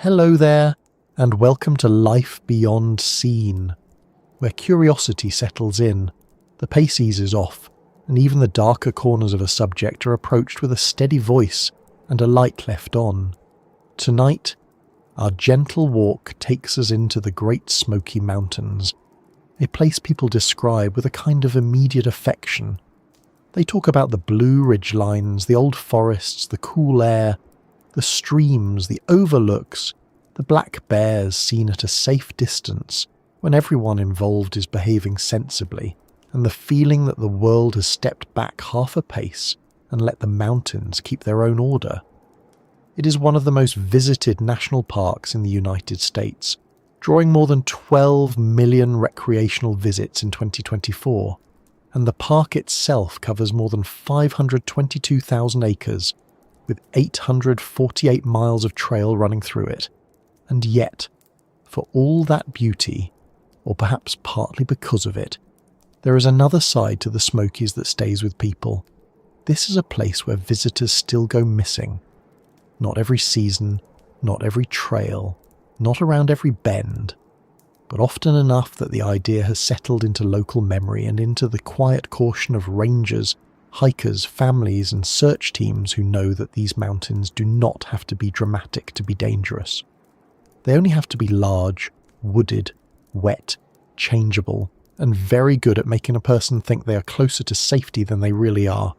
Hello there, and welcome to Life Beyond Seen, where curiosity settles in, the pace eases off, and even the darker corners of a subject are approached with a steady voice and a light left on. Tonight, our gentle walk takes us into the Great Smoky Mountains, a place people describe with a kind of immediate affection. They talk about the blue ridgelines, the old forests, the cool air, the streams, the overlooks, the black bears seen at a safe distance when everyone involved is behaving sensibly, and the feeling that the world has stepped back half a pace and let the mountains keep their own order. It is one of the most visited national parks in the United States, drawing more than 12 million recreational visits in 2024, and the park itself covers more than 522,000 acres, with 848 miles of trail running through it. And yet, for all that beauty, or perhaps partly because of it, there is another side to the Smokies that stays with people. This is a place where visitors still go missing. Not every season, not every trail, not around every bend, but often enough that the idea has settled into local memory and into the quiet caution of rangers, hikers, families and search teams who know that these mountains do not have to be dramatic to be dangerous. They only have to be large, wooded, wet, changeable, and very good at making a person think they are closer to safety than they really are.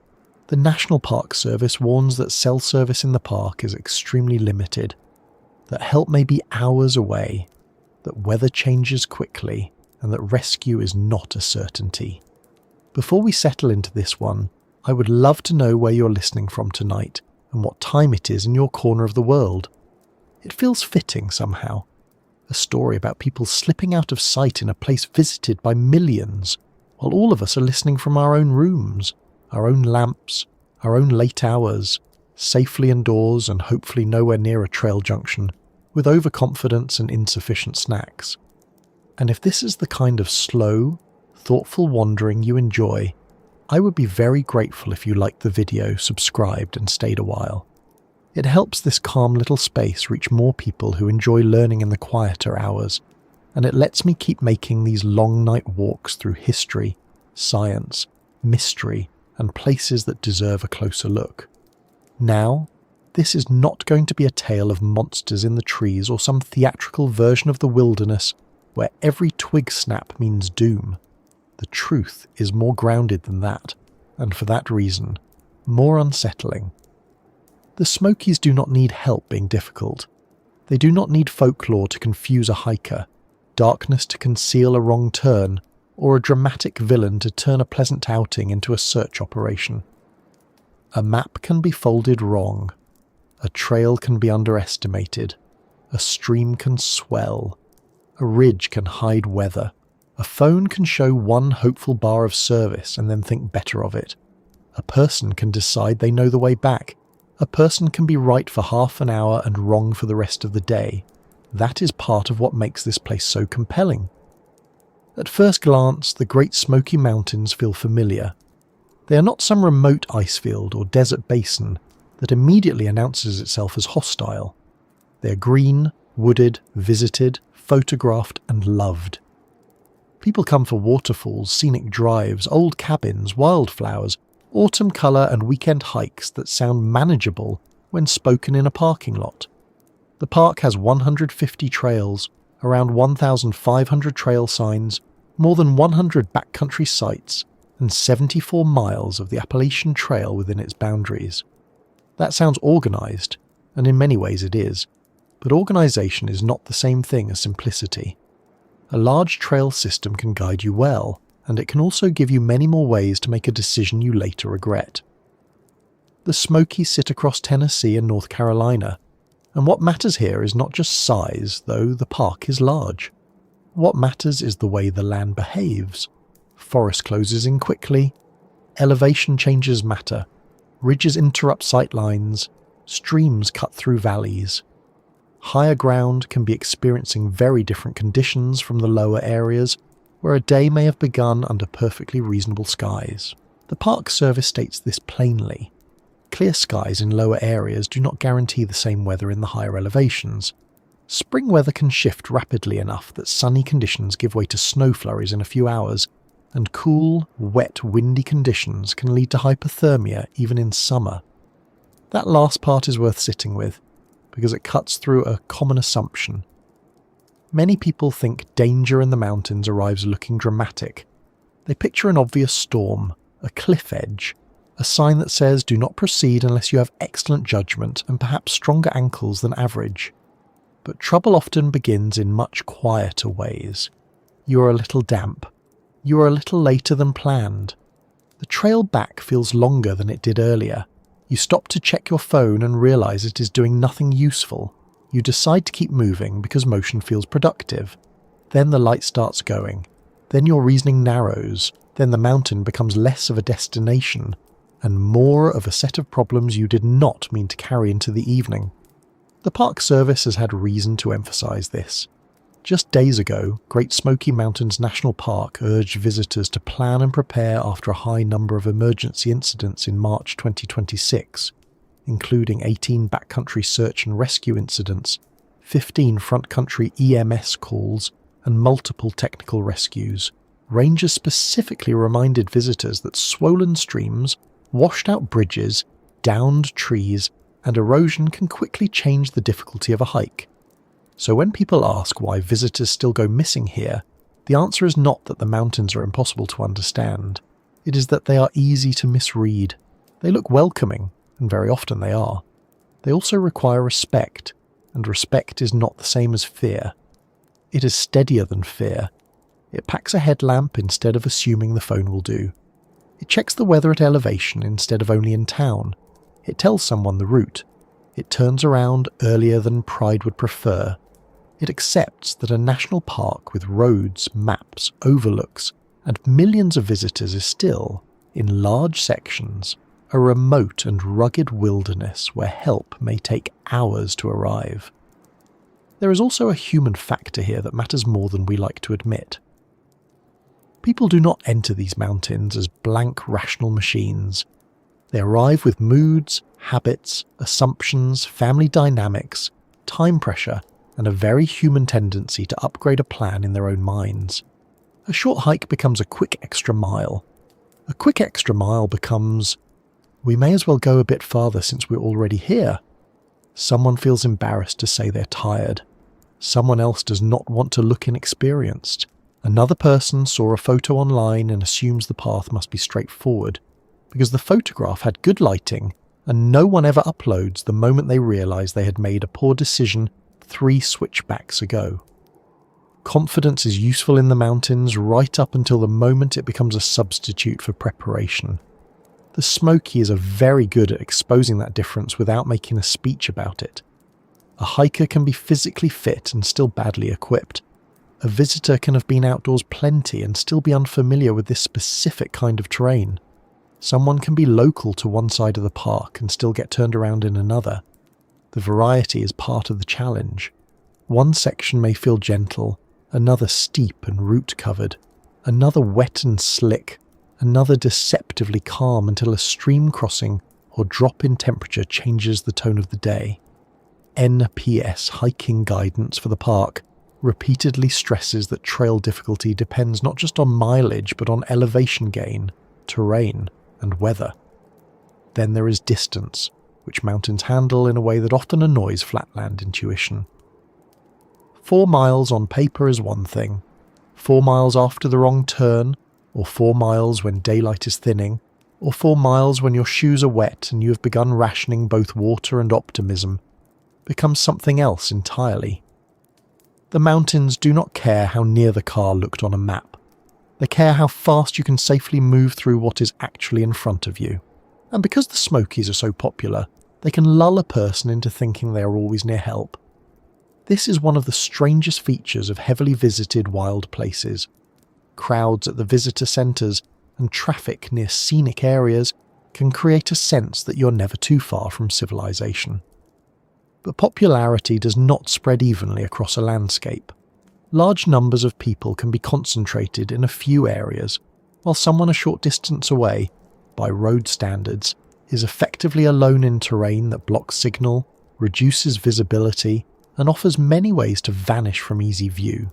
The National Park Service warns that cell service in the park is extremely limited, that help may be hours away, that weather changes quickly, and that rescue is not a certainty. Before we settle into this one, I would love to know where you're listening from tonight and what time it is in your corner of the world. It feels fitting somehow. A story about people slipping out of sight in a place visited by millions, while all of us are listening from our own rooms, our own lamps, our own late hours, safely indoors and hopefully nowhere near a trail junction, with overconfidence and insufficient snacks. And if this is the kind of slow, thoughtful wandering you enjoy, I would be very grateful if you liked the video, subscribed and stayed a while. It helps this calm little space reach more people who enjoy learning in the quieter hours, and it lets me keep making these long night walks through history, science, mystery, and places that deserve a closer look. Now, this is not going to be a tale of monsters in the trees or some theatrical version of the wilderness where every twig snap means doom. The truth is more grounded than that, and for that reason, more unsettling. The Smokies do not need help being difficult. They do not need folklore to confuse a hiker, darkness to conceal a wrong turn, or a dramatic villain to turn a pleasant outing into a search operation. A map can be folded wrong. A trail can be underestimated. A stream can swell. A ridge can hide weather. A phone can show one hopeful bar of service and then think better of it. A person can decide they know the way back. A person can be right for half an hour and wrong for the rest of the day. That is part of what makes this place so compelling. At first glance, the Great Smoky Mountains feel familiar. They are not some remote ice field or desert basin that immediately announces itself as hostile. They are green, wooded, visited, photographed and loved. People come for waterfalls, scenic drives, old cabins, wildflowers, autumn colour and weekend hikes that sound manageable when spoken in a parking lot. The park has 150 trails, around 1,500 trail signs, more than 100 backcountry sites, and 74 miles of the Appalachian Trail within its boundaries. That sounds organised, and in many ways it is, but organisation is not the same thing as simplicity. A large trail system can guide you well, and it can also give you many more ways to make a decision you later regret. The Smokies sit across Tennessee and North Carolina, and what matters here is not just size, though the park is large. What matters is the way the land behaves. Forest closes in quickly, elevation changes matter, ridges interrupt sight lines, streams cut through valleys. Higher ground can be experiencing very different conditions from the lower areas, where a day may have begun under perfectly reasonable skies. The Park Service states this plainly. Clear skies in lower areas do not guarantee the same weather in the higher elevations. Spring weather can shift rapidly enough that sunny conditions give way to snow flurries in a few hours, and cool, wet, windy conditions can lead to hypothermia even in summer. That last part is worth sitting with, because it cuts through a common assumption. Many people think danger in the mountains arrives looking dramatic. They picture an obvious storm, a cliff edge, a sign that says do not proceed unless you have excellent judgment and perhaps stronger ankles than average. But trouble often begins in much quieter ways. You are a little damp. You are a little later than planned. The trail back feels longer than it did earlier. You stop to check your phone and realise it is doing nothing useful. You decide to keep moving because motion feels productive. Then the light starts going. Then your reasoning narrows. Then the mountain becomes less of a destination and more of a set of problems you did not mean to carry into the evening. The Park Service has had reason to emphasise this. Just days ago, Great Smoky Mountains National Park urged visitors to plan and prepare after a high number of emergency incidents in March 2026, including 18 backcountry search and rescue incidents, 15 front country EMS calls, and multiple technical rescues. Rangers specifically reminded visitors that swollen streams, washed out bridges, downed trees, and erosion can quickly change the difficulty of a hike. So when people ask why visitors still go missing here, the answer is not that the mountains are impossible to understand. It is that they are easy to misread. They look welcoming, and very often they are. They also require respect, and respect is not the same as fear. It is steadier than fear. It packs a headlamp instead of assuming the phone will do. It checks the weather at elevation instead of only in town. It tells someone the route. It turns around earlier than pride would prefer. It accepts that a national park with roads, maps, overlooks, and millions of visitors is still, in large sections, a remote and rugged wilderness where help may take hours to arrive. There is also a human factor here that matters more than we like to admit. People do not enter these mountains as blank rational machines. They arrive with moods, habits, assumptions, family dynamics, time pressure, and a very human tendency to upgrade a plan in their own minds. A short hike becomes a quick extra mile. A quick extra mile becomes, we may as well go a bit farther since we're already here. Someone feels embarrassed to say they're tired. Someone else does not want to look inexperienced. Another person saw a photo online and assumes the path must be straightforward, because the photograph had good lighting and no one ever uploads the moment they realise they had made a poor decision 3 switchbacks ago. Confidence is useful in the mountains right up until the moment it becomes a substitute for preparation. The Smokies are very good at exposing that difference without making a speech about it. A hiker can be physically fit and still badly equipped. A visitor can have been outdoors plenty and still be unfamiliar with this specific kind of terrain. Someone can be local to one side of the park and still get turned around in another. The variety is part of the challenge. One section may feel gentle, another steep and root-covered, another wet and slick, another deceptively calm until a stream crossing or drop in temperature changes the tone of the day. NPS hiking guidance for the park repeatedly stresses that trail difficulty depends not just on mileage but on elevation gain, terrain, and weather. Then there is distance, which mountains handle in a way that often annoys flatland intuition. 4 miles on paper is one thing. 4 miles after the wrong turn, or 4 miles when daylight is thinning, or 4 miles when your shoes are wet and you have begun rationing both water and optimism, becomes something else entirely. The mountains do not care how near the car looked on a map. They care how fast you can safely move through what is actually in front of you. And because the Smokies are so popular, they can lull a person into thinking they are always near help. This is one of the strangest features of heavily visited wild places. Crowds at the visitor centres and traffic near scenic areas can create a sense that you're never too far from civilization. But popularity does not spread evenly across a landscape. Large numbers of people can be concentrated in a few areas, while someone a short distance away, by road standards, is effectively alone in terrain that blocks signal, reduces visibility, and offers many ways to vanish from easy view.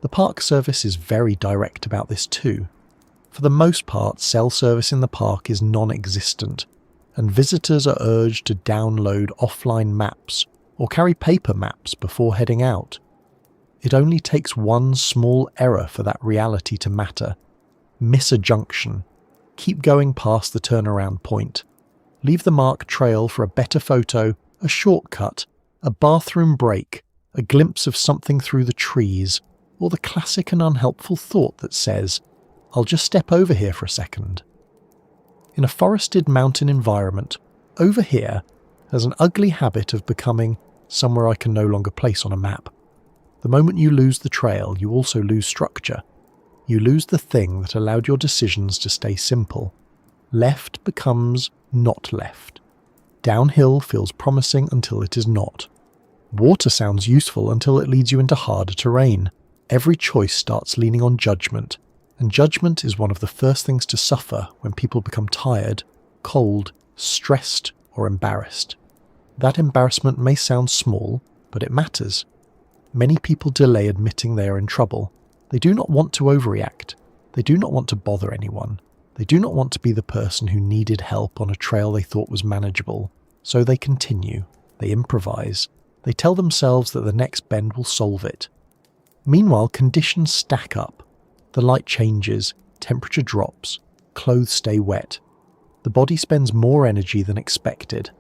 The Park Service is very direct about this too. For the most part, cell service in the park is non-existent, and visitors are urged to download offline maps or carry paper maps before heading out. It only takes one small error for that reality to matter. Miss a junction. Keep going past the turnaround point. Leave the marked trail for a better photo, a shortcut, a bathroom break, a glimpse of something through the trees, or the classic and unhelpful thought that says, "I'll just step over here for a second." In a forested mountain environment, over here has an ugly habit of becoming somewhere I can no longer place on a map. The moment you lose the trail, you also lose structure. You lose the thing that allowed your decisions to stay simple. Left becomes not left. Downhill feels promising until it is not. Water sounds useful until it leads you into harder terrain. Every choice starts leaning on judgment, and judgment is one of the first things to suffer when people become tired, cold, stressed, or embarrassed. That embarrassment may sound small, but it matters. Many people delay admitting they are in trouble. They do not want to overreact. They do not want to bother anyone. They do not want to be the person who needed help on a trail they thought was manageable. So they continue. They improvise. They tell themselves that the next bend will solve it. Meanwhile, conditions stack up. The light changes, temperature drops, clothes stay wet. The body spends more energy than expected.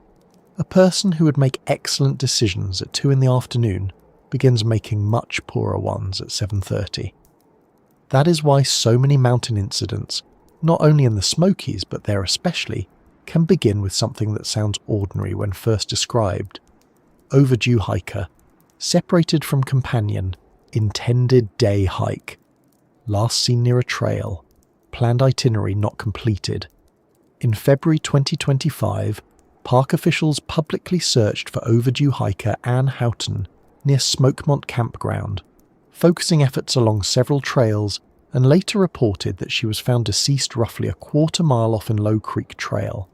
A person who would make excellent decisions at 2 p.m. begins making much poorer ones at 7:30. That is why so many mountain incidents, not only in the Smokies but there especially, can begin with something that sounds ordinary when first described. Overdue hiker, separated from companion, intended day hike, last seen near a trail, planned itinerary not completed. In February 2025, park officials publicly searched for overdue hiker Anne Houghton near Smokemont Campground, focusing efforts along several trails, and later reported that she was found deceased roughly a quarter-mile off in Low Creek Trail.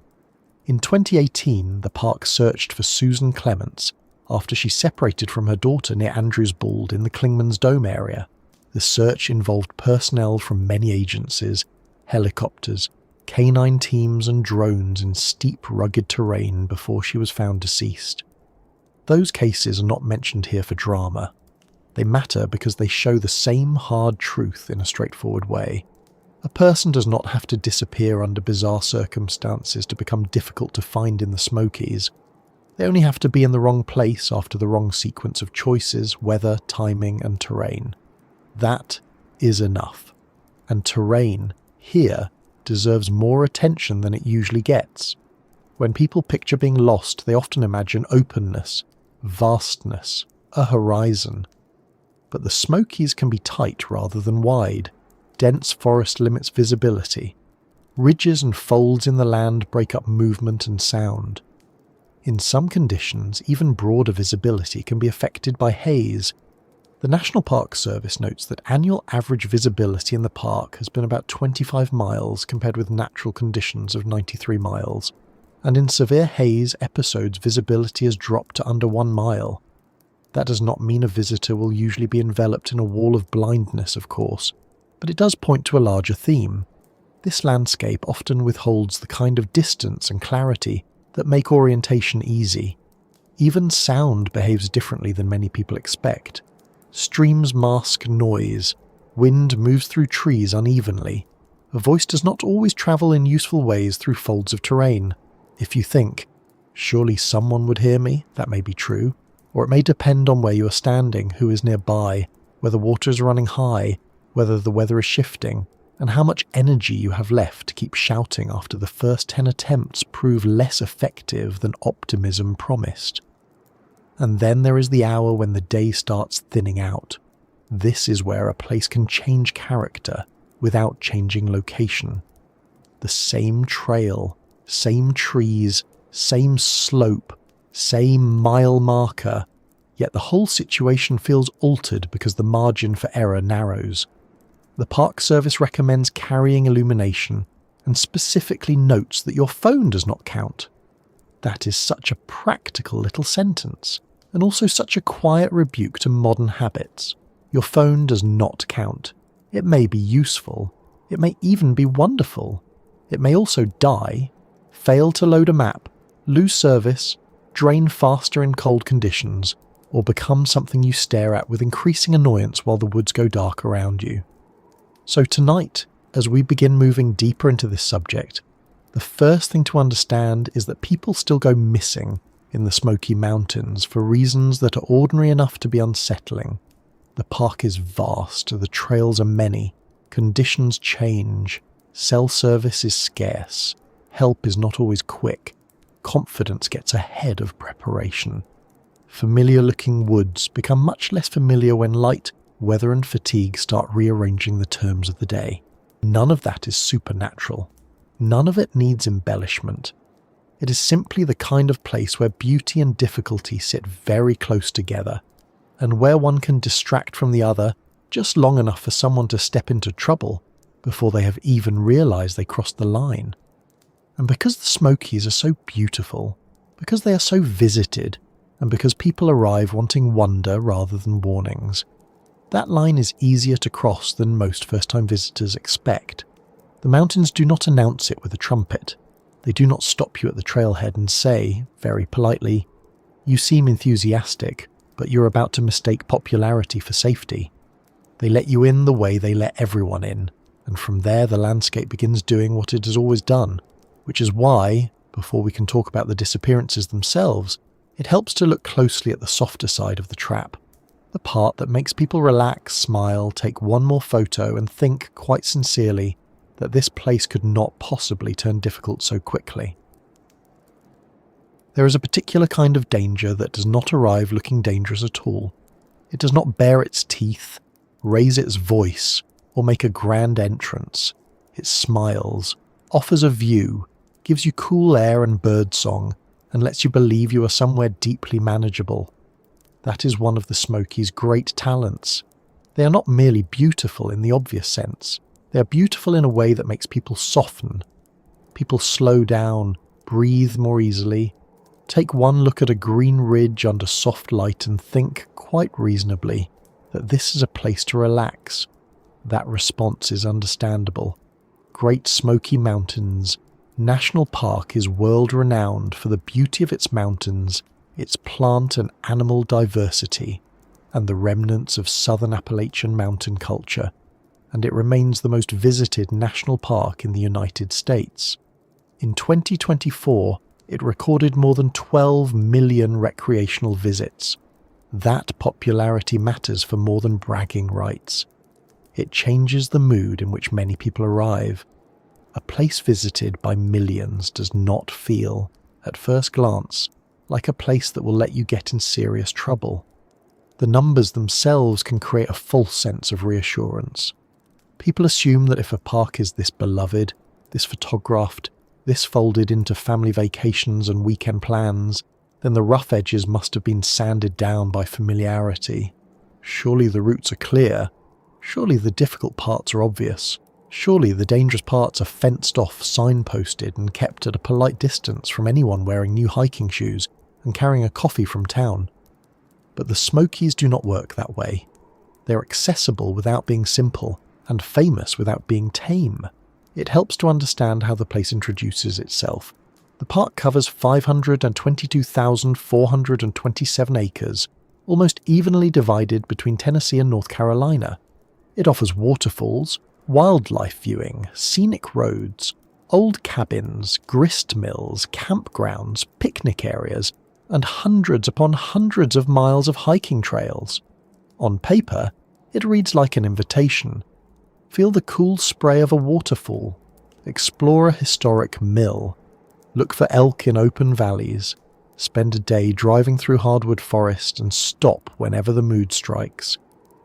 In 2018, the park searched for Susan Clements after she separated from her daughter near Andrews Bald in the Clingman's Dome area. The search involved personnel from many agencies, helicopters, canine teams and drones in steep, rugged terrain before she was found deceased. Those cases are not mentioned here for drama. They matter because they show the same hard truth in a straightforward way. A person does not have to disappear under bizarre circumstances to become difficult to find in the Smokies. They only have to be in the wrong place after the wrong sequence of choices, weather, timing, and terrain. That is enough. And terrain, here, deserves more attention than it usually gets. When people picture being lost, they often imagine openness, vastness, a horizon. But the Smokies can be tight rather than wide. Dense forest limits visibility. Ridges and folds in the land break up movement and sound. In some conditions, even broader visibility can be affected by haze. The National Park Service notes that annual average visibility in the park has been about 25 miles compared with natural conditions of 93 miles, and in severe haze episodes visibility has dropped to under 1 mile. That does not mean a visitor will usually be enveloped in a wall of blindness, of course, but it does point to a larger theme. This landscape often withholds the kind of distance and clarity that make orientation easy. Even sound behaves differently than many people expect. Streams mask noise. Wind moves through trees unevenly. A voice does not always travel in useful ways through folds of terrain. If you think, surely someone would hear me, that may be true, or it may depend on where you are standing, who is nearby, whether water is running high, whether the weather is shifting, and how much energy you have left to keep shouting after the first 10 attempts prove less effective than optimism promised. And then there is the hour when the day starts thinning out. This is where a place can change character without changing location. The same trail, same trees, same slope, same mile marker, yet the whole situation feels altered because the margin for error narrows. The Park Service recommends carrying illumination and specifically notes that your phone does not count. That is such a practical little sentence. and also such a quiet rebuke to modern habits. Your phone does not count. It may be useful. It may even be wonderful. It may also die, fail to load a map, lose service, drain faster in cold conditions, or become something you stare at with increasing annoyance while the woods go dark around you. So tonight, as we begin moving deeper into this subject, the first thing to understand is that people still go missing in the Smoky Mountains for reasons that are ordinary enough to be unsettling. The park is vast, the trails are many, conditions change, cell service is scarce, help is not always quick, confidence gets ahead of preparation. Familiar-looking woods become much less familiar when light, weather and fatigue start rearranging the terms of the day. None of that is supernatural. None of it needs embellishment. It is simply the kind of place where beauty and difficulty sit very close together, and where one can distract from the other just long enough for someone to step into trouble before they have even realized they crossed the line. And because the Smokies are so beautiful, because they are so visited, and because people arrive wanting wonder rather than warnings, that line is easier to cross than most first-time visitors expect. The mountains do not announce it with a trumpet. They do not stop you at the trailhead and say, very politely, "You seem enthusiastic, but you're about to mistake popularity for safety." They let you in the way they let everyone in, and from there the landscape begins doing what it has always done, which is why, before we can talk about the disappearances themselves, it helps to look closely at the softer side of the trap, the part that makes people relax, smile, take one more photo and think quite sincerely that this place could not possibly turn difficult so quickly. There is a particular kind of danger that does not arrive looking dangerous at all. It does not bare its teeth, raise its voice, or make a grand entrance. It smiles, offers a view, gives you cool air and birdsong, and lets you believe you are somewhere deeply manageable. That is one of the Smokies' great talents. They are not merely beautiful in the obvious sense. They are beautiful in a way that makes people soften. People slow down, breathe more easily, take one look at a green ridge under soft light and think, quite reasonably, that this is a place to relax. That response is understandable. Great Smoky Mountains National Park is world-renowned for the beauty of its mountains, its plant and animal diversity, and the remnants of southern Appalachian mountain culture, and it remains the most visited national park in the United States. In 2024, it recorded more than 12 million recreational visits. That popularity matters for more than bragging rights. It changes the mood in which many people arrive. A place visited by millions does not feel, at first glance, like a place that will let you get in serious trouble. The numbers themselves can create a false sense of reassurance. People assume that if a park is this beloved, this photographed, this folded into family vacations and weekend plans, then the rough edges must have been sanded down by familiarity. Surely the routes are clear. Surely the difficult parts are obvious. Surely the dangerous parts are fenced off, signposted, and kept at a polite distance from anyone wearing new hiking shoes and carrying a coffee from town. But the Smokies do not work that way. They are accessible without being simple, and famous without being tame. It helps to understand how the place introduces itself. The park covers 522,427 acres, almost evenly divided between Tennessee and North Carolina. It offers waterfalls, wildlife viewing, scenic roads, old cabins, grist mills, campgrounds, picnic areas, and hundreds upon hundreds of miles of hiking trails. On paper, it reads like an invitation. Feel the cool spray of a waterfall. Explore a historic mill. Look for elk in open valleys. Spend a day driving through hardwood forest and stop whenever the mood strikes.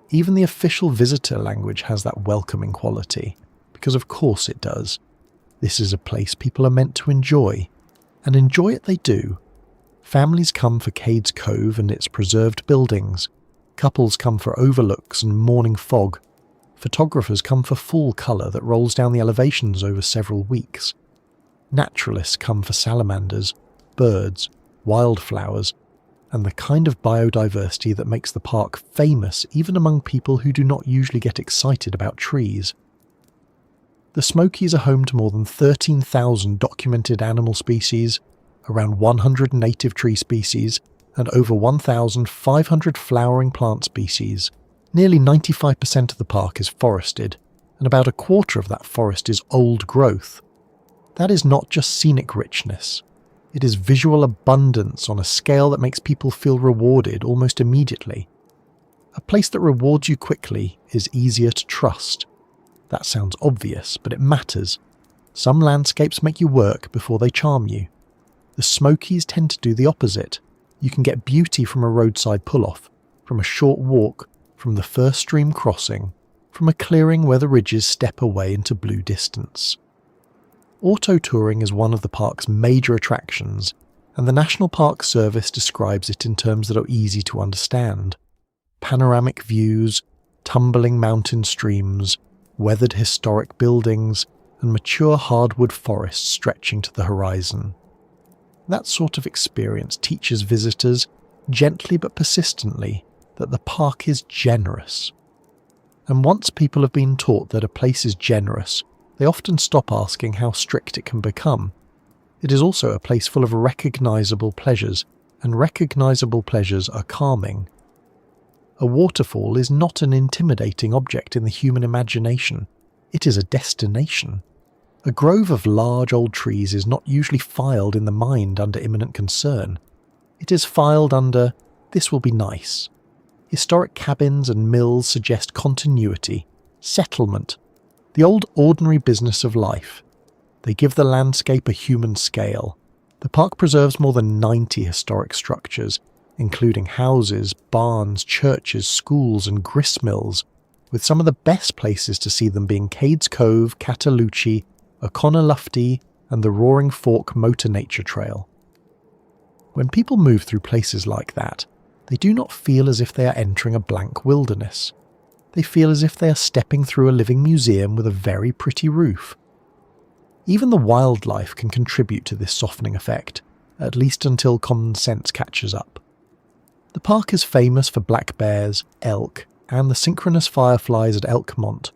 Even the official visitor language has that welcoming quality, because of course it does. This is a place people are meant to enjoy, and enjoy it they do. Families come for Cades Cove and its preserved buildings. Couples come for overlooks and morning fog. Photographers come for fall colour that rolls down the elevations over several weeks. Naturalists come for salamanders, birds, wildflowers, and the kind of biodiversity that makes the park famous even among people who do not usually get excited about trees. The Smokies are home to more than 13,000 documented animal species, around 100 native tree species, and over 1,500 flowering plant species. Nearly 95% of the park is forested, and about a quarter of that forest is old growth. That is not just scenic richness. It is visual abundance on a scale that makes people feel rewarded almost immediately. A place that rewards you quickly is easier to trust. That sounds obvious, but it matters. Some landscapes make you work before they charm you. The Smokies tend to do the opposite. You can get beauty from a roadside pull-off, from a short walk, from the first stream crossing, from a clearing where the ridges step away into blue distance. Auto touring is one of the park's major attractions, and the National Park Service describes it in terms that are easy to understand. Panoramic views, tumbling mountain streams, weathered historic buildings, and mature hardwood forests stretching to the horizon. That sort of experience teaches visitors, gently but persistently, that the park is generous. And once people have been taught that a place is generous, they often stop asking how strict it can become. It is also a place full of recognisable pleasures, and recognisable pleasures are calming. A waterfall is not an intimidating object in the human imagination. It is a destination. A grove of large old trees is not usually filed in the mind under imminent concern. It is filed under, "This will be nice." Historic cabins and mills suggest continuity, settlement, the old ordinary business of life. They give the landscape a human scale. The park preserves more than 90 historic structures, including houses, barns, churches, schools and gristmills, with some of the best places to see them being Cades Cove, Cataloochee, O'Connor-Lufty and the Roaring Fork Motor Nature Trail. When people move through places like that, they do not feel as if they are entering a blank wilderness. They feel as if they are stepping through a living museum with a very pretty roof. Even the wildlife can contribute to this softening effect, at least until common sense catches up. The park is famous for black bears, elk, and the synchronous fireflies at Elkmont.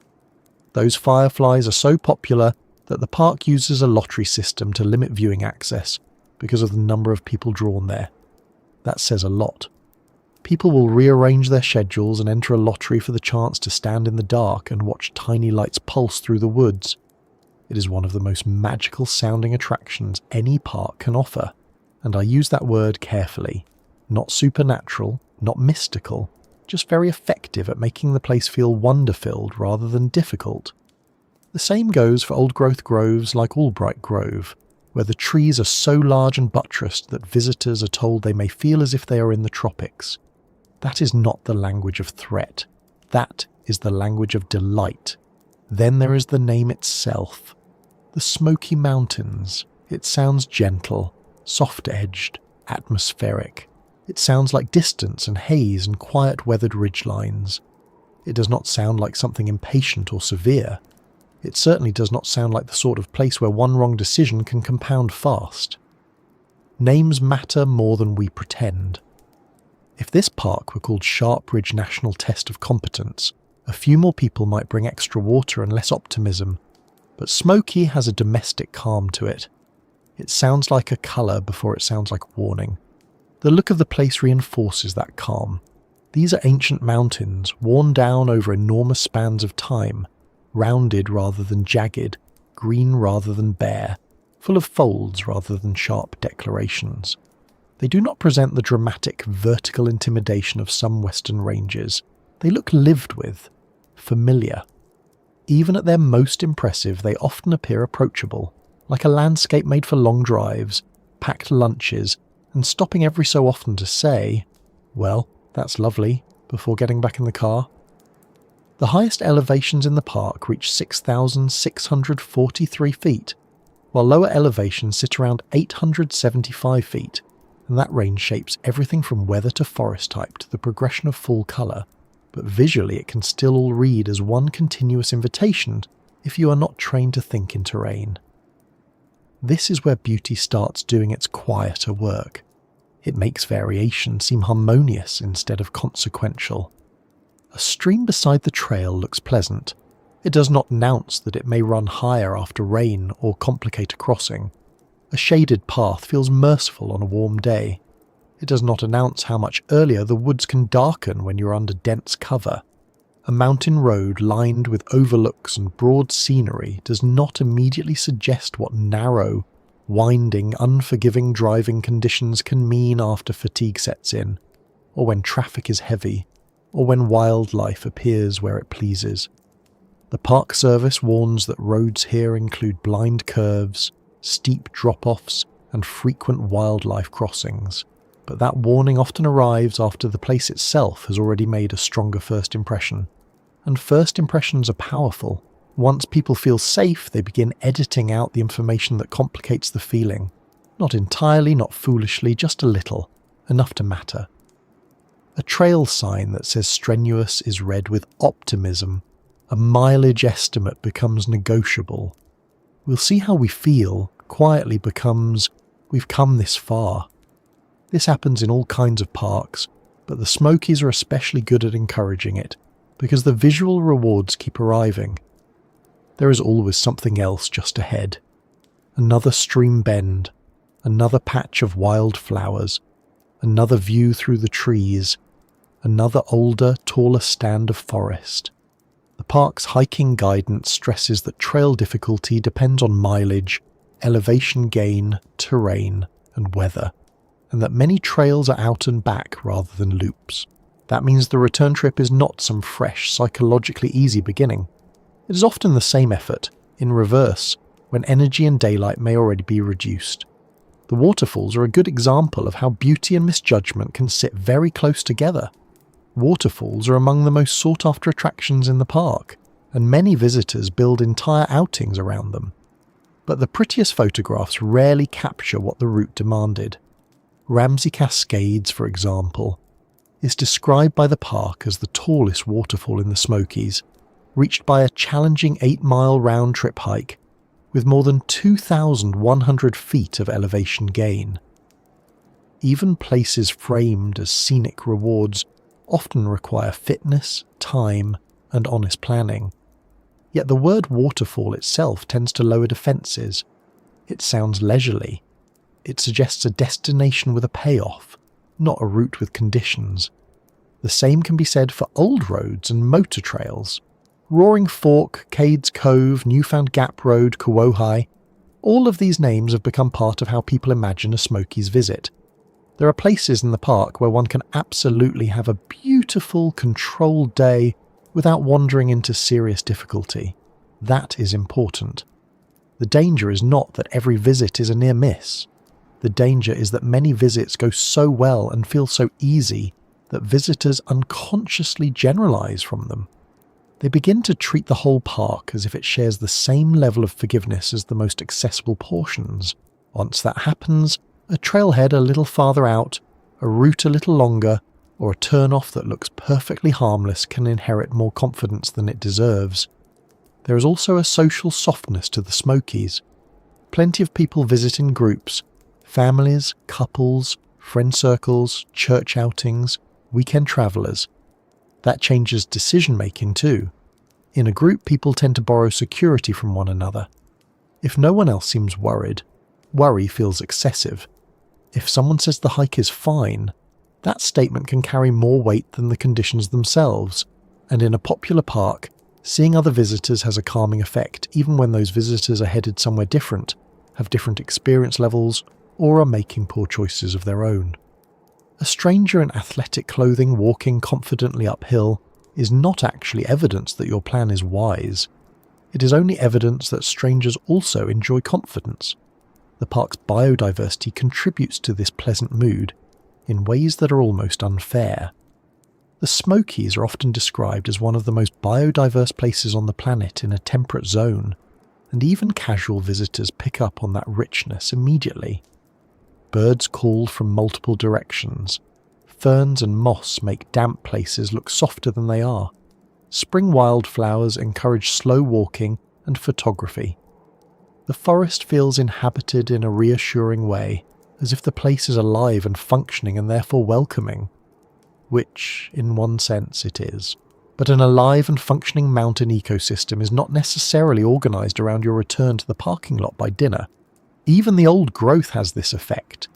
Those fireflies are so popular that the park uses a lottery system to limit viewing access because of the number of people drawn there. That says a lot. People will rearrange their schedules and enter a lottery for the chance to stand in the dark and watch tiny lights pulse through the woods. It is one of the most magical sounding attractions any park can offer, and I use that word carefully. Not supernatural, not mystical, just very effective at making the place feel wonder-filled rather than difficult. The same goes for old-growth groves like Albright Grove, where the trees are so large and buttressed that visitors are told they may feel as if they are in the tropics. That is not the language of threat. That is the language of delight. Then there is the name itself. The Smoky Mountains. It sounds gentle, soft-edged, atmospheric. It sounds like distance and haze and quiet weathered ridgelines. It does not sound like something impatient or severe. It certainly does not sound like the sort of place where one wrong decision can compound fast. Names matter more than we pretend. If this park were called Sharp Ridge National Test of Competence, a few more people might bring extra water and less optimism, but Smoky has a domestic calm to it. It sounds like a colour before it sounds like warning. The look of the place reinforces that calm. These are ancient mountains, worn down over enormous spans of time, rounded rather than jagged, green rather than bare, full of folds rather than sharp declarations. They do not present the dramatic, vertical intimidation of some western ranges. They look lived with, familiar. Even at their most impressive, they often appear approachable, like a landscape made for long drives, packed lunches, and stopping every so often to say, "Well, that's lovely," before getting back in the car. The highest elevations in the park reach 6,643 feet, while lower elevations sit around 875 feet, and that range shapes everything from weather to forest type to the progression of fall colour, but visually it can still all read as one continuous invitation if you are not trained to think in terrain. This is where beauty starts doing its quieter work. It makes variation seem harmonious instead of consequential. A stream beside the trail looks pleasant. It does not announce that it may run higher after rain or complicate a crossing. A shaded path feels merciful on a warm day. It does not announce how much earlier the woods can darken when you're under dense cover. A mountain road lined with overlooks and broad scenery does not immediately suggest what narrow, winding, unforgiving driving conditions can mean after fatigue sets in, or when traffic is heavy, or when wildlife appears where it pleases. The Park Service warns that roads here include blind curves, steep drop-offs, and frequent wildlife crossings, but that warning often arrives after the place itself has already made a stronger first impression. And first impressions are powerful. Once people feel safe, they begin editing out the information that complicates the feeling. Not entirely, not foolishly, just a little, enough to matter. A trail sign that says strenuous is read with optimism. A mileage estimate becomes negotiable. We'll see how we feel quietly becomes, we've come this far. This happens in all kinds of parks, but the Smokies are especially good at encouraging it, because the visual rewards keep arriving. There is always something else just ahead. Another stream bend, another patch of wild flowers, another view through the trees, another older, taller stand of forest. The park's hiking guidance stresses that trail difficulty depends on mileage, elevation gain, terrain, and weather, and that many trails are out and back rather than loops. That means the return trip is not some fresh, psychologically easy beginning. It is often the same effort, in reverse, when energy and daylight may already be reduced. The waterfalls are a good example of how beauty and misjudgment can sit very close together. Waterfalls are among the most sought-after attractions in the park, and many visitors build entire outings around them. But the prettiest photographs rarely capture what the route demanded. Ramsey Cascades, for example, is described by the park as the tallest waterfall in the Smokies, reached by a challenging 8-mile round-trip hike, with more than 2,100 feet of elevation gain. Even places framed as scenic rewards often require fitness, time, and honest planning. Yet the word waterfall itself tends to lower defences. It sounds leisurely. It suggests a destination with a payoff, not a route with conditions. The same can be said for old roads and motor trails. Roaring Fork, Cades Cove, Newfound Gap Road, Kauai, all of these names have become part of how people imagine a Smokies visit. There are places in the park where one can absolutely have a beautiful, controlled day without wandering into serious difficulty. That is important. The danger is not that every visit is a near miss. The danger is that many visits go so well and feel so easy that visitors unconsciously generalize from them. They begin to treat the whole park as if it shares the same level of forgiveness as the most accessible portions. Once that happens, a trailhead a little farther out, a route a little longer, or a turn-off that looks perfectly harmless can inherit more confidence than it deserves. There is also a social softness to the Smokies. Plenty of people visit in groups, families, couples, friend circles, church outings, weekend travellers. That changes decision-making too. In a group, people tend to borrow security from one another. If no one else seems worried, worry feels excessive. If someone says the hike is fine, that statement can carry more weight than the conditions themselves, and in a popular park, seeing other visitors has a calming effect even when those visitors are headed somewhere different, have different experience levels, or are making poor choices of their own. A stranger in athletic clothing walking confidently uphill is not actually evidence that your plan is wise. It is only evidence that strangers also enjoy confidence. The park's biodiversity contributes to this pleasant mood in ways that are almost unfair. The Smokies are often described as one of the most biodiverse places on the planet in a temperate zone, and even casual visitors pick up on that richness immediately. Birds call from multiple directions. Ferns and moss make damp places look softer than they are. Spring wildflowers encourage slow walking and photography. The forest feels inhabited in a reassuring way, as if the place is alive and functioning and therefore welcoming. Which, in one sense, it is. But an alive and functioning mountain ecosystem is not necessarily organised around your return to the parking lot by dinner. Even the old growth has this effect.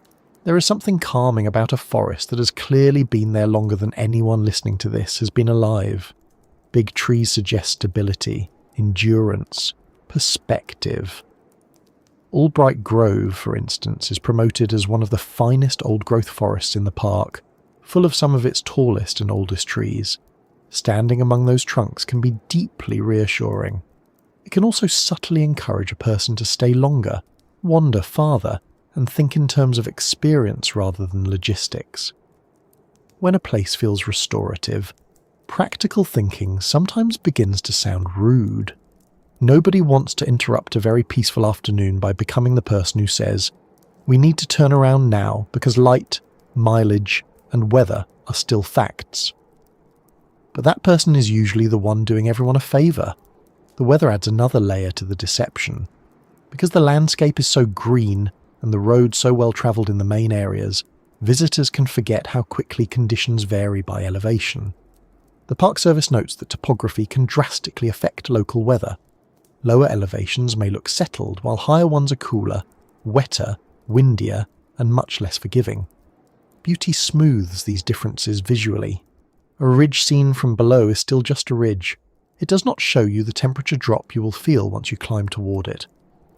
There is something calming about a forest that has clearly been there longer than anyone listening to this has been alive. Big trees suggest stability, endurance, perspective. Albright Grove, for instance, is promoted as one of the finest old-growth forests in the park, full of some of its tallest and oldest trees. Standing among those trunks can be deeply reassuring. It can also subtly encourage a person to stay longer, wander farther, and think in terms of experience rather than logistics. When a place feels restorative, practical thinking sometimes begins to sound rude. Nobody wants to interrupt a very peaceful afternoon by becoming the person who says, "We need to turn around now because light, mileage, and weather are still facts." But that person is usually the one doing everyone a favour. The weather adds another layer to the deception. Because the landscape is so green and the roads so well travelled in the main areas, visitors can forget how quickly conditions vary by elevation. The Park Service notes that topography can drastically affect local weather. Lower elevations may look settled, while higher ones are cooler, wetter, windier, and much less forgiving. Beauty smooths these differences visually. A ridge seen from below is still just a ridge. It does not show you the temperature drop you will feel once you climb toward it,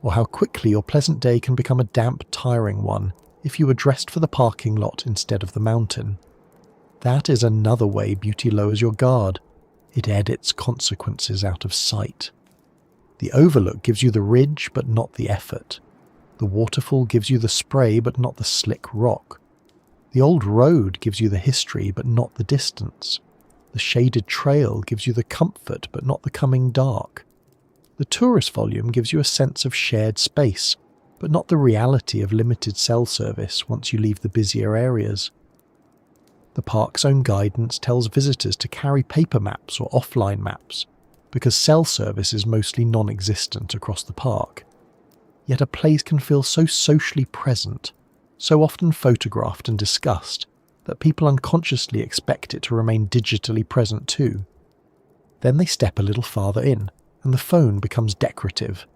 or how quickly your pleasant day can become a damp, tiring one if you were dressed for the parking lot instead of the mountain. That is another way beauty lowers your guard. It edits consequences out of sight. The overlook gives you the ridge but not the effort. The waterfall gives you the spray but not the slick rock. The old road gives you the history but not the distance. The shaded trail gives you the comfort but not the coming dark. The tourist volume gives you a sense of shared space, but not the reality of limited cell service once you leave the busier areas. The park's own guidance tells visitors to carry paper maps or offline maps, because cell service is mostly non-existent across the park. Yet a place can feel so socially present, so often photographed and discussed, that people unconsciously expect it to remain digitally present too. Then they step a little farther in, and the phone becomes decorative.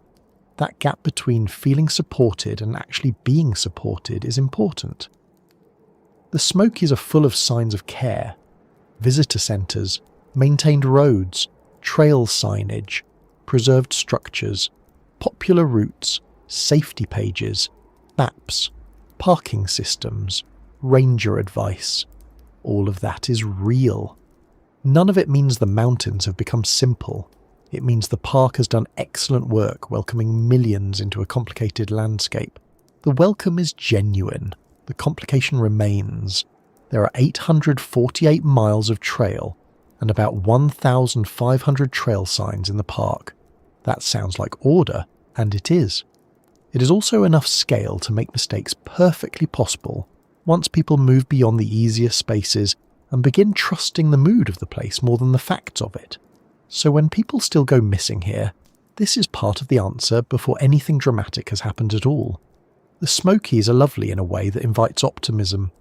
That gap between feeling supported and actually being supported is important. The Smokies are full of signs of care. Visitor centres, maintained roads, trail signage, preserved structures, popular routes, safety pages, maps, parking systems, ranger advice. All of that is real. None of it means the mountains have become simple. It means the park has done excellent work welcoming millions into a complicated landscape. The welcome is genuine. The complication remains. There are 848 miles of trail and about 1,500 trail signs in the park. That sounds like order, and it is. It is also enough scale to make mistakes perfectly possible once people move beyond the easier spaces and begin trusting the mood of the place more than the facts of it. So when people still go missing here, this is part of the answer before anything dramatic has happened at all. The Smokies are lovely in a way that invites optimism.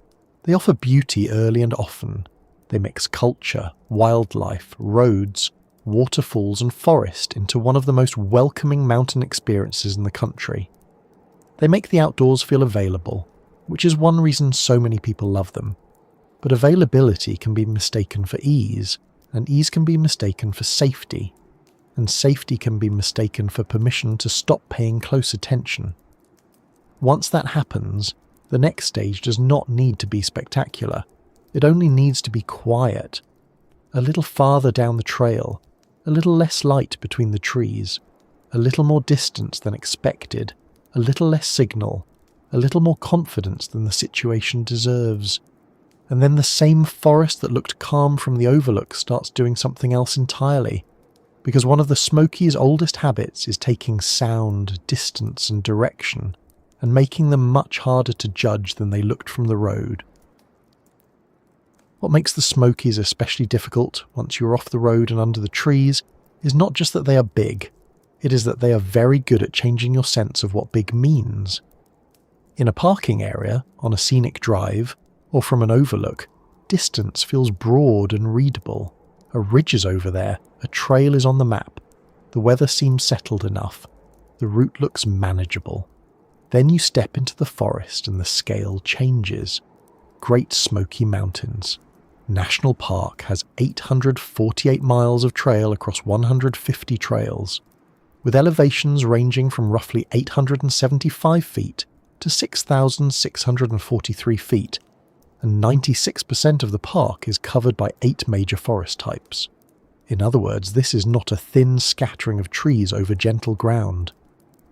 They offer beauty early and often. They mix culture, wildlife, roads, waterfalls and forest into one of the most welcoming mountain experiences in the country. They make the outdoors feel available, which is one reason so many people love them. But availability can be mistaken for ease, and ease can be mistaken for safety, and safety can be mistaken for permission to stop paying close attention. Once that happens, the next stage does not need to be spectacular. It only needs to be quiet. A little farther down the trail, a little less light between the trees, a little more distance than expected, a little less signal, a little more confidence than the situation deserves. And then the same forest that looked calm from the overlook starts doing something else entirely, because one of the Smokies' oldest habits is taking sound, distance and direction, and making them much harder to judge than they looked from the road. What makes the Smokies especially difficult once you're off the road and under the trees is not just that they are big, it is that they are very good at changing your sense of what big means. In a parking area, on a scenic drive, or from an overlook, distance feels broad and readable. A ridge is over there, a trail is on the map, the weather seems settled enough, the route looks manageable. Then you step into the forest and the scale changes. Great Smoky Mountains. National Park has 848 miles of trail across 150 trails, with elevations ranging from roughly 875 feet to 6,643 feet, and 96% of the park is covered by 8 major forest types. In other words, this is not a thin scattering of trees over gentle ground.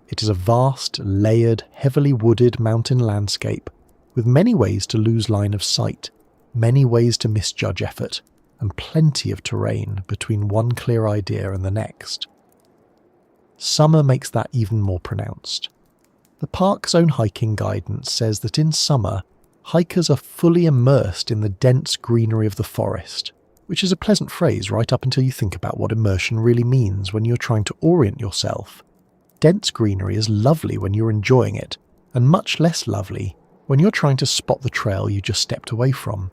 It is a vast, layered, heavily wooded mountain landscape with many ways to lose line of sight, many ways to misjudge effort, and plenty of terrain between one clear idea and the next. Summer makes that even more pronounced. The park's own hiking guidance says that in summer, hikers are fully immersed in the dense greenery of the forest, which is a pleasant phrase right up until you think about what immersion really means when you're trying to orient yourself. Dense greenery is lovely when you're enjoying it, and much less lovely when you're trying to spot the trail you just stepped away from,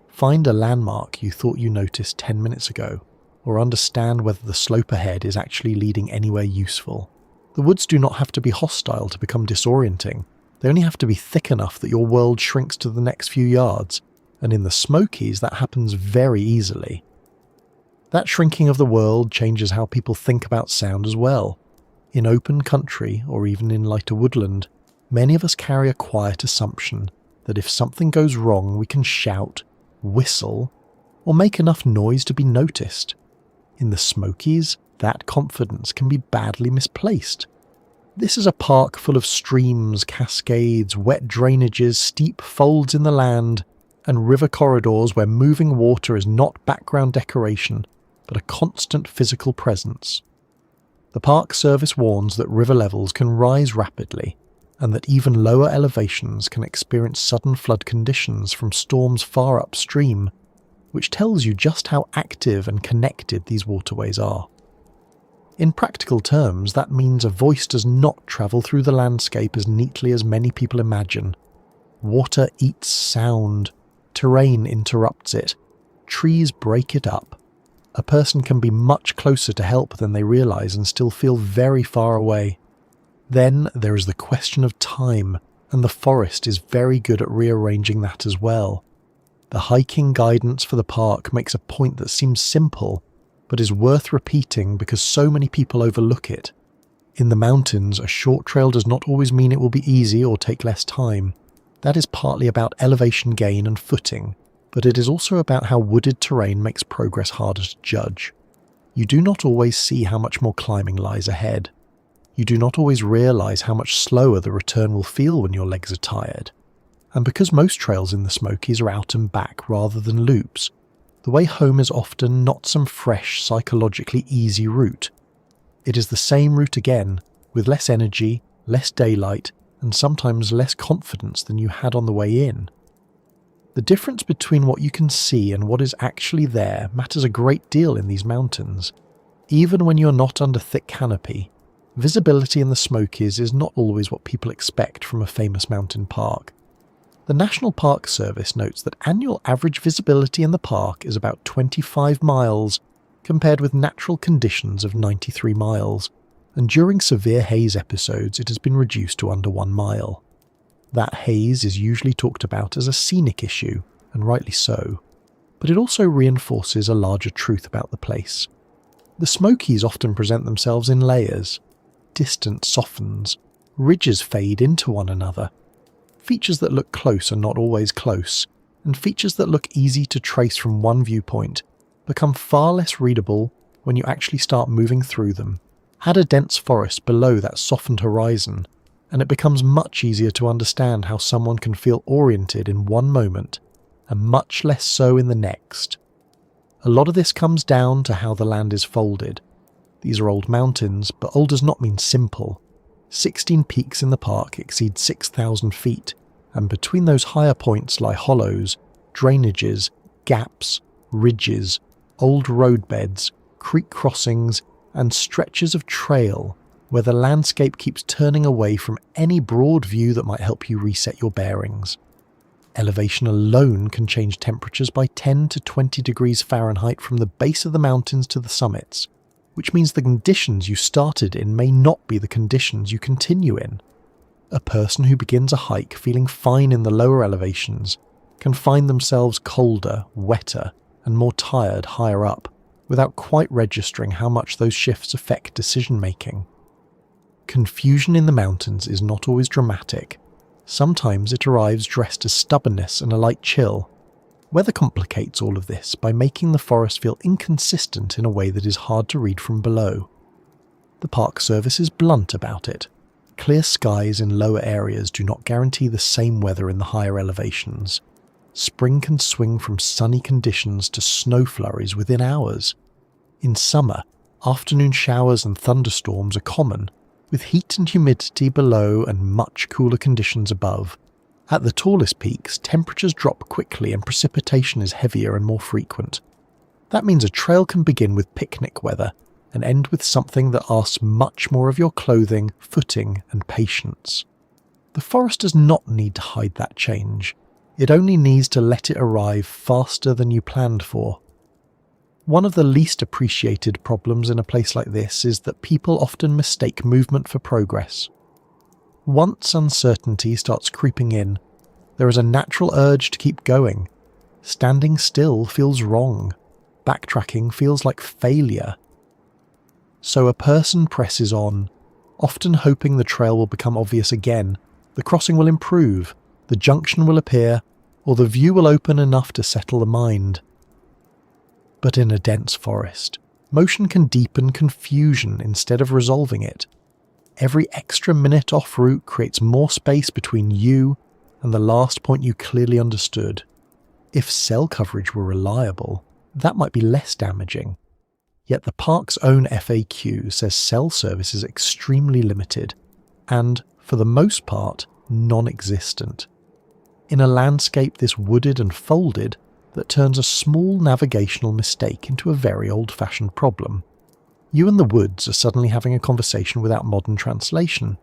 find a landmark you thought you noticed 10 minutes ago, or understand whether the slope ahead is actually leading anywhere useful. The woods do not have to be hostile to become disorienting. They only have to be thick enough that your world shrinks to the next few yards, and in the Smokies that happens very easily. That shrinking of the world changes how people think about sound as well. In open country, or even in lighter woodland, many of us carry a quiet assumption that if something goes wrong we can shout, whistle, or make enough noise to be noticed. In the Smokies, that confidence can be badly misplaced. This is a park full of streams, cascades, wet drainages, steep folds in the land, and river corridors where moving water is not background decoration, but a constant physical presence. The Park Service warns that river levels can rise rapidly, and that even lower elevations can experience sudden flood conditions from storms far upstream, which tells you just how active and connected these waterways are. In practical terms, that means a voice does not travel through the landscape as neatly as many people imagine. Water eats sound, terrain interrupts it, trees break it up. A person can be much closer to help than they realize and still feel very far away. Then there is the question of time, and the forest is very good at rearranging that as well. The hiking guidance for the park makes a point that seems simple, but is worth repeating because so many people overlook it. In the mountains, a short trail does not always mean it will be easy or take less time. That is partly about elevation gain and footing, but it is also about how wooded terrain makes progress harder to judge. You do not always see how much more climbing lies ahead. You do not always realize how much slower the return will feel when your legs are tired. And because most trails in the Smokies are out and back rather than loops, the way home is often not some fresh, psychologically easy route. It is the same route again, with less energy, less daylight, and sometimes less confidence than you had on the way in. The difference between what you can see and what is actually there matters a great deal in these mountains. Even when you're not under thick canopy, visibility in the Smokies is not always what people expect from a famous mountain park. The National Park Service notes that annual average visibility in the park is about 25 miles, compared with natural conditions of 93 miles, and during severe haze episodes it has been reduced to under 1 mile. That haze is usually talked about as a scenic issue, and rightly so, but it also reinforces a larger truth about the place. The Smokies often present themselves in layers. Distance softens, ridges fade into one another. Features that look close are not always close, and features that look easy to trace from one viewpoint become far less readable when you actually start moving through them. Add a dense forest below that softened horizon, and it becomes much easier to understand how someone can feel oriented in one moment and much less so in the next. A lot of this comes down to how the land is folded. These are old mountains, but old does not mean simple. 16 peaks in the park exceed 6,000 feet, and between those higher points lie hollows, drainages, gaps, ridges, old roadbeds, creek crossings, and stretches of trail where the landscape keeps turning away from any broad view that might help you reset your bearings. Elevation alone can change temperatures by 10 to 20 degrees Fahrenheit from the base of the mountains to the summits, which means the conditions you started in may not be the conditions you continue in. A person who begins a hike feeling fine in the lower elevations can find themselves colder, wetter, and more tired higher up, without quite registering how much those shifts affect decision-making. Confusion in the mountains is not always dramatic. Sometimes it arrives dressed as stubbornness and a light chill. Weather complicates all of this by making the forest feel inconsistent in a way that is hard to read from below. The Park Service is blunt about it. Clear skies in lower areas do not guarantee the same weather in the higher elevations. Spring can swing from sunny conditions to snow flurries within hours. In summer, afternoon showers and thunderstorms are common, with heat and humidity below and much cooler conditions above. At the tallest peaks, temperatures drop quickly and precipitation is heavier and more frequent. That means a trail can begin with picnic weather and end with something that asks much more of your clothing, footing, and patience. The forest does not need to hide that change. It only needs to let it arrive faster than you planned for. One of the least appreciated problems in a place like this is that people often mistake movement for progress. Once uncertainty starts creeping in, there is a natural urge to keep going. Standing still feels wrong. Backtracking feels like failure. So a person presses on, often hoping the trail will become obvious again, the crossing will improve, the junction will appear, or the view will open enough to settle the mind. But in a dense forest, motion can deepen confusion instead of resolving it. Every extra minute off route creates more space between you and the last point you clearly understood. If cell coverage were reliable, that might be less damaging. Yet the park's own FAQ says cell service is extremely limited and, for the most part, non-existent. In a landscape this wooded and folded, that turns a small navigational mistake into a very old-fashioned problem. You and the woods are suddenly having a conversation without modern translation.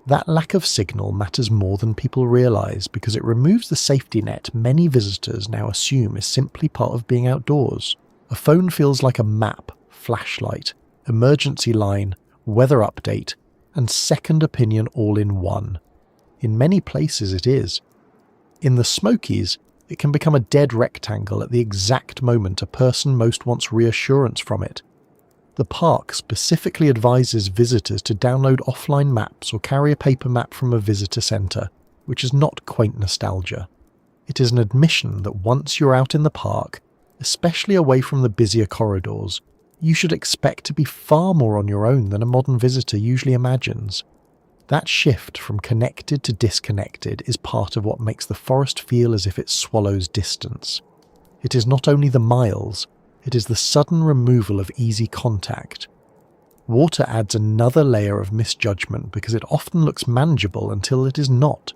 That lack of signal matters more than people realise because it removes the safety net many visitors now assume is simply part of being outdoors. A phone feels like a map, flashlight, emergency line, weather update, and second opinion all in one. In many places it is. In the Smokies, it can become a dead rectangle at the exact moment a person most wants reassurance from it. The park specifically advises visitors to download offline maps or carry a paper map from a visitor centre, which is not quaint nostalgia. It is an admission that once you're out in the park, especially away from the busier corridors, you should expect to be far more on your own than a modern visitor usually imagines. That shift from connected to disconnected is part of what makes the forest feel as if it swallows distance. It is not only the miles, it is the sudden removal of easy contact. Water adds another layer of misjudgment because it often looks manageable until it is not.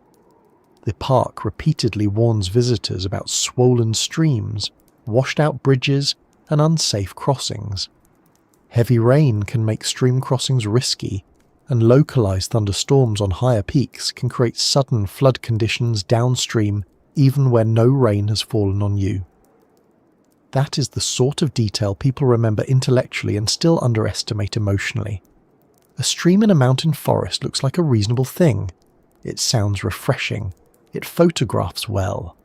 The park repeatedly warns visitors about swollen streams, washed-out bridges, and unsafe crossings. Heavy rain can make stream crossings risky, and localized thunderstorms on higher peaks can create sudden flood conditions downstream even where no rain has fallen on you. That is the sort of detail people remember intellectually and still underestimate emotionally. A stream in a mountain forest looks like a reasonable thing. It sounds refreshing. It photographs well.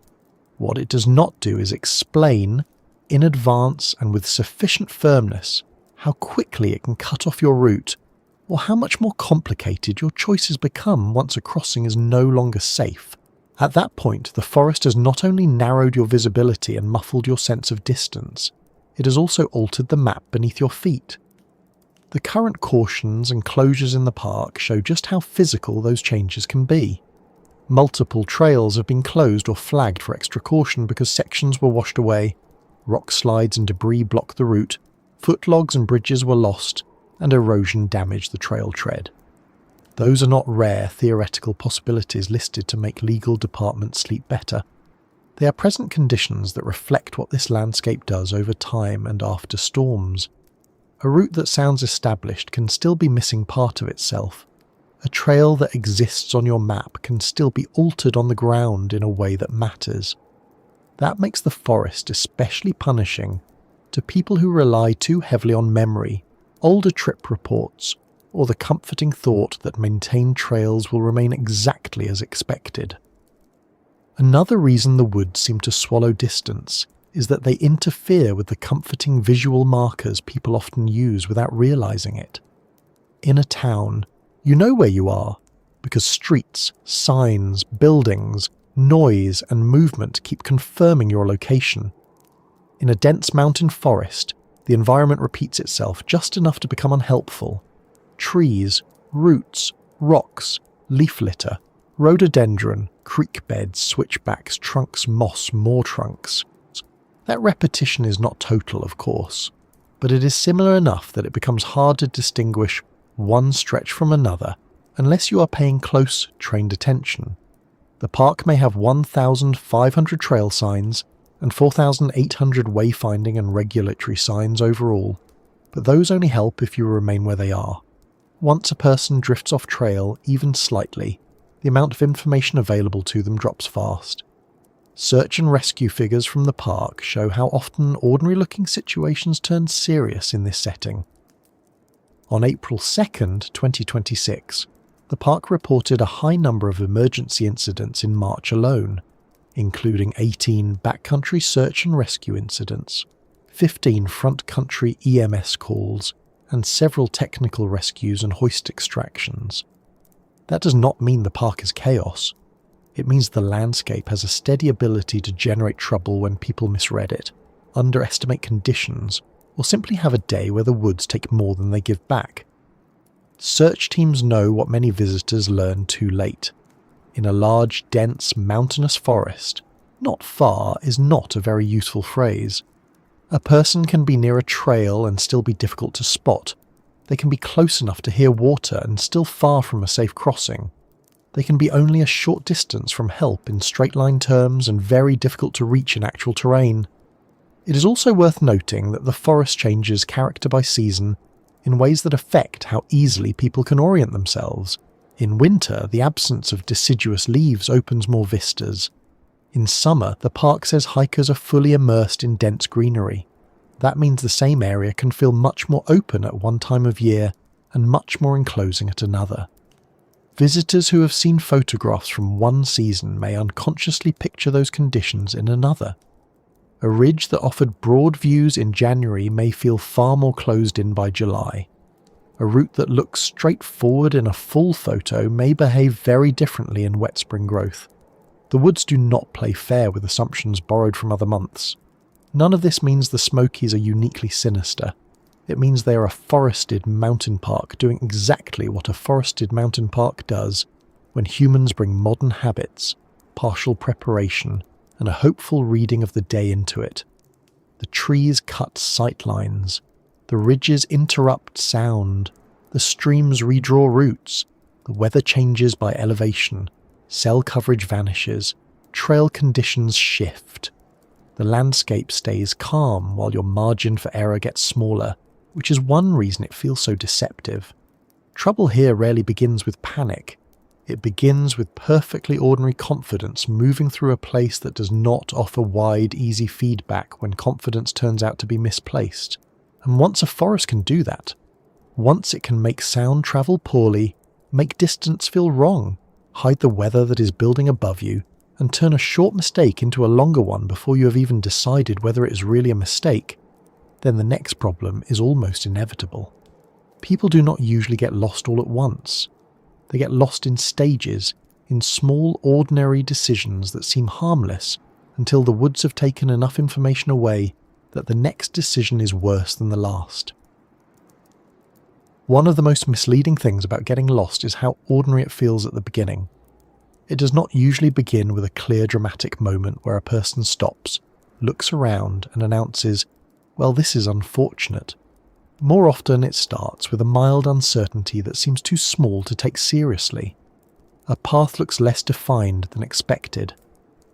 What it does not do is explain, in advance and with sufficient firmness, how quickly it can cut off your route, or how much more complicated your choices become once a crossing is no longer safe. At that point, the forest has not only narrowed your visibility and muffled your sense of distance, it has also altered the map beneath your feet. The current cautions and closures in the park show just how physical those changes can be. Multiple trails have been closed or flagged for extra caution because sections were washed away, rock slides and debris blocked the route, footlogs and bridges were lost, and erosion damaged the trail tread. Those are not rare theoretical possibilities listed to make legal departments sleep better. They are present conditions that reflect what this landscape does over time and after storms. A route that sounds established can still be missing part of itself. A trail that exists on your map can still be altered on the ground in a way that matters. That makes the forest especially punishing to people who rely too heavily on memory, older trip reports, or the comforting thought that maintained trails will remain exactly as expected. Another reason the woods seem to swallow distance is that they interfere with the comforting visual markers people often use without realizing it. In a town, you know where you are, because streets, signs, buildings, noise and movement keep confirming your location. In a dense mountain forest, the environment repeats itself just enough to become unhelpful. Trees, roots, rocks, leaf litter, rhododendron, creek beds, switchbacks, trunks, moss, more trunks. That repetition is not total, of course, but it is similar enough that it becomes hard to distinguish one stretch from another unless you are paying close, trained attention. The park may have 1,500 trail signs and 4,800 wayfinding and regulatory signs overall, but those only help if you remain where they are. Once a person drifts off trail, even slightly, the amount of information available to them drops fast. Search and rescue figures from the park show how often ordinary-looking situations turn serious in this setting. On April 2nd, 2026, the park reported a high number of emergency incidents in March alone, including 18 backcountry search and rescue incidents, 15 front-country EMS calls, and several technical rescues and hoist extractions. That does not mean the park is chaos. It means the landscape has a steady ability to generate trouble when people misread it, underestimate conditions, or simply have a day where the woods take more than they give back. Search teams know what many visitors learn too late. In a large, dense, mountainous forest, "not far" is not a very useful phrase. A person can be near a trail and still be difficult to spot. They can be close enough to hear water and still far from a safe crossing. They can be only a short distance from help in straight-line terms and very difficult to reach in actual terrain. It is also worth noting that the forest changes character by season in ways that affect how easily people can orient themselves. In winter, the absence of deciduous leaves opens more vistas. In summer, the park says hikers are fully immersed in dense greenery. That means the same area can feel much more open at one time of year and much more enclosing at another. Visitors who have seen photographs from one season may unconsciously picture those conditions in another. A ridge that offered broad views in January may feel far more closed in by July. A route that looks straight forward in a full photo may behave very differently in wet spring growth. The woods do not play fair with assumptions borrowed from other months. None of this means the Smokies are uniquely sinister. It means they are a forested mountain park doing exactly what a forested mountain park does when humans bring modern habits, partial preparation, and a hopeful reading of the day into it. The trees cut sight lines. The ridges interrupt sound. The streams redraw routes. The weather changes by elevation. Cell coverage vanishes. Trail conditions shift. The landscape stays calm while your margin for error gets smaller, which is one reason it feels so deceptive. Trouble here rarely begins with panic. It begins with perfectly ordinary confidence moving through a place that does not offer wide, easy feedback when confidence turns out to be misplaced. And once a forest can do that, once it can make sound travel poorly, make distance feel wrong, hide the weather that is building above you, and turn a short mistake into a longer one before you have even decided whether it is really a mistake, then the next problem is almost inevitable. People do not usually get lost all at once. They get lost in stages, in small, ordinary decisions that seem harmless until the woods have taken enough information away that the next decision is worse than the last. One of the most misleading things about getting lost is how ordinary it feels at the beginning. It does not usually begin with a clear dramatic moment where a person stops, looks around and announces, "Well, this is unfortunate." More often it starts with a mild uncertainty that seems too small to take seriously. A path looks less defined than expected.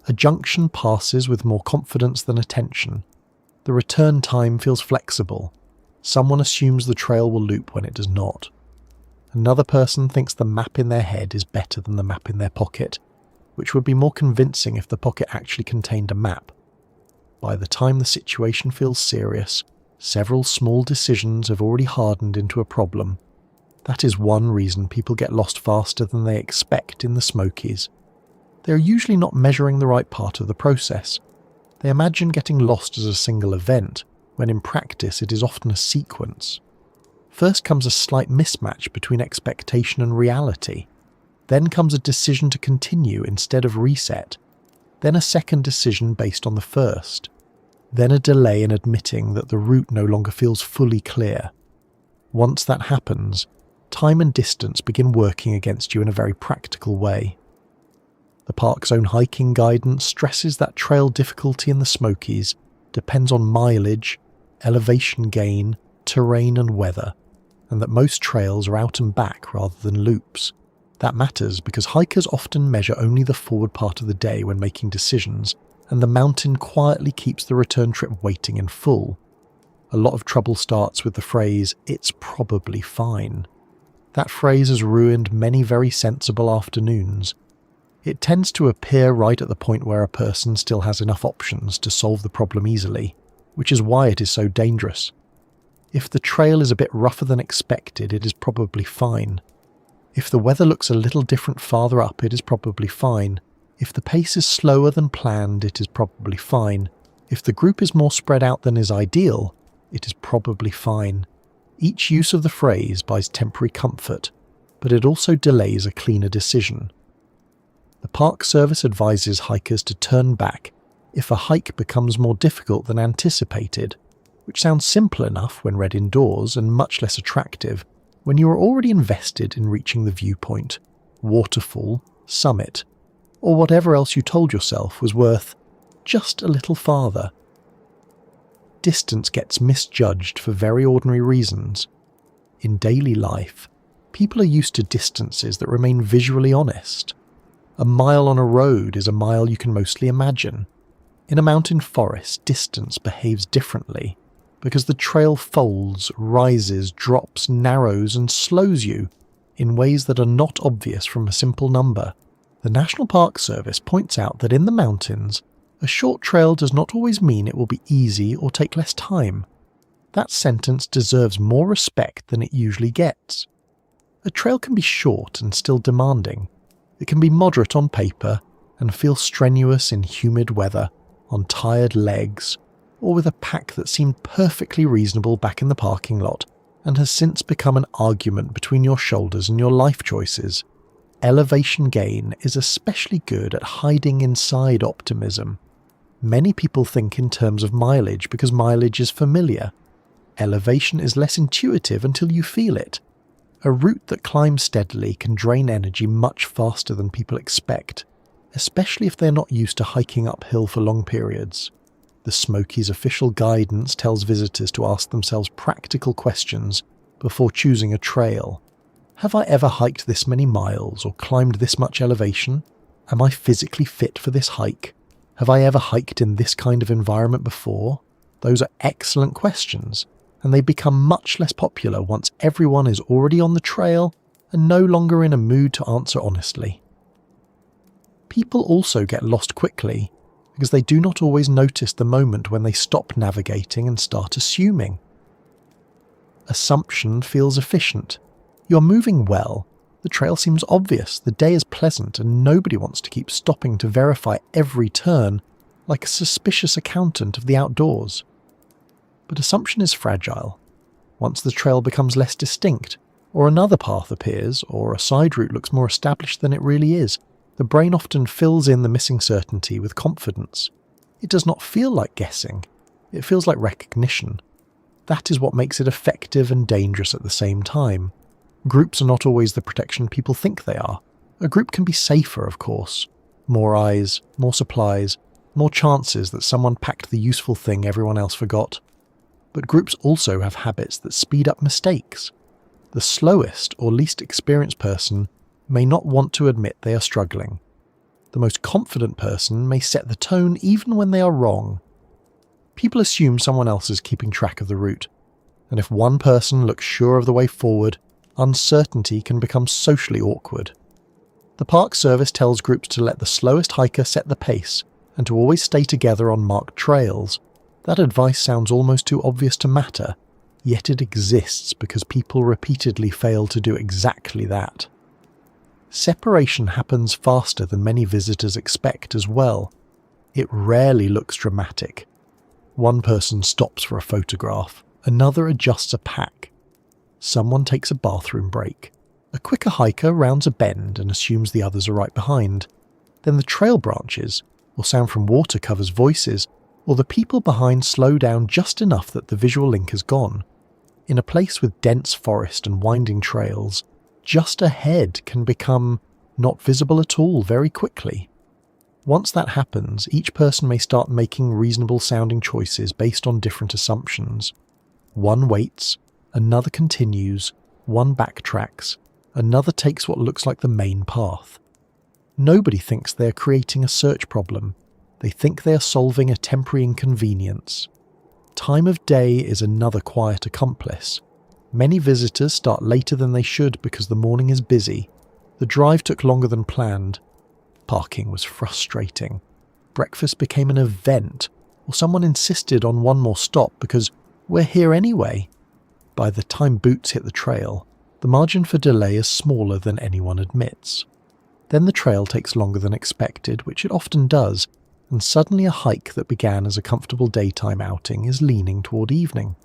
A junction passes with more confidence than attention. The return time feels flexible. Someone assumes the trail will loop when it does not. Another person thinks the map in their head is better than the map in their pocket, which would be more convincing if the pocket actually contained a map. By the time the situation feels serious, several small decisions have already hardened into a problem. That is one reason people get lost faster than they expect in the Smokies. They are usually not measuring the right part of the process. They imagine getting lost as a single event, when in practice it is often a sequence. First comes a slight mismatch between expectation and reality. Then comes a decision to continue instead of reset. Then a second decision based on the first. Then a delay in admitting that the route no longer feels fully clear. Once that happens, time and distance begin working against you in a very practical way. The park's own hiking guidance stresses that trail difficulty in the Smokies depends on mileage, elevation gain, terrain and weather, and that most trails are out and back rather than loops. That matters because hikers often measure only the forward part of the day when making decisions, and the mountain quietly keeps the return trip waiting in full. A lot of trouble starts with the phrase, "it's probably fine." That phrase has ruined many very sensible afternoons. It tends to appear right at the point where a person still has enough options to solve the problem easily, which is why it is so dangerous. If the trail is a bit rougher than expected, it is probably fine. If the weather looks a little different farther up, it is probably fine. If the pace is slower than planned, it is probably fine. If the group is more spread out than is ideal, it is probably fine. Each use of the phrase buys temporary comfort, but it also delays a cleaner decision. The Park Service advises hikers to turn back if a hike becomes more difficult than anticipated, which sounds simple enough when read indoors and much less attractive when you are already invested in reaching the viewpoint, waterfall, summit, or whatever else you told yourself was worth just a little farther. Distance gets misjudged for very ordinary reasons. In daily life, people are used to distances that remain visually honest. A mile on a road is a mile you can mostly imagine. In a mountain forest, distance behaves differently, because the trail folds, rises, drops, narrows and slows you in ways that are not obvious from a simple number. The National Park Service points out that in the mountains, a short trail does not always mean it will be easy or take less time. That sentence deserves more respect than it usually gets. A trail can be short and still demanding. It can be moderate on paper and feel strenuous in humid weather, on tired legs, or with a pack that seemed perfectly reasonable back in the parking lot and has since become an argument between your shoulders and your life choices. Elevation gain is especially good at hiding inside optimism. Many people think in terms of mileage because mileage is familiar. Elevation is less intuitive until you feel it. A route that climbs steadily can drain energy much faster than people expect, especially if they're not used to hiking uphill for long periods. The Smokies' official guidance tells visitors to ask themselves practical questions before choosing a trail. Have I ever hiked this many miles or climbed this much elevation? Am I physically fit for this hike? Have I ever hiked in this kind of environment before? Those are excellent questions, and they become much less popular once everyone is already on the trail and no longer in a mood to answer honestly. People also get lost quickly because they do not always notice the moment when they stop navigating and start assuming. Assumption feels efficient. You're moving well, the trail seems obvious, the day is pleasant, and nobody wants to keep stopping to verify every turn like a suspicious accountant of the outdoors. But assumption is fragile. Once the trail becomes less distinct, or another path appears, or a side route looks more established than it really is, the brain often fills in the missing certainty with confidence. It does not feel like guessing, it feels like recognition. That is what makes it effective and dangerous at the same time. Groups are not always the protection people think they are. A group can be safer, of course. More eyes, more supplies, more chances that someone packed the useful thing everyone else forgot. But groups also have habits that speed up mistakes. The slowest or least experienced person may not want to admit they are struggling. The most confident person may set the tone even when they are wrong. People assume someone else is keeping track of the route. and if one person looks sure of the way forward, uncertainty can become socially awkward. The Park Service tells groups to let the slowest hiker set the pace and to always stay together on marked trails. That advice sounds almost too obvious to matter, yet it exists because people repeatedly fail to do exactly that. Separation happens faster than many visitors expect as well. It rarely looks dramatic. One person stops for a photograph, another adjusts a pack. Someone takes a bathroom break. A quicker hiker rounds a bend and assumes the others are right behind. Then the trail branches, or sound from water covers voices, or the people behind slow down just enough that the visual link is gone. In a place with dense forest and winding trails, just ahead can become not visible at all very quickly. Once that happens, each person may start making reasonable sounding choices based on different assumptions. One waits, another continues, one backtracks, another takes what looks like the main path. Nobody thinks they are creating a search problem. They think they are solving a temporary inconvenience. Time of day is another quiet accomplice. Many visitors start later than they should because the morning is busy. The drive took longer than planned. Parking was frustrating. Breakfast became an event, or someone insisted on one more stop because we're here anyway. By the time boots hit the trail, the margin for delay is smaller than anyone admits. Then the trail takes longer than expected, which it often does, and suddenly a hike that began as a comfortable daytime outing is leaning toward evening.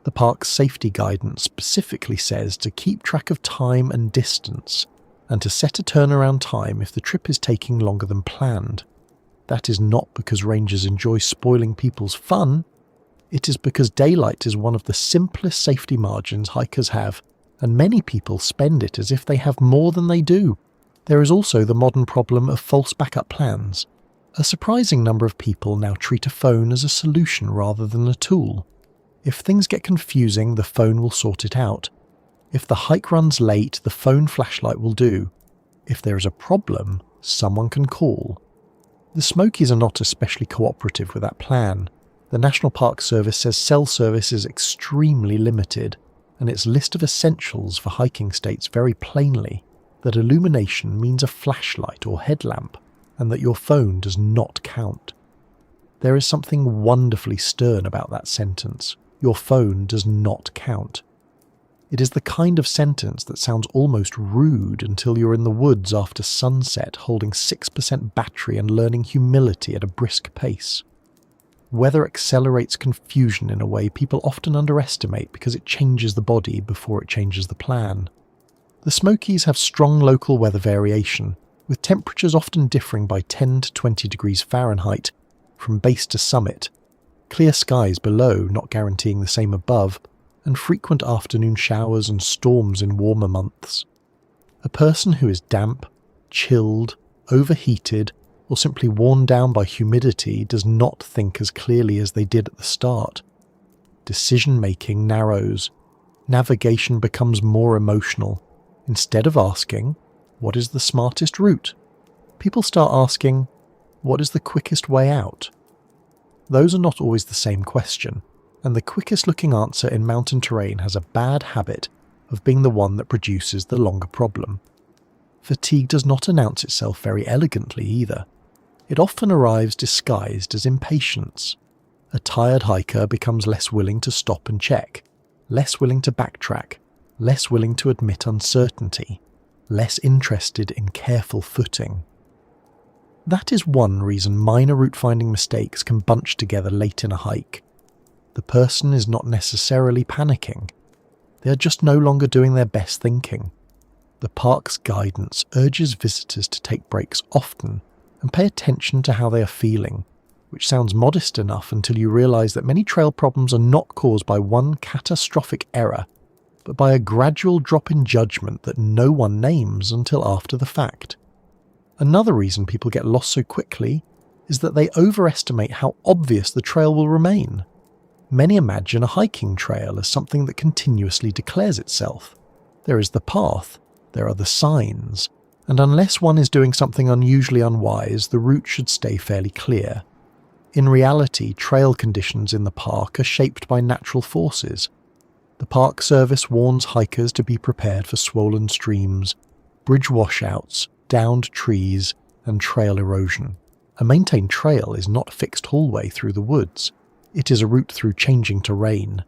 The park's safety guidance specifically says to keep track of time and distance, and to set a turnaround time if the trip is taking longer than planned. That is not because rangers enjoy spoiling people's fun. It is because daylight is one of the simplest safety margins hikers have, and many people spend it as if they have more than they do. There is also the modern problem of false backup plans. A surprising number of people now treat a phone as a solution rather than a tool. If things get confusing, the phone will sort it out. If the hike runs late, the phone flashlight will do. If there is a problem, someone can call. The Smokies are not especially cooperative with that plan. The National Park Service says cell service is extremely limited, and its list of essentials for hiking states very plainly that illumination means a flashlight or headlamp, and that your phone does not count. There is something wonderfully stern about that sentence. Your phone does not count. It is the kind of sentence that sounds almost rude until you're in the woods after sunset holding 6% battery and learning humility at a brisk pace. Weather accelerates confusion in a way people often underestimate because it changes the body before it changes the plan. The Smokies have strong local weather variation, with temperatures often differing by 10 to 20 degrees Fahrenheit from base to summit, clear skies below not guaranteeing the same above, and frequent afternoon showers and storms in warmer months. A person who is damp, chilled, overheated, or simply worn down by humidity does not think as clearly as they did at the start. Decision-making narrows. Navigation becomes more emotional. Instead of asking, what is the smartest route? People start asking, what is the quickest way out? Those are not always the same question, and the quickest looking answer in mountain terrain has a bad habit of being the one that produces the longer problem. Fatigue does not announce itself very elegantly either. It often arrives disguised as impatience. A tired hiker becomes less willing to stop and check, less willing to backtrack, less willing to admit uncertainty, less interested in careful footing. That is one reason minor route-finding mistakes can bunch together late in a hike. The person is not necessarily panicking. They are just no longer doing their best thinking. The park's guidance urges visitors to take breaks often and pay attention to how they are feeling, which sounds modest enough until you realise that many trail problems are not caused by one catastrophic error, but by a gradual drop in judgment that no one names until after the fact. Another reason people get lost so quickly is that they overestimate how obvious the trail will remain. Many imagine a hiking trail as something that continuously declares itself. There is the path, there are the signs, and unless one is doing something unusually unwise, the route should stay fairly clear. In reality, trail conditions in the park are shaped by natural forces. The Park Service warns hikers to be prepared for swollen streams, bridge washouts, downed trees, and trail erosion. A maintained trail is not a fixed hallway through the woods. It is a route through changing terrain.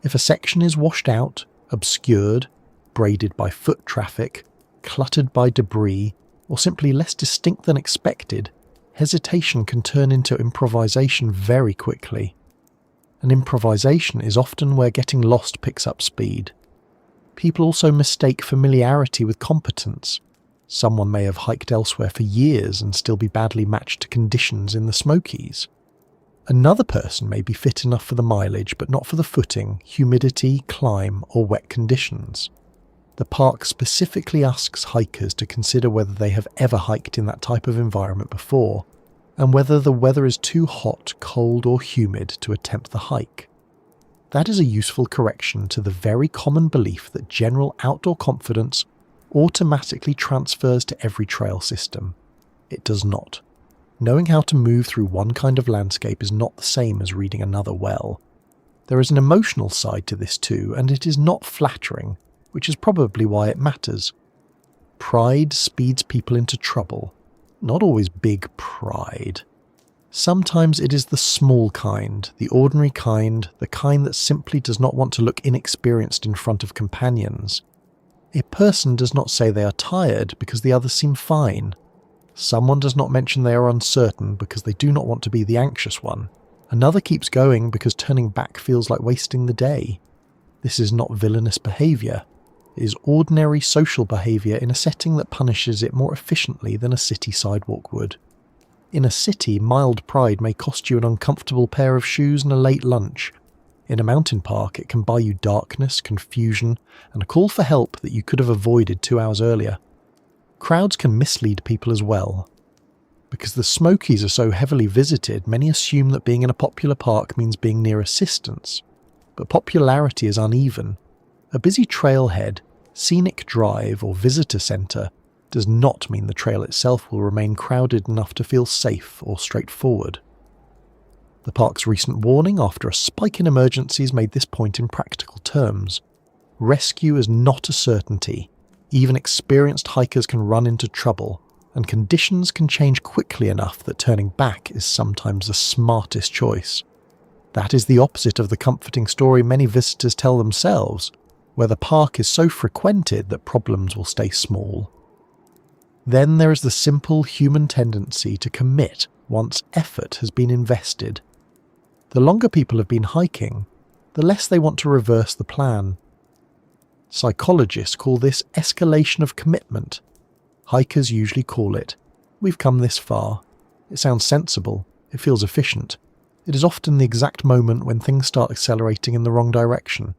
If a section is washed out, obscured, braided by foot traffic, cluttered by debris, or simply less distinct than expected, hesitation can turn into improvisation very quickly. And improvisation is often where getting lost picks up speed. People also mistake familiarity with competence. Someone may have hiked elsewhere for years and still be badly matched to conditions in the Smokies. Another person may be fit enough for the mileage but not for the footing, humidity, climb, or wet conditions. The park specifically asks hikers to consider whether they have ever hiked in that type of environment before, and whether the weather is too hot, cold, or humid to attempt the hike. That is a useful correction to the very common belief that general outdoor confidence automatically transfers to every trail system. It does not. Knowing how to move through one kind of landscape is not the same as reading another well. There is an emotional side to this too, and it is not flattering, which is probably why it matters. Pride speeds people into trouble. Not always big pride. Sometimes it is the small kind, the ordinary kind, the kind that simply does not want to look inexperienced in front of companions. A person does not say they are tired because the others seem fine. Someone does not mention they are uncertain because they do not want to be the anxious one. Another keeps going because turning back feels like wasting the day. This is not villainous behaviour. It is ordinary social behaviour in a setting that punishes it more efficiently than a city sidewalk would. In a city, mild pride may cost you an uncomfortable pair of shoes and a late lunch. In a mountain park, it can buy you darkness, confusion, and a call for help that you could have avoided 2 hours earlier. Crowds can mislead people as well. Because the Smokies are so heavily visited, many assume that being in a popular park means being near assistance. But popularity is uneven. A busy trailhead, scenic drive, or visitor centre does not mean the trail itself will remain crowded enough to feel safe or straightforward. The park's recent warning after a spike in emergencies made this point in practical terms. Rescue is not a certainty. Even experienced hikers can run into trouble, and conditions can change quickly enough that turning back is sometimes the smartest choice. That is the opposite of the comforting story many visitors tell themselves, where the park is so frequented that problems will stay small. Then there is the simple human tendency to commit once effort has been invested. The longer people have been hiking, the less they want to reverse the plan. Psychologists call this escalation of commitment. Hikers usually call it, "We've come this far." It sounds sensible, it feels efficient. It is often the exact moment when things start accelerating in the wrong direction.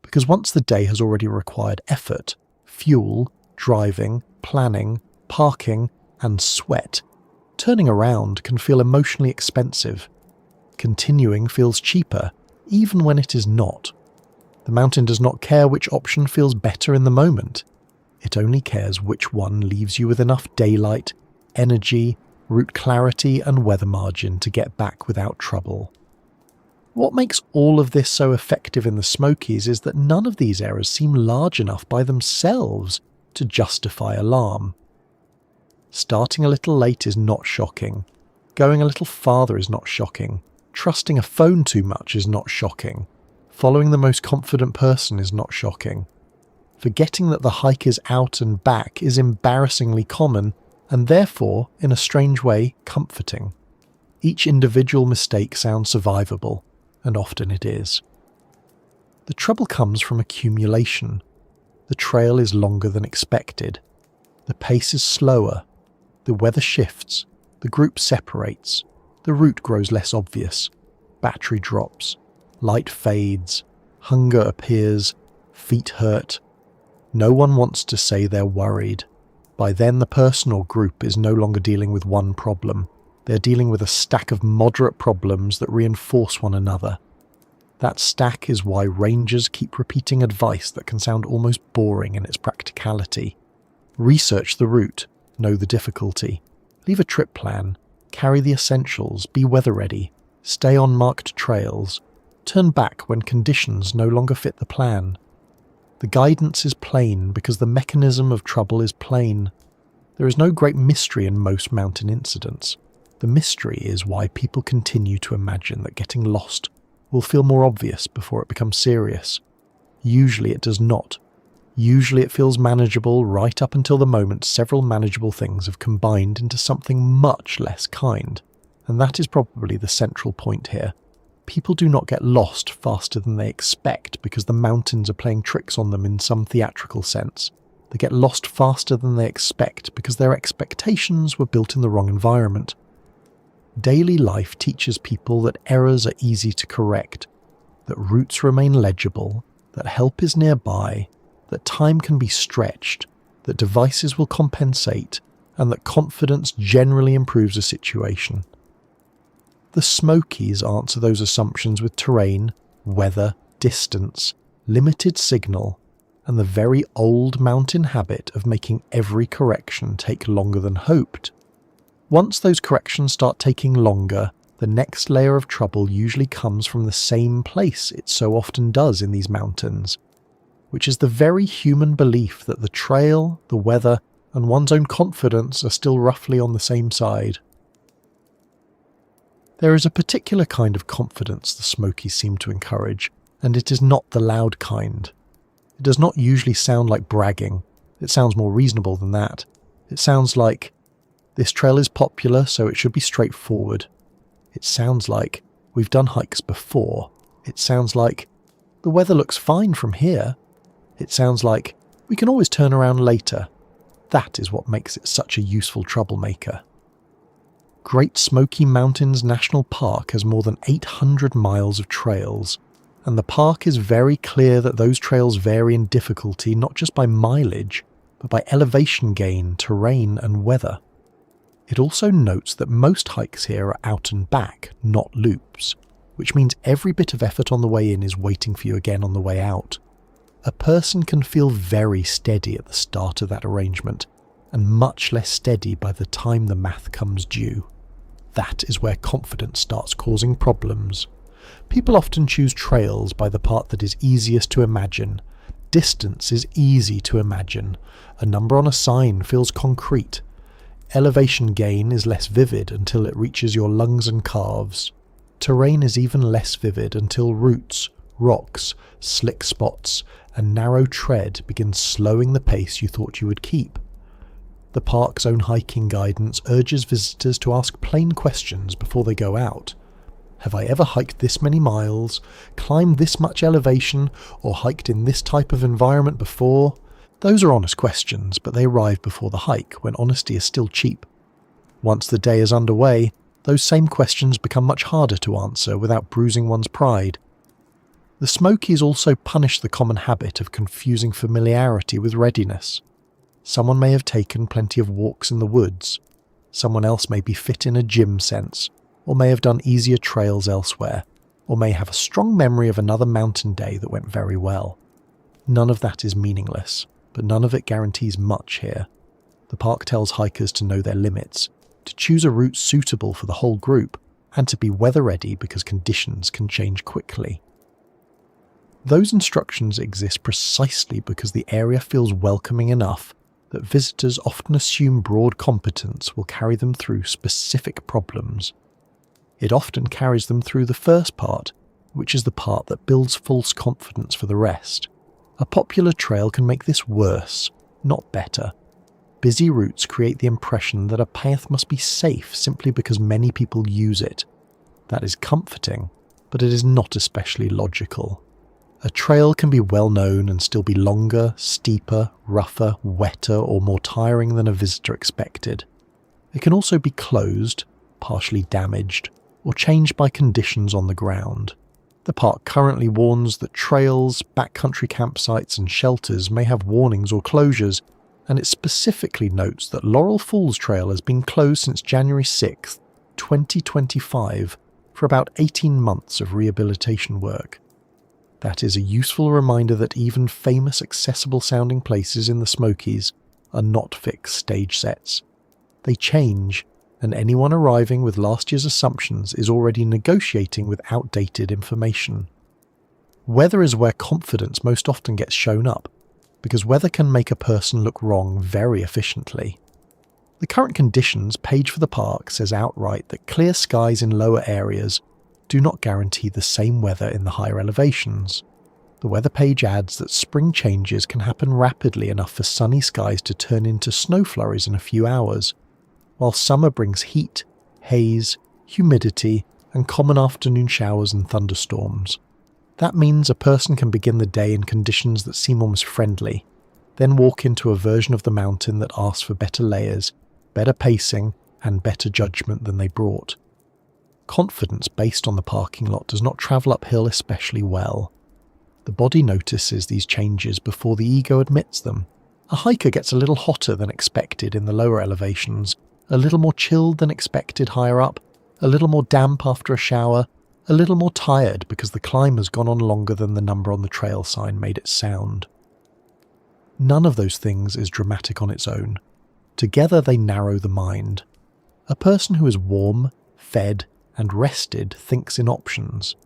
Because once the day has already required effort, fuel, driving, planning, parking, and sweat, turning around can feel emotionally expensive. Continuing feels cheaper, even when it is not. The mountain does not care which option feels better in the moment. It only cares which one leaves you with enough daylight, energy, route clarity, and weather margin to get back without trouble. What makes all of this so effective in the Smokies is that none of these errors seem large enough by themselves to justify alarm. Starting a little late is not shocking. Going a little farther is not shocking. Trusting a phone too much is not shocking. Following the most confident person is not shocking. Forgetting that the hike is out and back is embarrassingly common, and therefore, in a strange way, comforting. Each individual mistake sounds survivable, and often it is. The trouble comes from accumulation. The trail is longer than expected. The pace is slower. The weather shifts. The group separates. The route grows less obvious. Battery drops. Light fades. Hunger appears. Feet hurt. No one wants to say they're worried. By then the person or group is no longer dealing with one problem. They're dealing with a stack of moderate problems that reinforce one another. That stack is why rangers keep repeating advice that can sound almost boring in its practicality. Research the route, know the difficulty, leave a trip plan, Carry the essentials, be weather ready, stay on marked trails, turn back when conditions no longer fit the plan. The guidance is plain because the mechanism of trouble is plain. There is no great mystery in most mountain incidents. The mystery is why people continue to imagine that getting lost will feel more obvious before it becomes serious. Usually it does not. Usually it feels manageable right up until the moment several manageable things have combined into something much less kind. And that is probably the central point here. People do not get lost faster than they expect because the mountains are playing tricks on them in some theatrical sense. They get lost faster than they expect because their expectations were built in the wrong environment. Daily life teaches people that errors are easy to correct, that routes remain legible, that help is nearby, that time can be stretched, that devices will compensate, and that confidence generally improves a situation. The Smokies answer those assumptions with terrain, weather, distance, limited signal, and the very old mountain habit of making every correction take longer than hoped. Once those corrections start taking longer, the next layer of trouble usually comes from the same place it so often does in these mountains, which is the very human belief that the trail, the weather, and one's own confidence are still roughly on the same side. There is a particular kind of confidence the Smokies seem to encourage, and it is not the loud kind. It does not usually sound like bragging. It sounds more reasonable than that. It sounds like, this trail is popular, so it should be straightforward. It sounds like, we've done hikes before. It sounds like, the weather looks fine from here. It sounds like, we can always turn around later. That is what makes it such a useful troublemaker. Great Smoky Mountains National Park has more than 800 miles of trails, and the park is very clear that those trails vary in difficulty not just by mileage, but by elevation gain, terrain, and weather. It also notes that most hikes here are out and back, not loops, which means every bit of effort on the way in is waiting for you again on the way out. A person can feel very steady at the start of that arrangement, and much less steady by the time the math comes due. That is where confidence starts causing problems. People often choose trails by the part that is easiest to imagine. Distance is easy to imagine. A number on a sign feels concrete. Elevation gain is less vivid until it reaches your lungs and calves. Terrain is even less vivid until roots, rocks, slick spots, and narrow tread begin slowing the pace you thought you would keep. The park's own hiking guidance urges visitors to ask plain questions before they go out. Have I ever hiked this many miles, climbed this much elevation, or hiked in this type of environment before? Those are honest questions, but they arrive before the hike, when honesty is still cheap. Once the day is underway, those same questions become much harder to answer without bruising one's pride. The Smokies also punish the common habit of confusing familiarity with readiness. Someone may have taken plenty of walks in the woods. Someone else may be fit in a gym sense, or may have done easier trails elsewhere, or may have a strong memory of another mountain day that went very well. None of that is meaningless, but none of it guarantees much here. The park tells hikers to know their limits, to choose a route suitable for the whole group, and to be weather ready because conditions can change quickly. Those instructions exist precisely because the area feels welcoming enough that visitors often assume broad competence will carry them through specific problems. It often carries them through the first part, which is the part that builds false confidence for the rest. A popular trail can make this worse, not better. Busy routes create the impression that a path must be safe simply because many people use it. That is comforting, but it is not especially logical. A trail can be well known and still be longer, steeper, rougher, wetter, or more tiring than a visitor expected. It can also be closed, partially damaged, or changed by conditions on the ground. The park currently warns that trails, backcountry campsites, and shelters may have warnings or closures, and it specifically notes that Laurel Falls Trail has been closed since January 6, 2025, for about 18 months of rehabilitation work. That is a useful reminder that even famous accessible-sounding places in the Smokies are not fixed stage sets. They change, and anyone arriving with last year's assumptions is already negotiating with outdated information. Weather is where confidence most often gets shown up, because weather can make a person look wrong very efficiently. The current conditions page for the park says outright that clear skies in lower areas do not guarantee the same weather in the higher elevations. The weather page adds that spring changes can happen rapidly enough for sunny skies to turn into snow flurries in a few hours, while summer brings heat, haze, humidity, and common afternoon showers and thunderstorms. That means a person can begin the day in conditions that seem almost friendly, then walk into a version of the mountain that asks for better layers, better pacing, and better judgment than they brought. Confidence based on the parking lot does not travel uphill especially well. The body notices these changes before the ego admits them. A hiker gets a little hotter than expected in the lower elevations, a little more chilled than expected higher up, a little more damp after a shower, a little more tired because the climb has gone on longer than the number on the trail sign made it sound. None of those things is dramatic on its own. Together they narrow the mind. A person who is warm, fed, and rested thinks in options.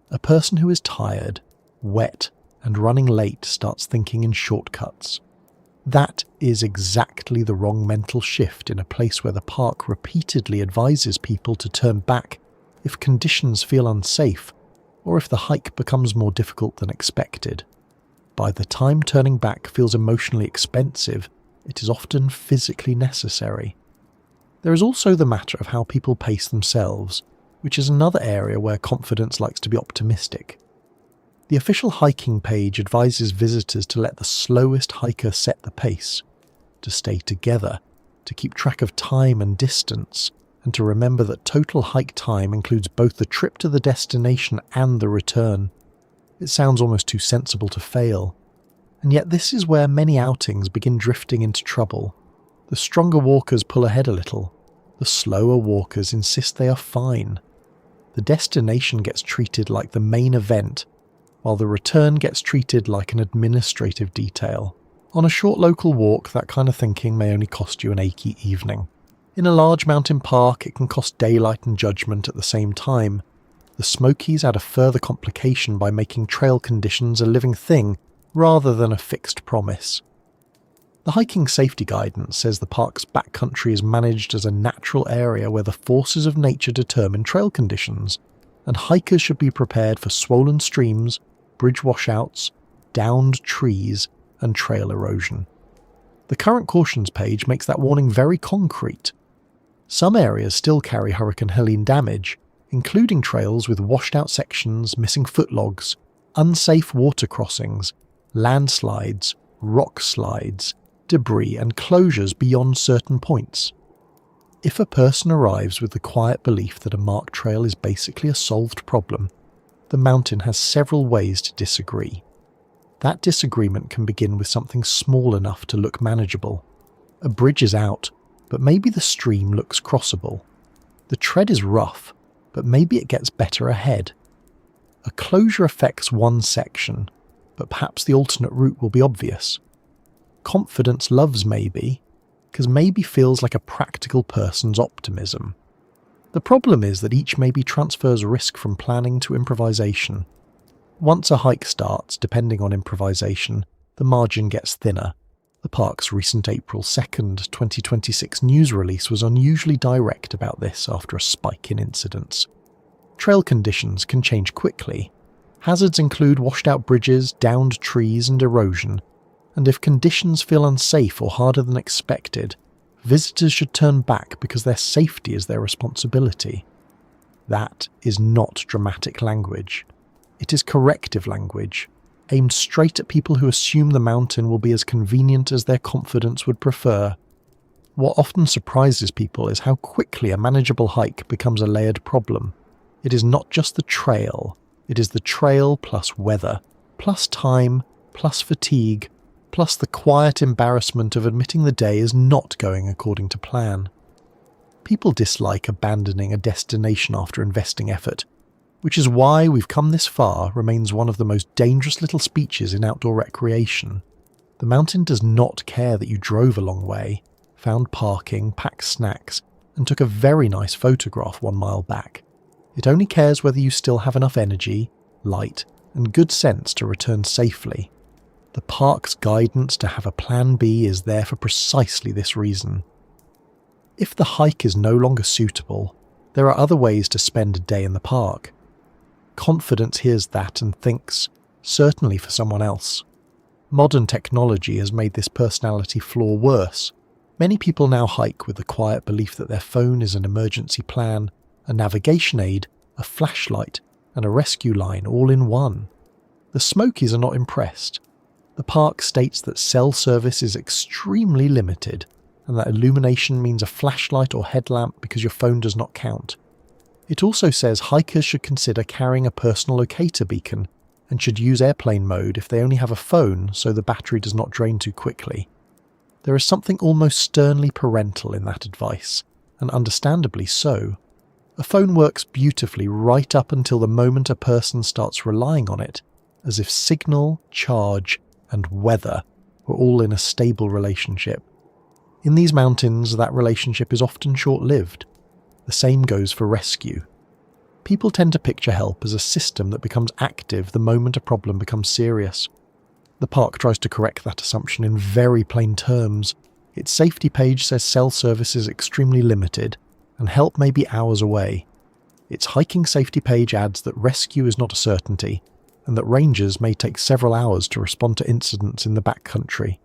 A person who is tired, wet, and running late starts thinking in shortcuts. That is exactly the wrong mental shift in a place where the park repeatedly advises people to turn back if conditions feel unsafe, or if the hike becomes more difficult than expected. By the time turning back feels emotionally expensive, it is often physically necessary. There is also the matter of how people pace themselves, which is another area where confidence likes to be optimistic. The official hiking page advises visitors to let the slowest hiker set the pace, to stay together, to keep track of time and distance, and to remember that total hike time includes both the trip to the destination and the return. It sounds almost too sensible to fail. And yet this is where many outings begin drifting into trouble. The stronger walkers pull ahead a little. The slower walkers insist they are fine. The destination gets treated like the main event, while the return gets treated like an administrative detail. On a short local walk, that kind of thinking may only cost you an achy evening. In a large mountain park, it can cost daylight and judgment at the same time. The Smokies add a further complication by making trail conditions a living thing rather than a fixed promise. The hiking safety guidance says the park's backcountry is managed as a natural area where the forces of nature determine trail conditions, and hikers should be prepared for swollen streams, bridge washouts, downed trees, and trail erosion. The current cautions page makes that warning very concrete. Some areas still carry Hurricane Helene damage, including trails with washed out sections, missing footlogs, unsafe water crossings, landslides, rock slides, debris and closures beyond certain points. If a person arrives with the quiet belief that a marked trail is basically a solved problem, the mountain has several ways to disagree. That disagreement can begin with something small enough to look manageable. A bridge is out, but maybe the stream looks crossable. The tread is rough, but maybe it gets better ahead. A closure affects one section, but perhaps the alternate route will be obvious. Confidence loves maybe, because maybe feels like a practical person's optimism. The problem is that each maybe transfers risk from planning to improvisation. Once a hike starts, depending on improvisation, the margin gets thinner. The park's recent April 2nd, 2026 news release was unusually direct about this after a spike in incidents. Trail conditions can change quickly. Hazards include washed-out bridges, downed trees and erosion, and if conditions feel unsafe or harder than expected, visitors should turn back because their safety is their responsibility. That is not dramatic language. It is corrective language, aimed straight at people who assume the mountain will be as convenient as their confidence would prefer. What often surprises people is how quickly a manageable hike becomes a layered problem. It is not just the trail, it is the trail plus weather, plus time, plus fatigue, plus the quiet embarrassment of admitting the day is not going according to plan. People dislike abandoning a destination after investing effort, which is why We've Come This Far remains one of the most dangerous little speeches in outdoor recreation. The mountain does not care that you drove a long way, found parking, packed snacks, and took a very nice photograph 1 mile back. It only cares whether you still have enough energy, light, and good sense to return safely. The park's guidance to have a plan B is there for precisely this reason. If the hike is no longer suitable, there are other ways to spend a day in the park. Confidence hears that and thinks, certainly for someone else. Modern technology has made this personality flaw worse. Many people now hike with the quiet belief that their phone is an emergency plan, a navigation aid, a flashlight, and a rescue line all in one. The Smokies are not impressed. The park states that cell service is extremely limited, and that illumination means a flashlight or headlamp because your phone does not count. It also says hikers should consider carrying a personal locator beacon and should use airplane mode if they only have a phone so the battery does not drain too quickly. There is something almost sternly parental in that advice, and understandably so. A phone works beautifully right up until the moment a person starts relying on it, as if signal, charge, and weather were all in a stable relationship. In these mountains, that relationship is often short-lived. The same goes for rescue. People tend to picture help as a system that becomes active the moment a problem becomes serious. The park tries to correct that assumption in very plain terms. Its safety page says cell service is extremely limited, and help may be hours away. Its hiking safety page adds that rescue is not a certainty, and that rangers may take several hours to respond to incidents in the backcountry.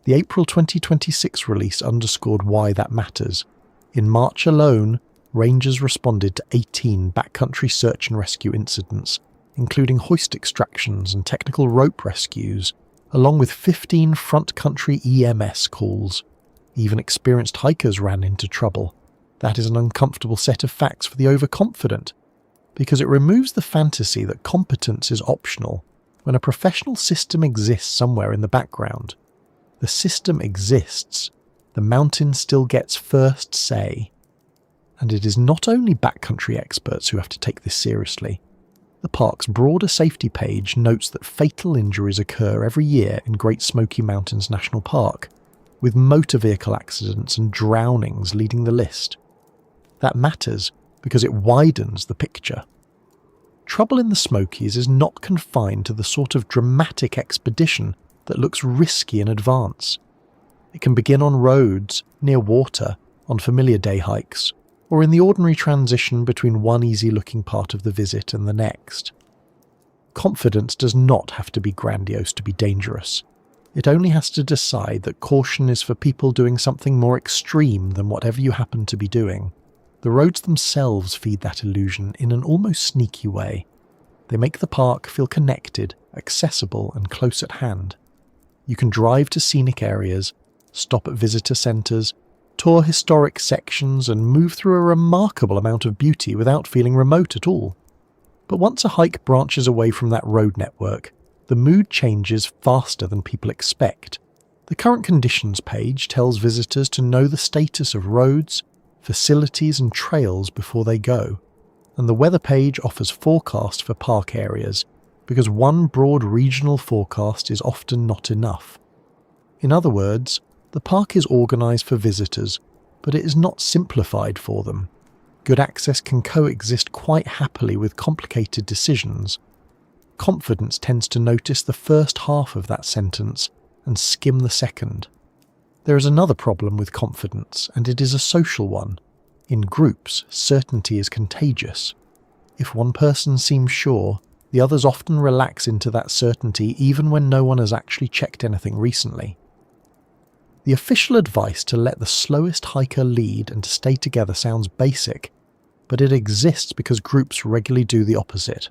The April 2026 release underscored why that matters. In March alone, rangers responded to 18 backcountry search and rescue incidents, including hoist extractions and technical rope rescues, along with 15 front country EMS calls. Even experienced hikers ran into trouble. That is an uncomfortable set of facts for the overconfident, because it removes the fantasy that competence is optional when a professional system exists somewhere in the background. The system exists. The mountain still gets first say. And it is not only backcountry experts who have to take this seriously. The park's broader safety page notes that fatal injuries occur every year in Great Smoky Mountains National Park, with motor vehicle accidents and drownings leading the list. That matters because it widens the picture. Trouble in the Smokies is not confined to the sort of dramatic expedition that looks risky in advance. It can begin on roads, near water, on familiar day hikes, or in the ordinary transition between one easy-looking part of the visit and the next. Confidence does not have to be grandiose to be dangerous. It only has to decide that caution is for people doing something more extreme than whatever you happen to be doing. The roads themselves feed that illusion in an almost sneaky way. They make the park feel connected, accessible, and close at hand. You can drive to scenic areas, stop at visitor centres, tour historic sections, and move through a remarkable amount of beauty without feeling remote at all. But once a hike branches away from that road network, the mood changes faster than people expect. The current conditions page tells visitors to know the status of roads, facilities, and trails before they go, and the weather page offers forecasts for park areas, because one broad regional forecast is often not enough. In other words, the park is organised for visitors, but it is not simplified for them. Good access can coexist quite happily with complicated decisions. Confidence tends to notice the first half of that sentence and skim the second. There is another problem with confidence, and it is a social one. In groups, certainty is contagious. If one person seems sure, the others often relax into that certainty even when no one has actually checked anything recently. The official advice to let the slowest hiker lead and to stay together sounds basic, but it exists because groups regularly do the opposite.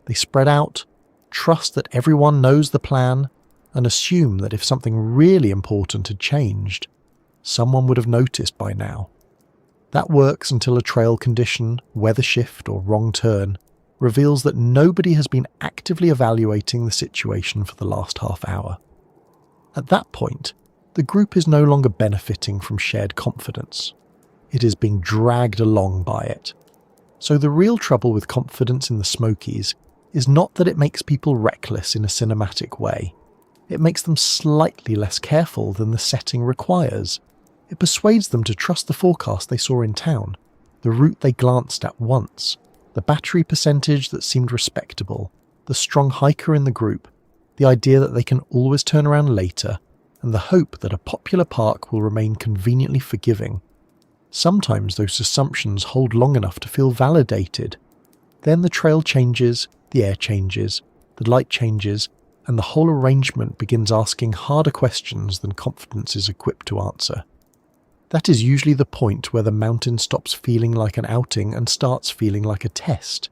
They spread out, trust that everyone knows the plan, and assume that if something really important had changed, someone would have noticed by now. That works until a trail condition, weather shift, or wrong turn reveals that nobody has been actively evaluating the situation for the last half hour. At that point, the group is no longer benefiting from shared confidence. It is being dragged along by it. So the real trouble with confidence in the Smokies is not that it makes people reckless in a cinematic way. It makes them slightly less careful than the setting requires. It persuades them to trust the forecast they saw in town, the route they glanced at once, the battery percentage that seemed respectable, the strong hiker in the group, the idea that they can always turn around later, and the hope that a popular park will remain conveniently forgiving. Sometimes those assumptions hold long enough to feel validated. Then the trail changes, the air changes, the light changes, and the whole arrangement begins asking harder questions than confidence is equipped to answer. That is usually the point where the mountain stops feeling like an outing and starts feeling like a test.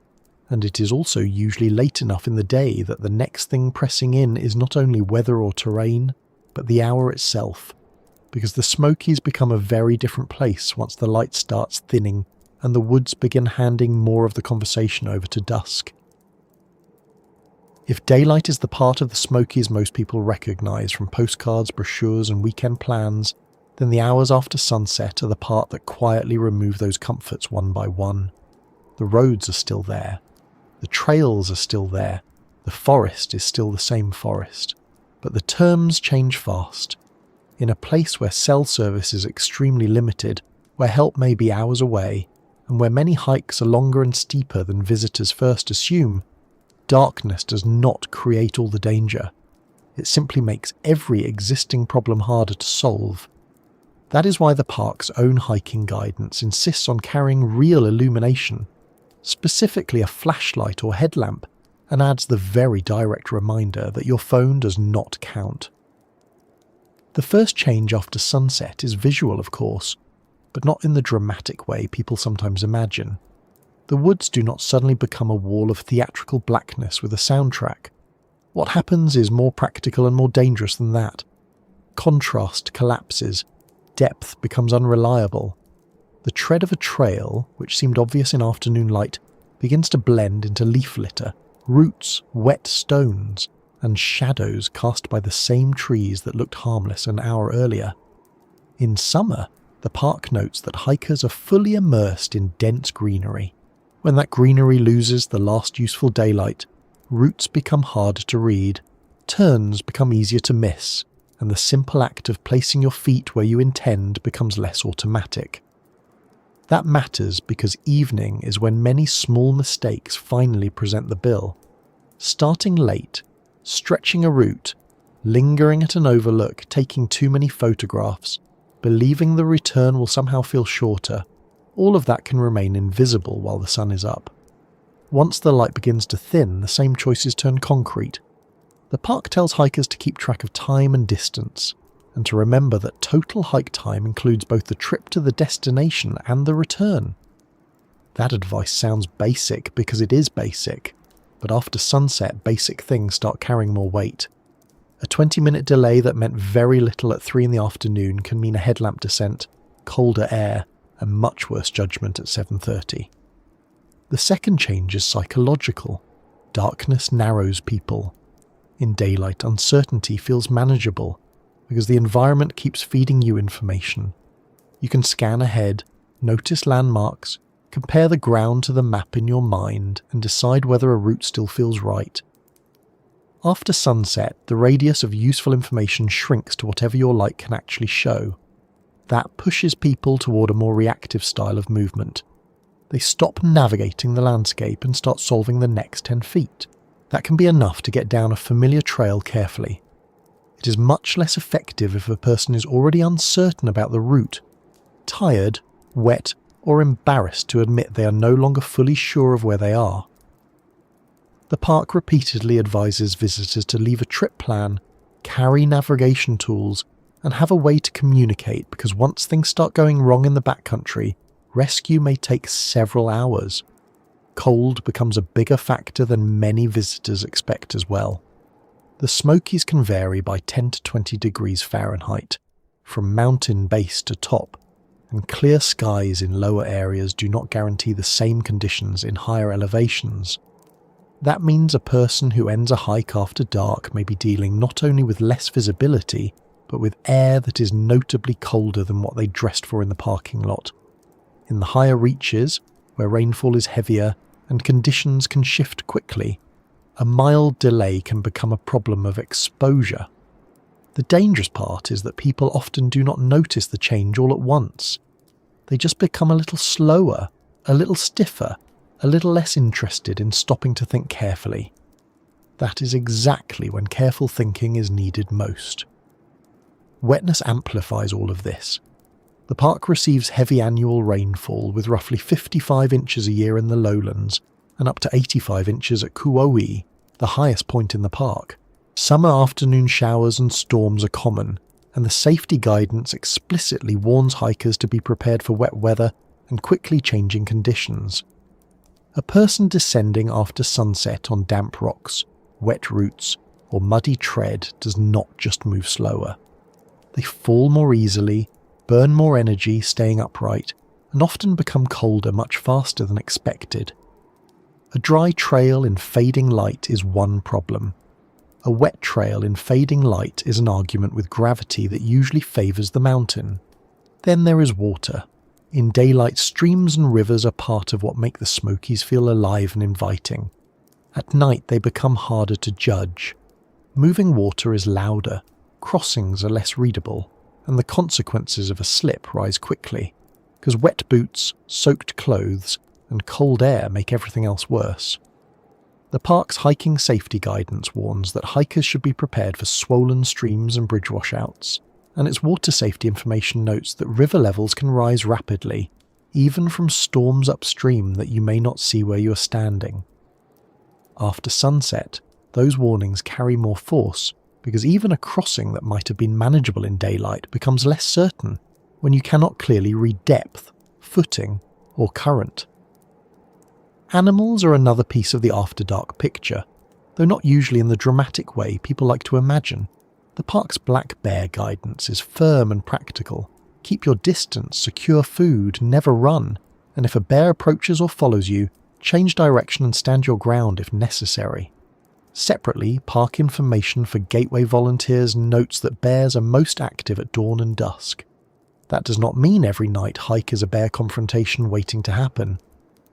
And it is also usually late enough in the day that the next thing pressing in is not only weather or terrain, but the hour itself. Because the Smokies become a very different place once the light starts thinning and the woods begin handing more of the conversation over to dusk. If daylight is the part of the Smokies most people recognise from postcards, brochures and weekend plans, then the hours after sunset are the part that quietly remove those comforts one by one. The roads are still there. The trails are still there. The forest is still the same forest. But the terms change fast. In a place where cell service is extremely limited, where help may be hours away, and where many hikes are longer and steeper than visitors first assume, darkness does not create all the danger. It simply makes every existing problem harder to solve. That is why the park's own hiking guidance insists on carrying real illumination, specifically a flashlight or headlamp, and adds the very direct reminder that your phone does not count. The first change after sunset is visual, of course, but not in the dramatic way people sometimes imagine. The woods do not suddenly become a wall of theatrical blackness with a soundtrack. What happens is more practical and more dangerous than that. Contrast collapses, depth becomes unreliable. The tread of a trail, which seemed obvious in afternoon light, begins to blend into leaf litter, roots, wet stones, and shadows cast by the same trees that looked harmless an hour earlier. In summer, the park notes that hikers are fully immersed in dense greenery. When that greenery loses the last useful daylight, routes become harder to read, turns become easier to miss, and the simple act of placing your feet where you intend becomes less automatic. That matters because evening is when many small mistakes finally present the bill. Starting late, stretching a route, lingering at an overlook, taking too many photographs, believing the return will somehow feel shorter, all of that can remain invisible while the sun is up. Once the light begins to thin, the same choices turn concrete. The park tells hikers to keep track of time and distance, and to remember that total hike time includes both the trip to the destination and the return. That advice sounds basic because it is basic, but after sunset basic things start carrying more weight. A 20-minute delay that meant very little at 3 in the afternoon can mean a headlamp descent, colder air, and much worse judgment at 7:30. The second change is psychological. Darkness narrows people. In daylight, uncertainty feels manageable, because the environment keeps feeding you information. You can scan ahead, notice landmarks, compare the ground to the map in your mind, and decide whether a route still feels right. After sunset, the radius of useful information shrinks to whatever your light can actually show. That pushes people toward a more reactive style of movement. They stop navigating the landscape and start solving the next 10 feet. That can be enough to get down a familiar trail carefully. It is much less effective if a person is already uncertain about the route, tired, wet, or embarrassed to admit they are no longer fully sure of where they are. The park repeatedly advises visitors to leave a trip plan, carry navigation tools, and have a way to communicate, because once things start going wrong in the backcountry, rescue may take several hours. Cold becomes a bigger factor than many visitors expect as well. The Smokies can vary by 10 to 20 degrees Fahrenheit, from mountain base to top, and clear skies in lower areas do not guarantee the same conditions in higher elevations. That means a person who ends a hike after dark may be dealing not only with less visibility, but with air that is notably colder than what they dressed for in the parking lot. In the higher reaches, where rainfall is heavier and conditions can shift quickly, a mild delay can become a problem of exposure. The dangerous part is that people often do not notice the change all at once. They just become a little slower, a little stiffer, a little less interested in stopping to think carefully. That is exactly when careful thinking is needed most. Wetness amplifies all of this. The park receives heavy annual rainfall with roughly 55 inches a year in the lowlands and up to 85 inches at Kuoe, the highest point in the park. Summer afternoon showers and storms are common, and the safety guidance explicitly warns hikers to be prepared for wet weather and quickly changing conditions. A person descending after sunset on damp rocks, wet roots, or muddy tread does not just move slower. They fall more easily, burn more energy staying upright, and often become colder much faster than expected. A dry trail in fading light is one problem. A wet trail in fading light is an argument with gravity that usually favours the mountain. Then there is water. In daylight, streams and rivers are part of what make the Smokies feel alive and inviting. At night, they become harder to judge. Moving water is louder, crossings are less readable, and the consequences of a slip rise quickly, because wet boots, soaked clothes, and cold air make everything else worse. The park's hiking safety guidance warns that hikers should be prepared for swollen streams and bridge washouts, and its water safety information notes that river levels can rise rapidly, even from storms upstream that you may not see where you are standing. After sunset, those warnings carry more force because even a crossing that might have been manageable in daylight becomes less certain when you cannot clearly read depth, footing, or current. Animals are another piece of the after dark picture, though not usually in the dramatic way people like to imagine. The park's black bear guidance is firm and practical. Keep your distance, secure food, never run, and if a bear approaches or follows you, change direction and stand your ground if necessary. Separately, park information for Gateway volunteers notes that bears are most active at dawn and dusk. That does not mean every night hike is a bear confrontation waiting to happen.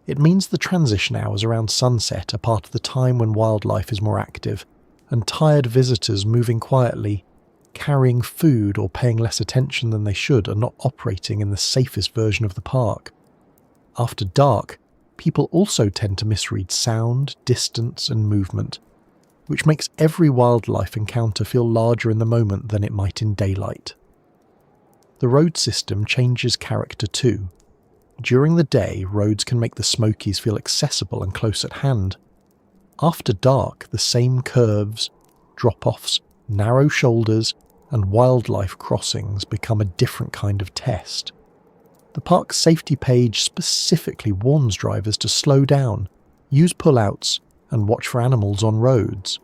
It means the transition hours around sunset are part of the time when wildlife is more active, and tired visitors moving quietly, carrying food or paying less attention than they should are not operating in the safest version of the park. After dark, people also tend to misread sound, distance, and movement, which makes every wildlife encounter feel larger in the moment than it might in daylight. The road system changes character too. During the day, roads can make the Smokies feel accessible and close at hand. After dark, the same curves, drop-offs, narrow shoulders, and wildlife crossings become a different kind of test. The park's safety page specifically warns drivers to slow down, use pullouts, and watch for animals on roads.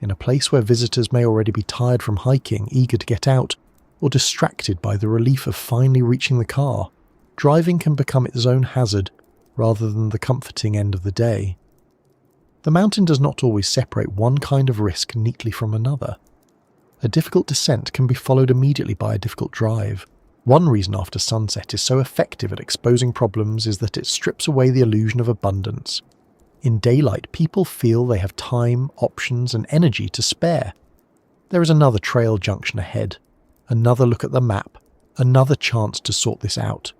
In a place where visitors may already be tired from hiking, eager to get out, or distracted by the relief of finally reaching the car, driving can become its own hazard rather than the comforting end of the day. The mountain does not always separate one kind of risk neatly from another. A difficult descent can be followed immediately by a difficult drive. One reason after sunset is so effective at exposing problems is that it strips away the illusion of abundance. In daylight, people feel they have time, options, and energy to spare. There is another trail junction ahead, another look at the map, another chance to sort this out.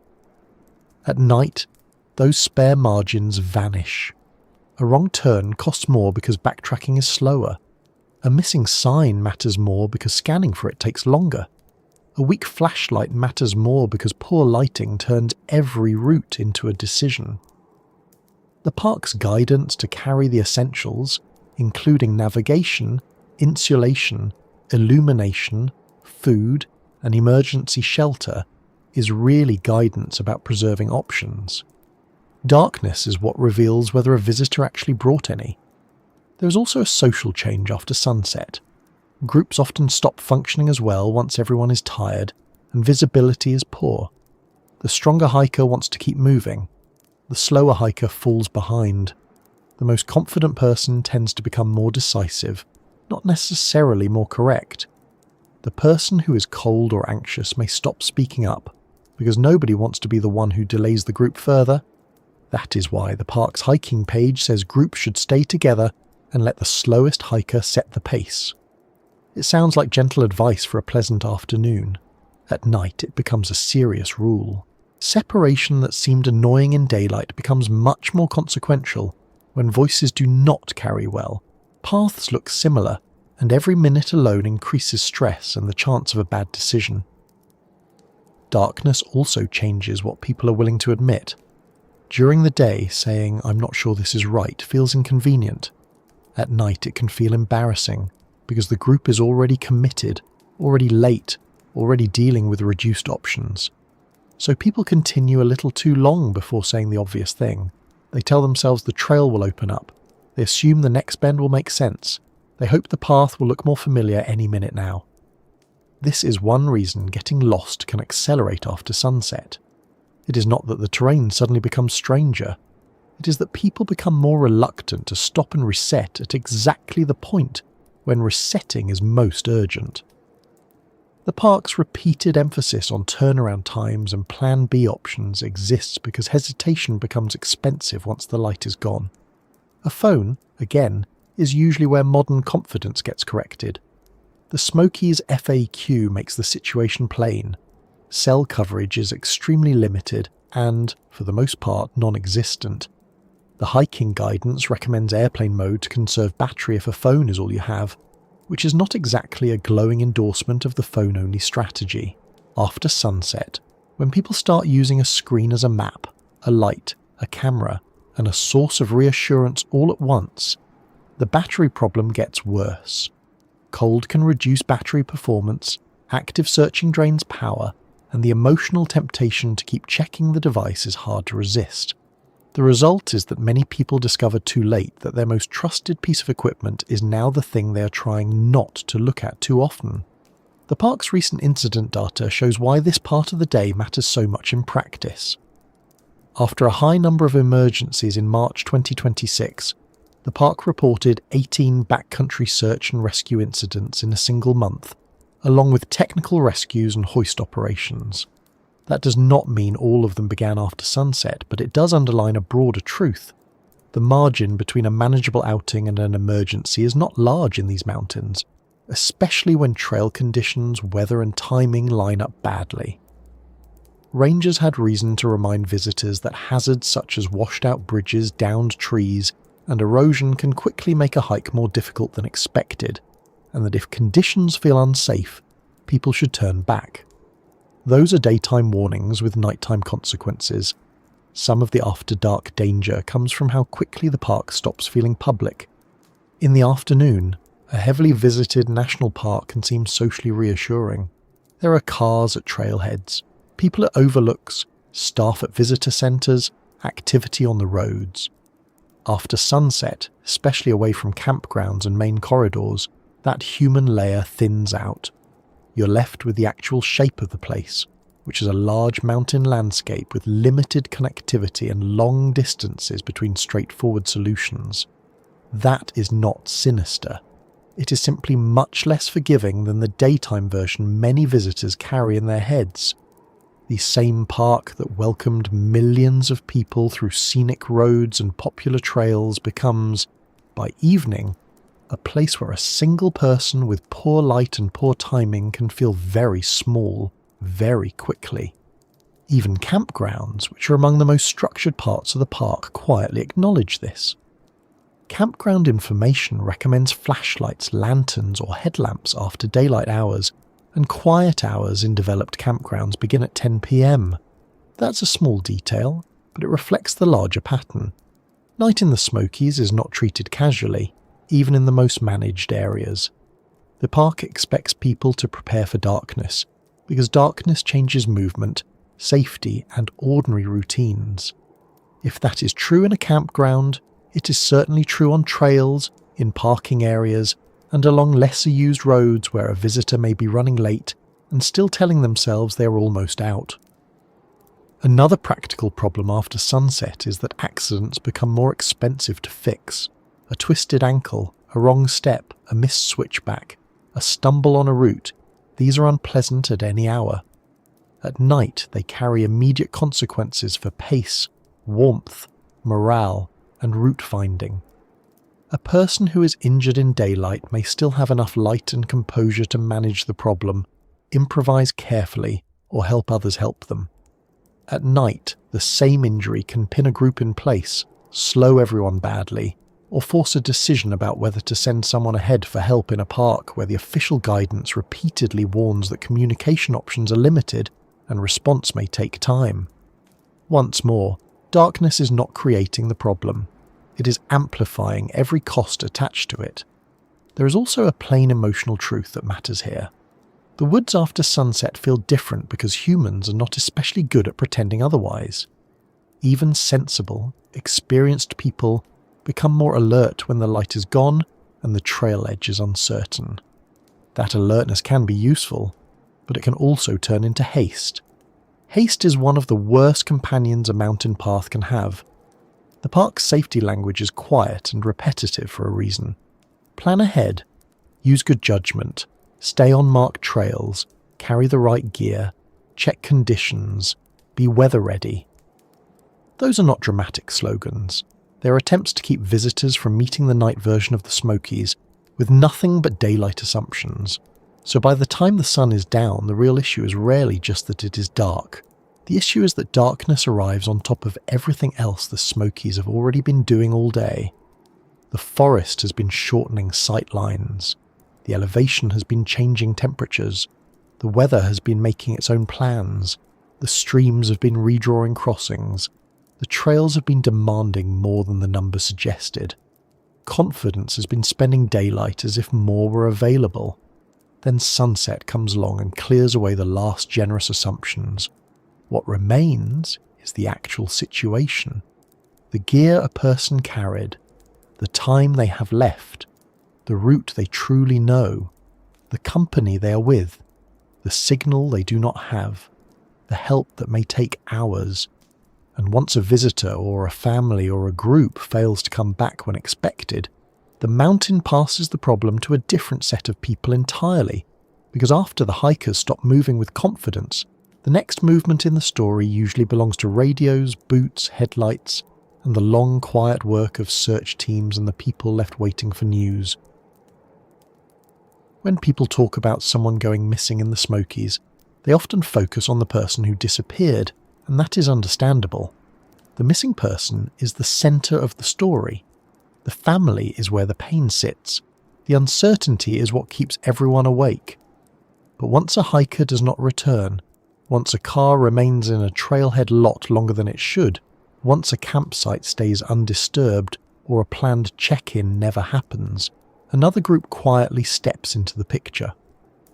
At night, those spare margins vanish. A wrong turn costs more because backtracking is slower. A missing sign matters more because scanning for it takes longer. A weak flashlight matters more because poor lighting turns every route into a decision. The park's guidance to carry the essentials, including navigation, insulation, illumination, food, and emergency shelter, is really guidance about preserving options. Darkness is what reveals whether a visitor actually brought any. There is also a social change after sunset. Groups often stop functioning as well once everyone is tired, and visibility is poor. The stronger hiker wants to keep moving. The slower hiker falls behind. The most confident person tends to become more decisive, not necessarily more correct. The person who is cold or anxious may stop speaking up, because nobody wants to be the one who delays the group further. That is why the park's hiking page says groups should stay together and let the slowest hiker set the pace. It sounds like gentle advice for a pleasant afternoon. At night, it becomes a serious rule. Separation that seemed annoying in daylight becomes much more consequential when voices do not carry well. Paths look similar, and every minute alone increases stress and the chance of a bad decision. Darkness also changes what people are willing to admit. During the day, saying, "I'm not sure this is right," feels inconvenient. At night, it can feel embarrassing, because the group is already committed, already late, already dealing with reduced options. So people continue a little too long before saying the obvious thing. They tell themselves the trail will open up. They assume the next bend will make sense. They hope the path will look more familiar any minute now. This is one reason getting lost can accelerate after sunset. It is not that the terrain suddenly becomes stranger. It is that people become more reluctant to stop and reset at exactly the point when resetting is most urgent. The park's repeated emphasis on turnaround times and Plan B options exists because hesitation becomes expensive once the light is gone. A phone, again, is usually where modern confidence gets corrected. The Smokies FAQ makes the situation plain. Cell coverage is extremely limited and, for the most part, non-existent. The hiking guidance recommends airplane mode to conserve battery if a phone is all you have, which is not exactly a glowing endorsement of the phone-only strategy. After sunset, when people start using a screen as a map, a light, a camera, and a source of reassurance all at once, the battery problem gets worse. Cold can reduce battery performance, active searching drains power, and the emotional temptation to keep checking the device is hard to resist. The result is that many people discover too late that their most trusted piece of equipment is now the thing they are trying not to look at too often. The park's recent incident data shows why this part of the day matters so much in practice. After a high number of emergencies in March 2026, the park reported 18 backcountry search and rescue incidents in a single month, along with technical rescues and hoist operations. That does not mean all of them began after sunset, but it does underline a broader truth. The margin between a manageable outing and an emergency is not large in these mountains, especially when trail conditions, weather and timing line up badly. Rangers had reason to remind visitors that hazards such as washed-out bridges, downed trees, and erosion can quickly make a hike more difficult than expected, and that if conditions feel unsafe, people should turn back. Those are daytime warnings with nighttime consequences. Some of the after-dark danger comes from how quickly the park stops feeling public. In the afternoon, a heavily visited national park can seem socially reassuring. There are cars at trailheads, people at overlooks, staff at visitor centres, activity on the roads. After sunset, especially away from campgrounds and main corridors, that human layer thins out. You're left with the actual shape of the place, which is a large mountain landscape with limited connectivity and long distances between straightforward solutions. That is not sinister. It is simply much less forgiving than the daytime version many visitors carry in their heads. The same park that welcomed millions of people through scenic roads and popular trails becomes, by evening, a place where a single person with poor light and poor timing can feel very small, very quickly. Even campgrounds, which are among the most structured parts of the park, quietly acknowledge this. Campground information recommends flashlights, lanterns, or headlamps after daylight hours, and quiet hours in developed campgrounds begin at 10 p.m. That's a small detail, but it reflects the larger pattern. Night in the Smokies is not treated casually, even in the most managed areas. The park expects people to prepare for darkness, because darkness changes movement, safety, and ordinary routines. If that is true in a campground, it is certainly true on trails, in parking areas, and along lesser used roads where a visitor may be running late and still telling themselves they are almost out. Another practical problem after sunset is that accidents become more expensive to fix. A twisted ankle, a wrong step, a missed switchback, a stumble on a route, these are unpleasant at any hour. At night, they carry immediate consequences for pace, warmth, morale, and route finding. A person who is injured in daylight may still have enough light and composure to manage the problem, improvise carefully, or help others help them. At night, the same injury can pin a group in place, slow everyone badly, or force a decision about whether to send someone ahead for help in a park where the official guidance repeatedly warns that communication options are limited and response may take time. Once more, darkness is not creating the problem. It is amplifying every cost attached to it. There is also a plain emotional truth that matters here. The woods after sunset feel different because humans are not especially good at pretending otherwise. Even sensible, experienced people become more alert when the light is gone and the trail edge is uncertain. That alertness can be useful, but it can also turn into haste. Haste is one of the worst companions a mountain path can have. The park's safety language is quiet and repetitive for a reason. Plan ahead, use good judgment, stay on marked trails, carry the right gear, check conditions, be weather ready. Those are not dramatic slogans. They are attempts to keep visitors from meeting the night version of the Smokies with nothing but daylight assumptions. So by the time the sun is down, the real issue is rarely just that it is dark. The issue is that darkness arrives on top of everything else the Smokies have already been doing all day. The forest has been shortening sight lines. The elevation has been changing temperatures. The weather has been making its own plans. The streams have been redrawing crossings. The trails have been demanding more than the numbers suggested. Confidence has been spending daylight as if more were available. Then sunset comes along and clears away the last generous assumptions. What remains is the actual situation. The gear a person carried, the time they have left, the route they truly know, the company they are with, the signal they do not have, the help that may take hours. And once a visitor or a family or a group fails to come back when expected, the mountain passes the problem to a different set of people entirely, because after the hikers stop moving with confidence, the next movement in the story usually belongs to radios, boots, headlights, and the long quiet work of search teams and the people left waiting for news. When people talk about someone going missing in the Smokies, they often focus on the person who disappeared, and that is understandable. The missing person is the centre of the story. The family is where the pain sits. The uncertainty is what keeps everyone awake. But once a hiker does not return, once a car remains in a trailhead lot longer than it should, once a campsite stays undisturbed or a planned check-in never happens, another group quietly steps into the picture.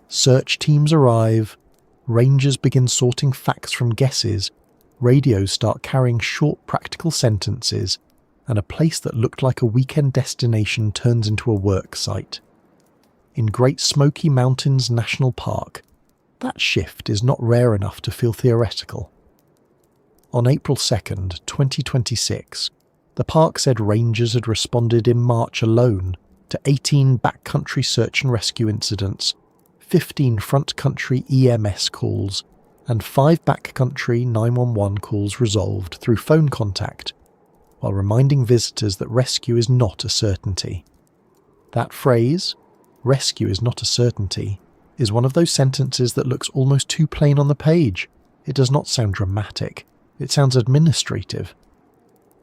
Search teams arrive, rangers begin sorting facts from guesses, radios start carrying short practical sentences, and a place that looked like a weekend destination turns into a work site. In Great Smoky Mountains National Park, that shift is not rare enough to feel theoretical. On April 2nd, 2026, the park said rangers had responded in March alone to 18 backcountry search and rescue incidents, 15 front country EMS calls, and 5 backcountry 911 calls resolved through phone contact, while reminding visitors that rescue is not a certainty. That phrase, rescue is not a certainty, is one of those sentences that looks almost too plain on the page. It does not sound dramatic, it sounds administrative.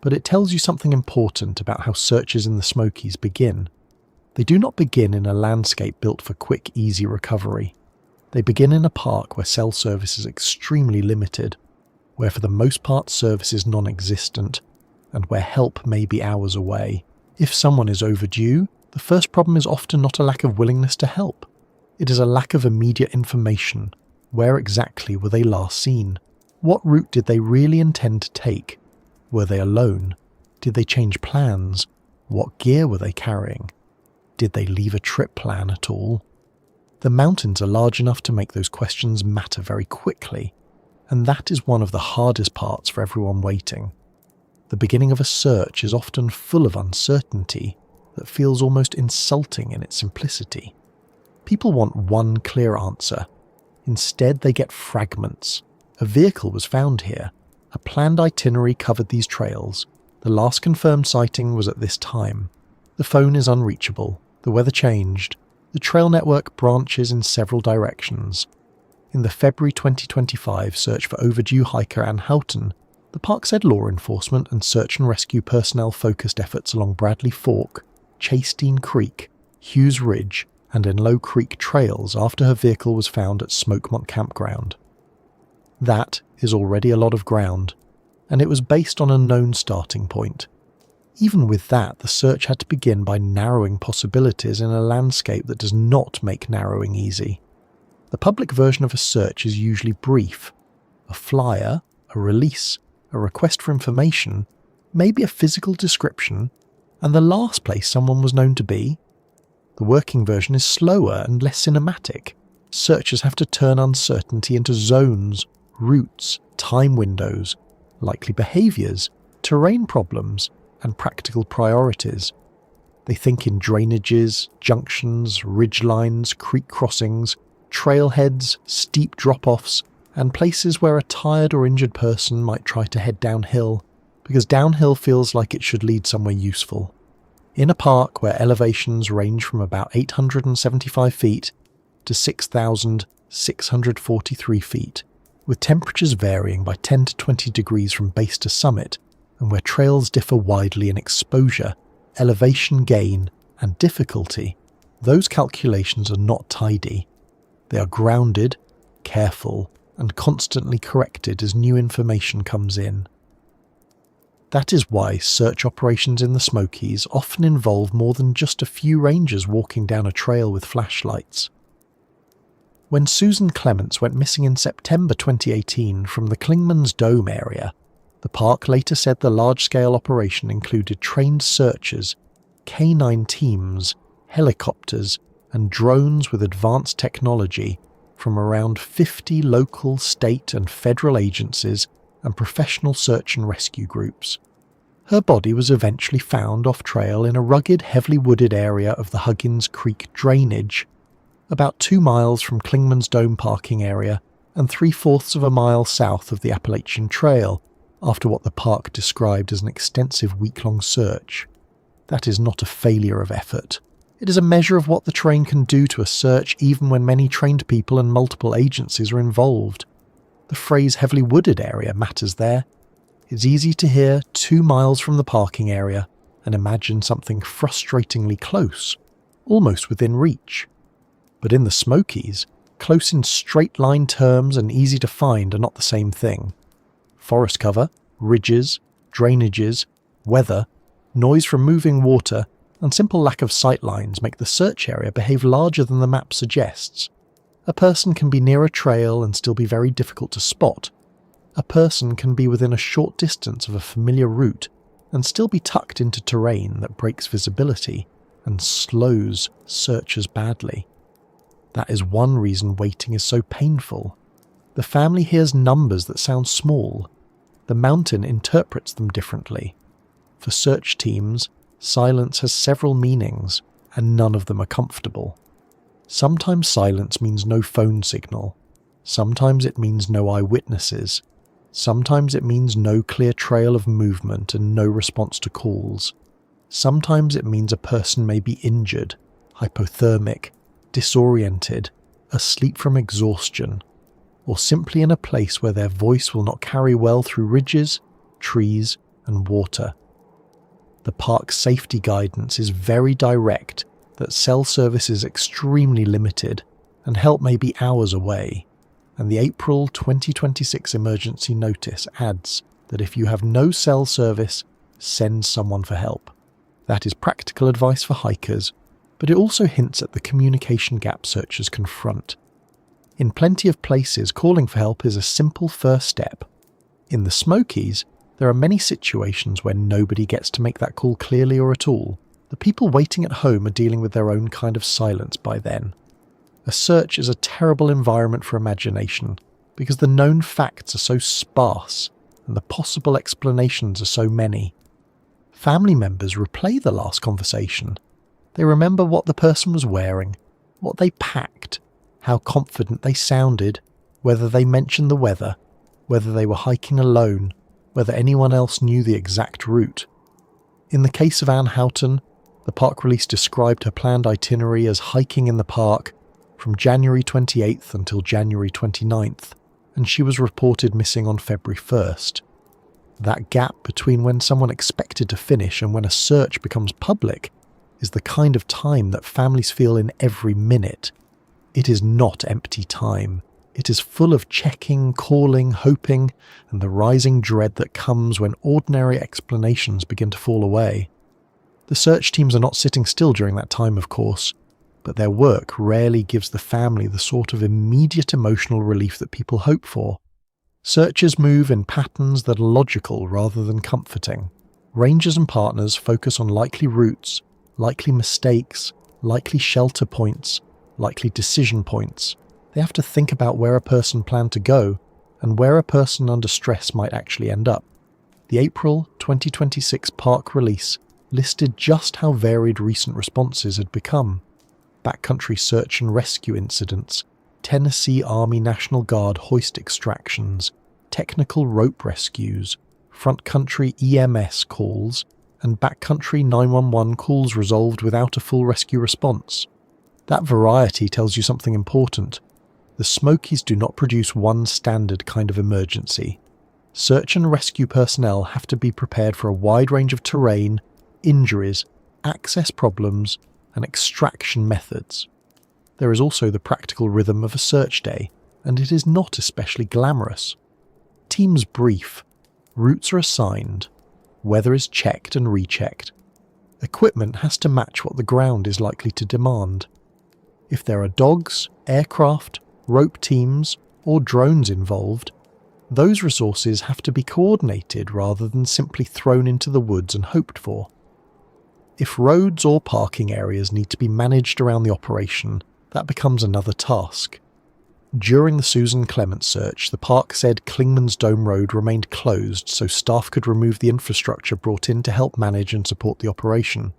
But it tells you something important about how searches in the Smokies begin. They do not begin in a landscape built for quick, easy recovery. They begin in a park where cell service is extremely limited, where for the most part service is non-existent, and where help may be hours away. If someone is overdue, the first problem is often not a lack of willingness to help. It is a lack of immediate information. Where exactly were they last seen? What route did they really intend to take? Were they alone? Did they change plans? What gear were they carrying? Did they leave a trip plan at all? The mountains are large enough to make those questions matter very quickly, and that is one of the hardest parts for everyone waiting. The beginning of a search is often full of uncertainty that feels almost insulting in its simplicity. People want one clear answer. Instead, they get fragments. A vehicle was found here. A planned itinerary covered these trails. The last confirmed sighting was at this time. The The phone is unreachable, the weather changed, the trail network branches in several directions. In the February 2025 search for overdue hiker Ann Houghton, the park said law enforcement and search and rescue personnel focused efforts along Bradley Fork, Chastine Creek, Hughes Ridge, and Enloe Creek trails after her vehicle was found at Smokemont Campground. That is already a lot of ground, and it was based on a known starting point. Even with that, the search had to begin by narrowing possibilities in a landscape that does not make narrowing easy. The public version of a search is usually brief. A flyer, a release, a request for information, maybe a physical description, and the last place someone was known to be. The working version is slower and less cinematic. Searchers have to turn uncertainty into zones, routes, time windows, likely behaviours, terrain problems, and practical priorities. They think in drainages, junctions, ridgelines, creek crossings, trailheads, steep drop-offs, and places where a tired or injured person might try to head downhill, because downhill feels like it should lead somewhere useful. In a park where elevations range from about 875 feet to 6,643 feet, with temperatures varying by 10 to 20 degrees from base to summit, and where trails differ widely in exposure, elevation gain, and difficulty, those calculations are not tidy. They are grounded, careful, and constantly corrected as new information comes in. That is why search operations in the Smokies often involve more than just a few rangers walking down a trail with flashlights. When Susan Clements went missing in September 2018 from the Clingman's Dome area, the park later said the large-scale operation included trained searchers, canine teams, helicopters, and drones with advanced technology from around 50 local, state and federal agencies and professional search and rescue groups. Her body was eventually found off-trail in a rugged, heavily wooded area of the Huggins Creek drainage, about 2 miles from Clingman's Dome parking area and 3/4 of a mile south of the Appalachian Trail, after what the park described as an extensive week-long search. That is not a failure of effort. It is a measure of what the terrain can do to a search even when many trained people and multiple agencies are involved. The phrase heavily wooded area matters there. It's easy to hear 2 miles from the parking area and imagine something frustratingly close, almost within reach. But in the Smokies, close in straight-line terms and easy to find are not the same thing. Forest cover, ridges, drainages, weather, noise from moving water, and simple lack of sight lines make the search area behave larger than the map suggests. A person can be near a trail and still be very difficult to spot. A person can be within a short distance of a familiar route and still be tucked into terrain that breaks visibility and slows searchers badly. That is one reason waiting is so painful. The family hears numbers that sound small. The mountain interprets them differently. For search teams, silence has several meanings, and none of them are comfortable. Sometimes silence means no phone signal. Sometimes it means no eyewitnesses. Sometimes it means no clear trail of movement and no response to calls. Sometimes it means a person may be injured, hypothermic, disoriented, asleep from exhaustion, or simply in a place where their voice will not carry well through ridges, trees, and water. The park's safety guidance is very direct that cell service is extremely limited and help may be hours away, and the April 2026 emergency notice adds that if you have no cell service, send someone for help. That is practical advice for hikers, but it also hints at the communication gap searchers confront. In plenty of places, calling for help is a simple first step. In the Smokies, there are many situations where nobody gets to make that call clearly or at all. The people waiting at home are dealing with their own kind of silence by then. A search is a terrible environment for imagination because the known facts are so sparse and the possible explanations are so many. Family members replay the last conversation. They remember what the person was wearing, what they packed, how confident they sounded, whether they mentioned the weather, whether they were hiking alone, whether anyone else knew the exact route. In the case of Ann Houghton, The park release described her planned itinerary as hiking in the park from January 28th until January 29th, and she was reported missing on February 1st. That gap between when someone expected to finish and when a search becomes public is the kind of time that families feel in every minute. It is not empty time. It is full of checking, calling, hoping, and the rising dread that comes when ordinary explanations begin to fall away. The search teams are not sitting still during that time, of course, but their work rarely gives the family the sort of immediate emotional relief that people hope for. Searchers move in patterns that are logical rather than comforting. Rangers and partners focus on likely routes, likely mistakes, likely shelter points, likely decision points. They have to think about where a person planned to go and where a person under stress might actually end up. The April 2026 park release listed just how varied recent responses had become. Backcountry search and rescue incidents, Tennessee Army National Guard hoist extractions, technical rope rescues, front country EMS calls, and backcountry 911 calls resolved without a full rescue response. That variety tells you something important. The Smokies do not produce one standard kind of emergency. Search and rescue personnel have to be prepared for a wide range of terrain, injuries, access problems, and extraction methods. There is also the practical rhythm of a search day, and it is not especially glamorous. Teams brief, routes are assigned, weather is checked and rechecked. Equipment has to match what the ground is likely to demand. If there are dogs, aircraft, rope teams, or drones involved, those resources have to be coordinated rather than simply thrown into the woods and hoped for. If roads or parking areas need to be managed around the operation, that becomes another task. During the Susan Clement search, the park said Clingman's Dome Road remained closed so staff could remove the infrastructure brought in to help manage and support the operation.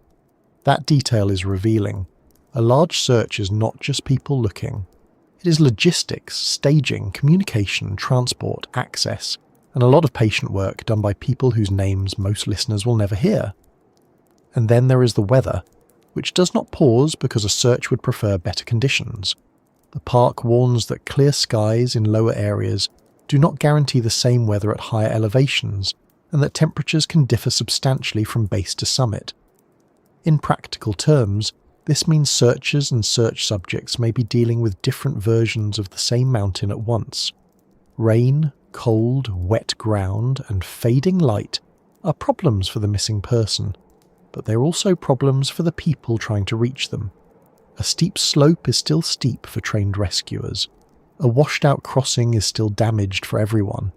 That detail is revealing. A large search is not just people looking. It is logistics, staging, communication, transport, access, and a lot of patient work done by people whose names most listeners will never hear. And then there is the weather, which does not pause because a search would prefer better conditions. The park warns that clear skies in lower areas do not guarantee the same weather at higher elevations, and that temperatures can differ substantially from base to summit. In practical terms, this means searchers and search subjects may be dealing with different versions of the same mountain at once. Rain, cold, wet ground, and fading light are problems for the missing person, but they're also problems for the people trying to reach them. A steep slope is still steep for trained rescuers. A washed-out crossing is still damaged for everyone.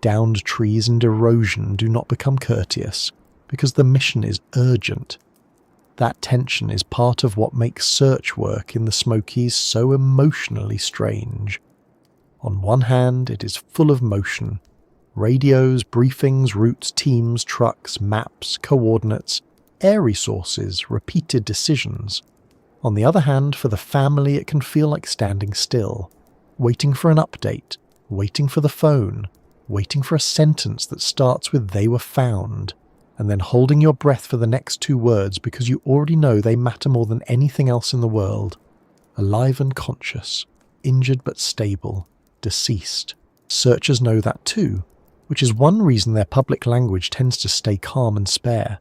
Downed trees and erosion do not become courteous, because the mission is urgent. That tension is part of what makes search work in the Smokies so emotionally strange. On one hand, it is full of motion. Radios, briefings, routes, teams, trucks, maps, coordinates, air resources, repeated decisions. On the other hand, for the family it can feel like standing still, waiting for an update, waiting for the phone, waiting for a sentence that starts with "they were found," and then holding your breath for the next two words because you already know they matter more than anything else in the world. Alive and conscious, injured but stable, deceased. Searchers know that too, which is one reason their public language tends to stay calm and spare.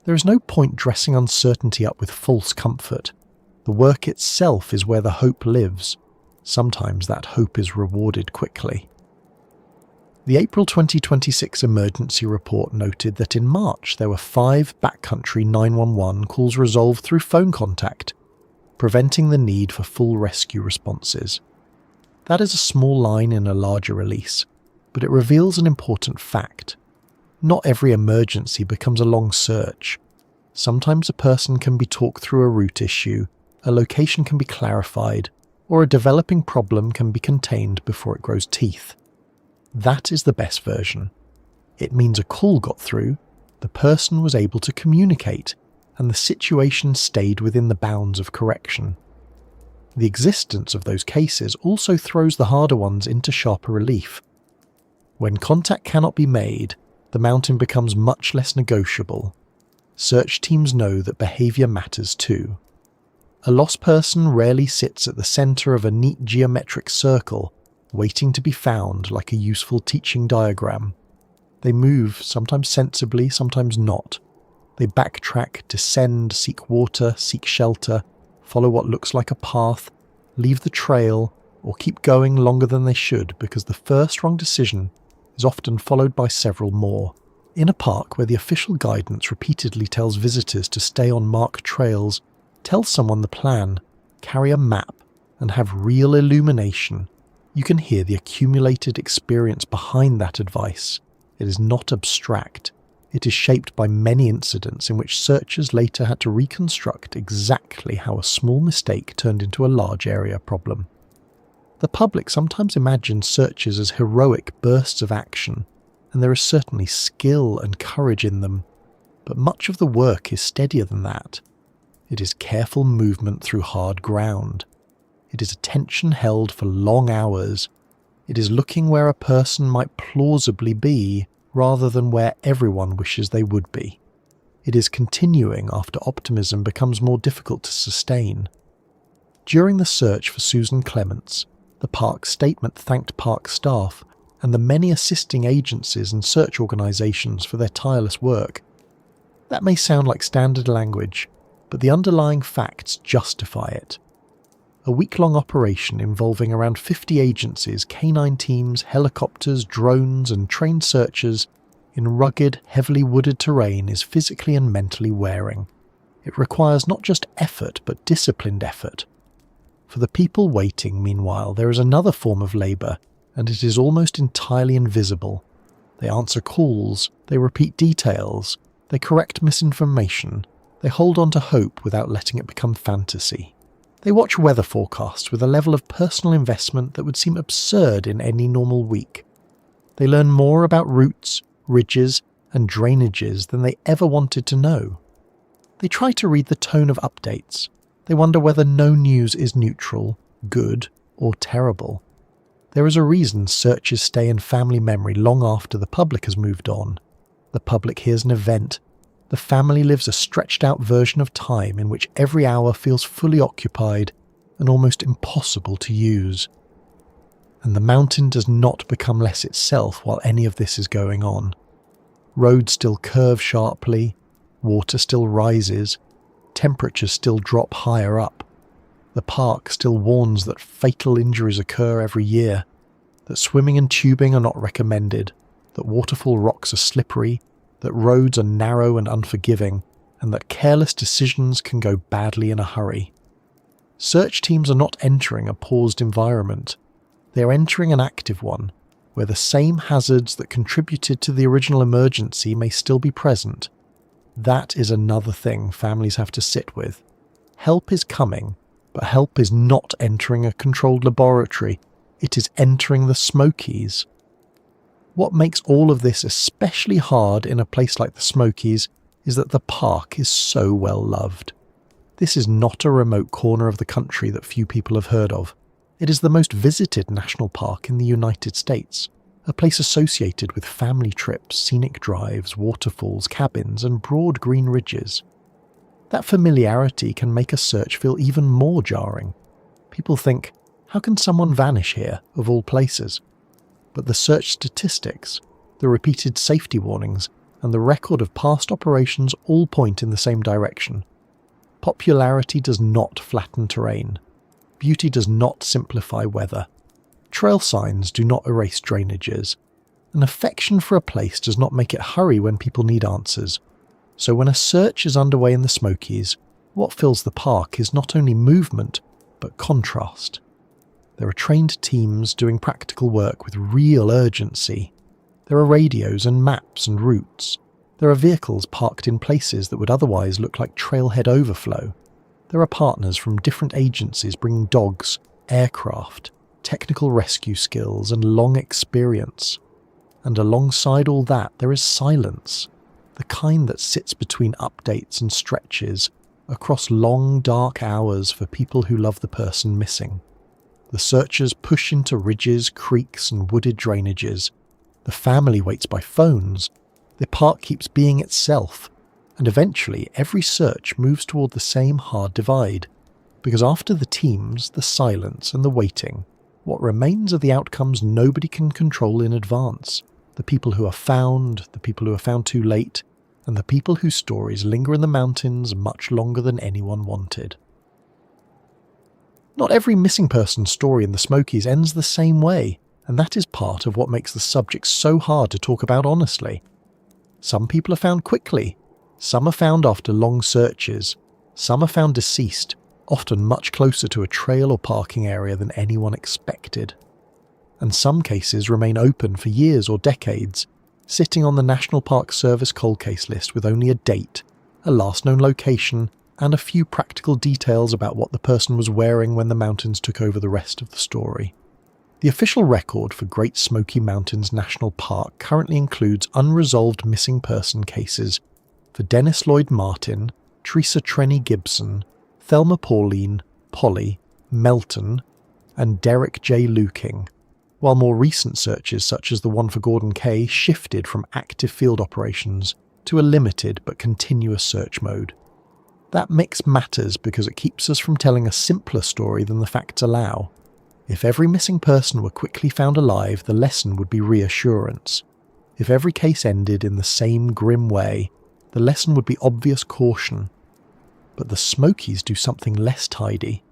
There is no point dressing uncertainty up with false comfort. The work itself is where the hope lives. Sometimes that hope is rewarded quickly. The April 2026 emergency report noted that in March there were 5 backcountry 911 calls resolved through phone contact, preventing the need for full rescue responses. That is a small line in a larger release, but it reveals an important fact. Not every emergency becomes a long search. Sometimes a person can be talked through a route issue, a location can be clarified, or a developing problem can be contained before it grows teeth. That is the best version. It means a call got through, the person was able to communicate, and the situation stayed within the bounds of correction. The existence of those cases also throws the harder ones into sharper relief. When contact cannot be made, the mountain becomes much less negotiable. search teams know that behaviour matters too. A lost person rarely sits at the centre of a neat geometric circle, waiting to be found like a useful teaching diagram. They move, sometimes sensibly, sometimes not. They backtrack, descend, seek water, seek shelter, follow what looks like a path, leave the trail, or keep going longer than they should because the first wrong decision is often followed by several more. In a park where the official guidance repeatedly tells visitors to stay on marked trails, tell someone the plan, carry a map, and have real illumination, you can hear the accumulated experience behind that advice. It is not abstract. It is shaped by many incidents in which searchers later had to reconstruct exactly how a small mistake turned into a large area problem. The public sometimes imagines searches as heroic bursts of action, and there is certainly skill and courage in them, but much of the work is steadier than that. It is careful movement through hard ground. It is attention held for long hours. It is looking where a person might plausibly be, rather than where everyone wishes they would be. It is continuing after optimism becomes more difficult to sustain. During the search for Susan Clements, the park statement thanked park staff and the many assisting agencies and search organisations for their tireless work. That may sound like standard language, but the underlying facts justify it. A week-long operation involving around 50 agencies, canine teams, helicopters, drones and trained searchers in rugged, heavily wooded terrain is physically and mentally wearing. It requires not just effort, but disciplined effort. For the people waiting, meanwhile, there is another form of labour, and it is almost entirely invisible. They answer calls, they repeat details, they correct misinformation, they hold on to hope without letting it become fantasy. They watch weather forecasts with a level of personal investment that would seem absurd in any normal week. They learn more about routes, ridges, and drainages than they ever wanted to know. They try to read the tone of updates. They wonder whether no news is neutral, good, or terrible. There is a reason searches stay in family memory long after the public has moved on. The public hears an event. The family lives a stretched-out version of time in which every hour feels fully occupied and almost impossible to use. And the mountain does not become less itself while any of this is going on. Roads still curve sharply, water still rises, temperatures still drop higher up. The park still warns that fatal injuries occur every year, that swimming and tubing are not recommended, that waterfall rocks are slippery, that roads are narrow and unforgiving, and that careless decisions can go badly in a hurry. Search teams are not entering a paused environment. They are entering an active one, where the same hazards that contributed to the original emergency may still be present. That is another thing families have to sit with. Help is coming, but help is not entering a controlled laboratory. It is entering the Smokies. What makes all of this especially hard in a place like the Smokies is that the park is so well loved. This is not a remote corner of the country that few people have heard of. It is the most visited national park in the United States, a place associated with family trips, scenic drives, waterfalls, cabins, and broad green ridges. That familiarity can make a search feel even more jarring. People think, how can someone vanish here, of all places? But the search statistics, the repeated safety warnings, and the record of past operations all point in the same direction. Popularity does not flatten terrain. Beauty does not simplify weather. Trail signs do not erase drainages. An affection for a place does not make it hurry when people need answers. So when a search is underway in the Smokies, what fills the park is not only movement, but contrast. There are trained teams doing practical work with real urgency. There are radios and maps and routes. There are vehicles parked in places that would otherwise look like trailhead overflow. There are partners from different agencies bringing dogs, aircraft, technical rescue skills, and long experience. And alongside all that, there is silence, the kind that sits between updates and stretches across long, dark hours for people who love the person missing. The searchers push into ridges, creeks, and wooded drainages. The family waits by phones. The park keeps being itself. And eventually, every search moves toward the same hard divide, because after the teams, the silence, and the waiting, what remains are the outcomes nobody can control in advance. The people who are found, the people who are found too late, and the people whose stories linger in the mountains much longer than anyone wanted. Not every missing person story in the Smokies ends the same way, and that is part of what makes the subject so hard to talk about honestly. Some people are found quickly, some are found after long searches, some are found deceased, often much closer to a trail or parking area than anyone expected. And some cases remain open for years or decades, sitting on the National Park Service cold case list with only a date, a last known location, and a few practical details about what the person was wearing when the mountains took over the rest of the story. The official record for Great Smoky Mountains National Park currently includes unresolved missing person cases for Dennis Lloyd Martin, Teresa Trenny Gibson, Thelma Pauline, Polly, Melton, and Derek J. Luking, while more recent searches such as the one for Gordon Kay shifted from active field operations to a limited but continuous search mode. That mix matters because it keeps us from telling a simpler story than the facts allow. If every missing person were quickly found alive, the lesson would be reassurance. If every case ended in the same grim way, the lesson would be obvious caution. But the Smokies do something less tidy.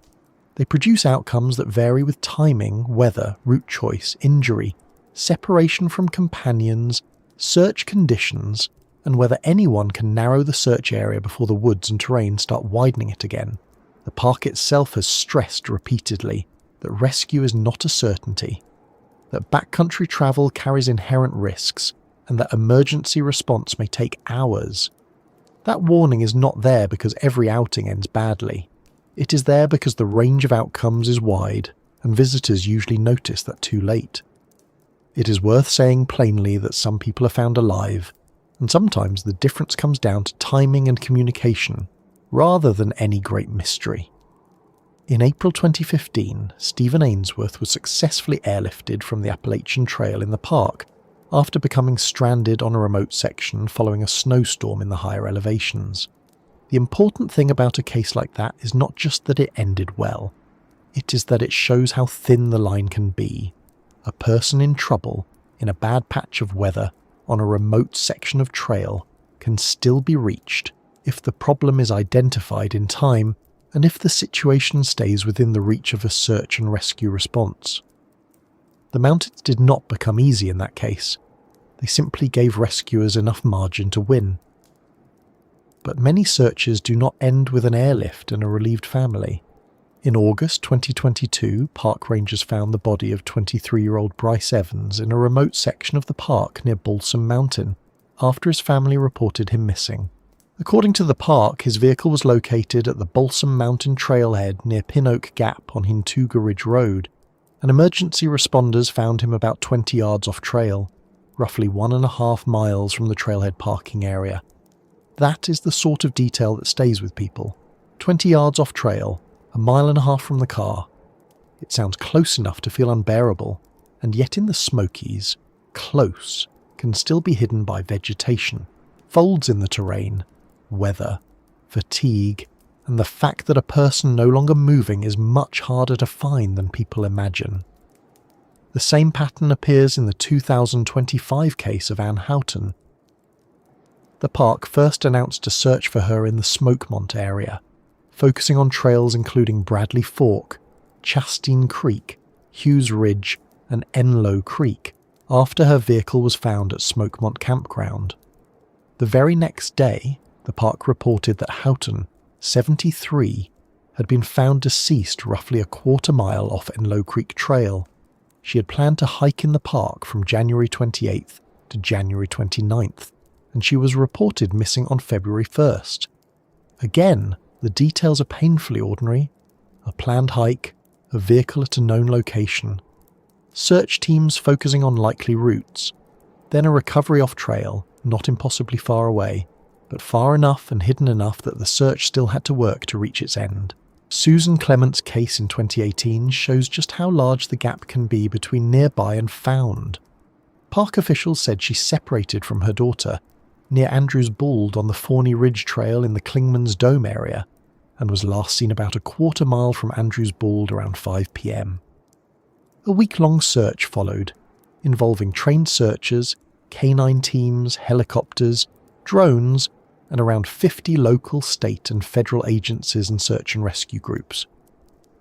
They produce outcomes that vary with timing, weather, route choice, injury, separation from companions, search conditions, and whether anyone can narrow the search area before the woods and terrain start widening it again. The park itself has stressed repeatedly that rescue is not a certainty, that backcountry travel carries inherent risks, and that emergency response may take hours. That warning is not there because every outing ends badly. It is there because the range of outcomes is wide, and visitors usually notice that too late. It is worth saying plainly that some people are found alive, and sometimes the difference comes down to timing and communication, rather than any great mystery. In April 2015, Stephen Ainsworth was successfully airlifted from the Appalachian Trail in the park after becoming stranded on a remote section following a snowstorm in the higher elevations. The important thing about a case like that is not just that it ended well, it is that it shows how thin the line can be. A person in trouble, in a bad patch of weather, on a remote section of trail, can still be reached if the problem is identified in time and if the situation stays within the reach of a search and rescue response. The mountains did not become easy in that case. They simply gave rescuers enough margin to win. But many searches do not end with an airlift and a relieved family. In August 2022, park rangers found the body of 23-year-old Bryce Evans in a remote section of the park near Balsam Mountain, after his family reported him missing. According to the park, his vehicle was located at the Balsam Mountain trailhead near Pin Oak Gap on Hintuga Ridge Road, and emergency responders found him about 20 yards off trail, roughly 1.5 miles from the trailhead parking area. That is the sort of detail that stays with people. 20 yards off trail, 1.5 miles from the car. It sounds close enough to feel unbearable, and yet in the Smokies, close can still be hidden by vegetation, folds in the terrain, weather, fatigue, and the fact that a person no longer moving is much harder to find than people imagine. The same pattern appears in the 2025 case of Anne Houghton. The park first announced a search for her in the Smokemont area, focusing on trails including Bradley Fork, Chastine Creek, Hughes Ridge, and Enlow Creek, after her vehicle was found at Smokemont Campground. The very next day, the park reported that Houghton, 73, had been found deceased roughly a quarter mile off Enlow Creek Trail. She had planned to hike in the park from January 28th to January 29th, and she was reported missing on February 1st. Again, the details are painfully ordinary. A planned hike, a vehicle at a known location, search teams focusing on likely routes, then a recovery off trail, not impossibly far away, but far enough and hidden enough that the search still had to work to reach its end. Susan Clement's case in 2018 shows just how large the gap can be between nearby and found. Park officials said she separated from her daughter, near Andrews Bald on the Forney Ridge Trail in the Clingman's Dome area, and was last seen about a quarter mile from Andrews Bald around 5 p.m. A week-long search followed, involving trained searchers, canine teams, helicopters, drones, and around 50 local, state and federal agencies and search and rescue groups.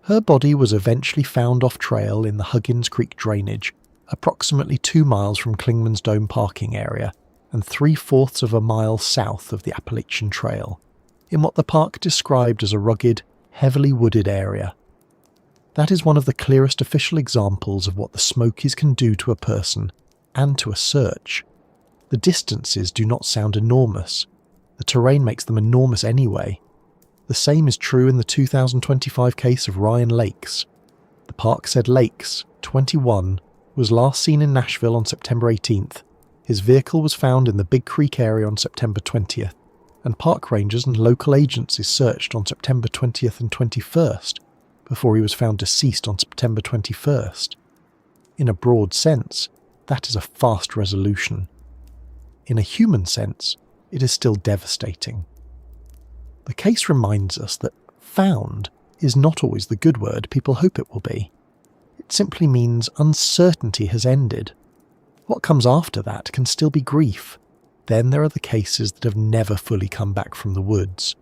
Her body was eventually found off-trail in the Huggins Creek drainage, approximately 2 miles from Clingman's Dome parking area and 3/4 of a mile south of the Appalachian Trail, in what the park described as a rugged, heavily wooded area. That is one of the clearest official examples of what the Smokies can do to a person and to a search. The distances do not sound enormous. The terrain makes them enormous anyway. The same is true in the 2025 case of Ryan Lakes. The park said Lakes, 21, was last seen in Nashville on September 18th. His vehicle was found in the Big Creek area on September 20th, and park rangers and local agencies searched on September 20th and 21st, before he was found deceased on September 21st. In a broad sense, that is a fast resolution. In a human sense, it is still devastating. The case reminds us that found is not always the good word people hope it will be. It simply means uncertainty has ended. What comes after that can still be grief. Then there are the cases that have never fully come back from the woods.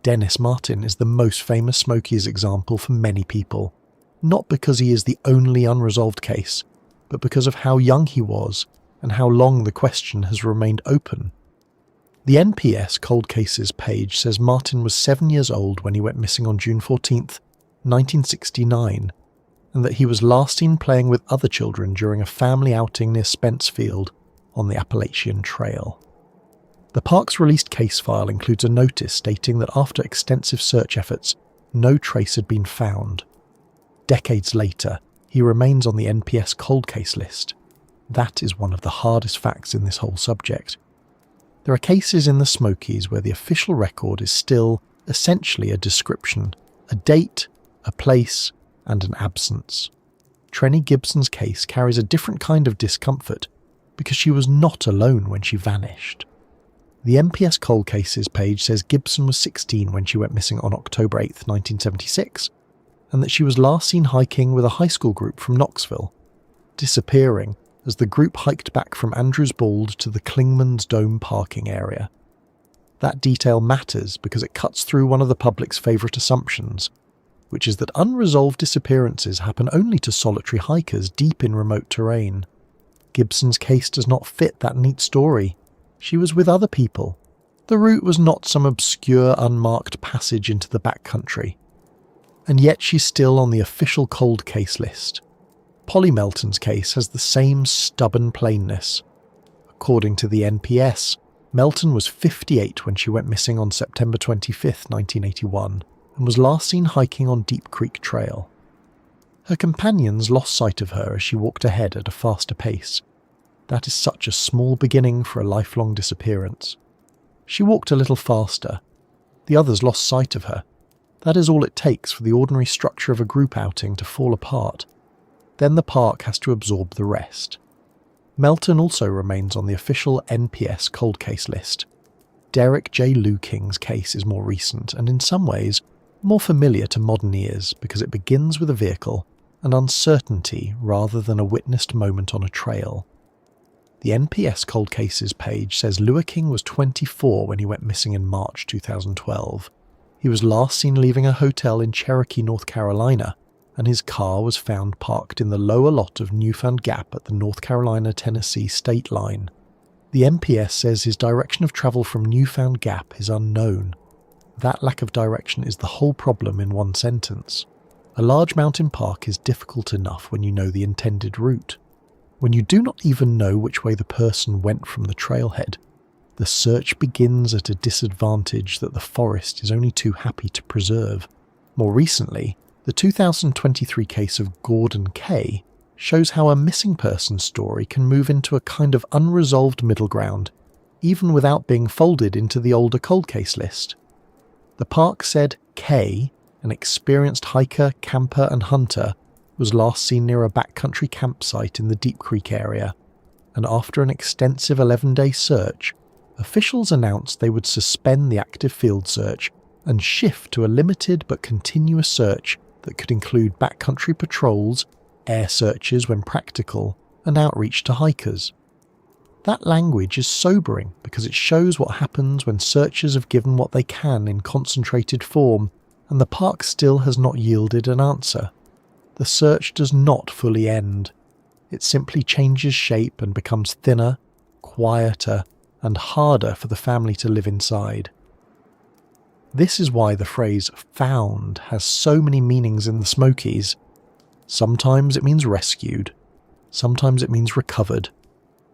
Dennis Martin is the most famous Smokies example for many people, not because he is the only unresolved case, but because of how young he was and how long the question has remained open. The NPS Cold Cases page says Martin was 7 years old when he went missing on June 14th, 1969, and that he was last seen playing with other children during a family outing near Spencefield on the Appalachian Trail. The park's released case file includes a notice stating that after extensive search efforts, no trace had been found. Decades later, he remains on the NPS cold case list. That is one of the hardest facts in this whole subject. There are cases in the Smokies where the official record is still essentially a description, a date, a place, and an absence. Trenny Gibson's case carries a different kind of discomfort because she was not alone when she vanished. The NPS Cold Cases page says Gibson was 16 when she went missing on October 8, 1976, and that she was last seen hiking with a high school group from Knoxville, disappearing as the group hiked back from Andrews Bald to the Clingman's Dome parking area. That detail matters because it cuts through one of the public's favourite assumptions, which is that unresolved disappearances happen only to solitary hikers deep in remote terrain. Gibson's case does not fit that neat story. She was with other people. The route was not some obscure, unmarked passage into the backcountry. And yet she's still on the official cold case list. Polly Melton's case has the same stubborn plainness. According to the NPS, Melton was 58 when she went missing on September 25, 1981, and was last seen hiking on Deep Creek Trail. Her companions lost sight of her as she walked ahead at a faster pace. That is such a small beginning for a lifelong disappearance. She walked a little faster. The others lost sight of her. That is all it takes for the ordinary structure of a group outing to fall apart. Then the park has to absorb the rest. Melton also remains on the official NPS cold case list. Derek J. Lou King's case is more recent and in some ways more familiar to modern ears because it begins with a vehicle and uncertainty rather than a witnessed moment on a trail. The NPS Cold Cases page says Lua King was 24 when he went missing in March 2012. He was last seen leaving a hotel in Cherokee, North Carolina, and his car was found parked in the lower lot of Newfound Gap at the North Carolina-Tennessee state line. The NPS says his direction of travel from Newfound Gap is unknown. That lack of direction is the whole problem in one sentence. A large mountain park is difficult enough when you know the intended route. When you do not even know which way the person went from the trailhead, the search begins at a disadvantage that the forest is only too happy to preserve. More recently, the 2023 case of Gordon Kay shows how a missing person story can move into a kind of unresolved middle ground, even without being folded into the older cold case list. The park said Kay, an experienced hiker, camper and hunter, was last seen near a backcountry campsite in the Deep Creek area, and after an extensive 11-day search, officials announced they would suspend the active field search and shift to a limited but continuous search that could include backcountry patrols, air searches when practical, and outreach to hikers. That language is sobering because it shows what happens when searchers have given what they can in concentrated form and the park still has not yielded an answer. The search does not fully end. It simply changes shape and becomes thinner, quieter, and harder for the family to live inside. This is why the phrase found has so many meanings in the Smokies. Sometimes it means rescued. Sometimes it means recovered.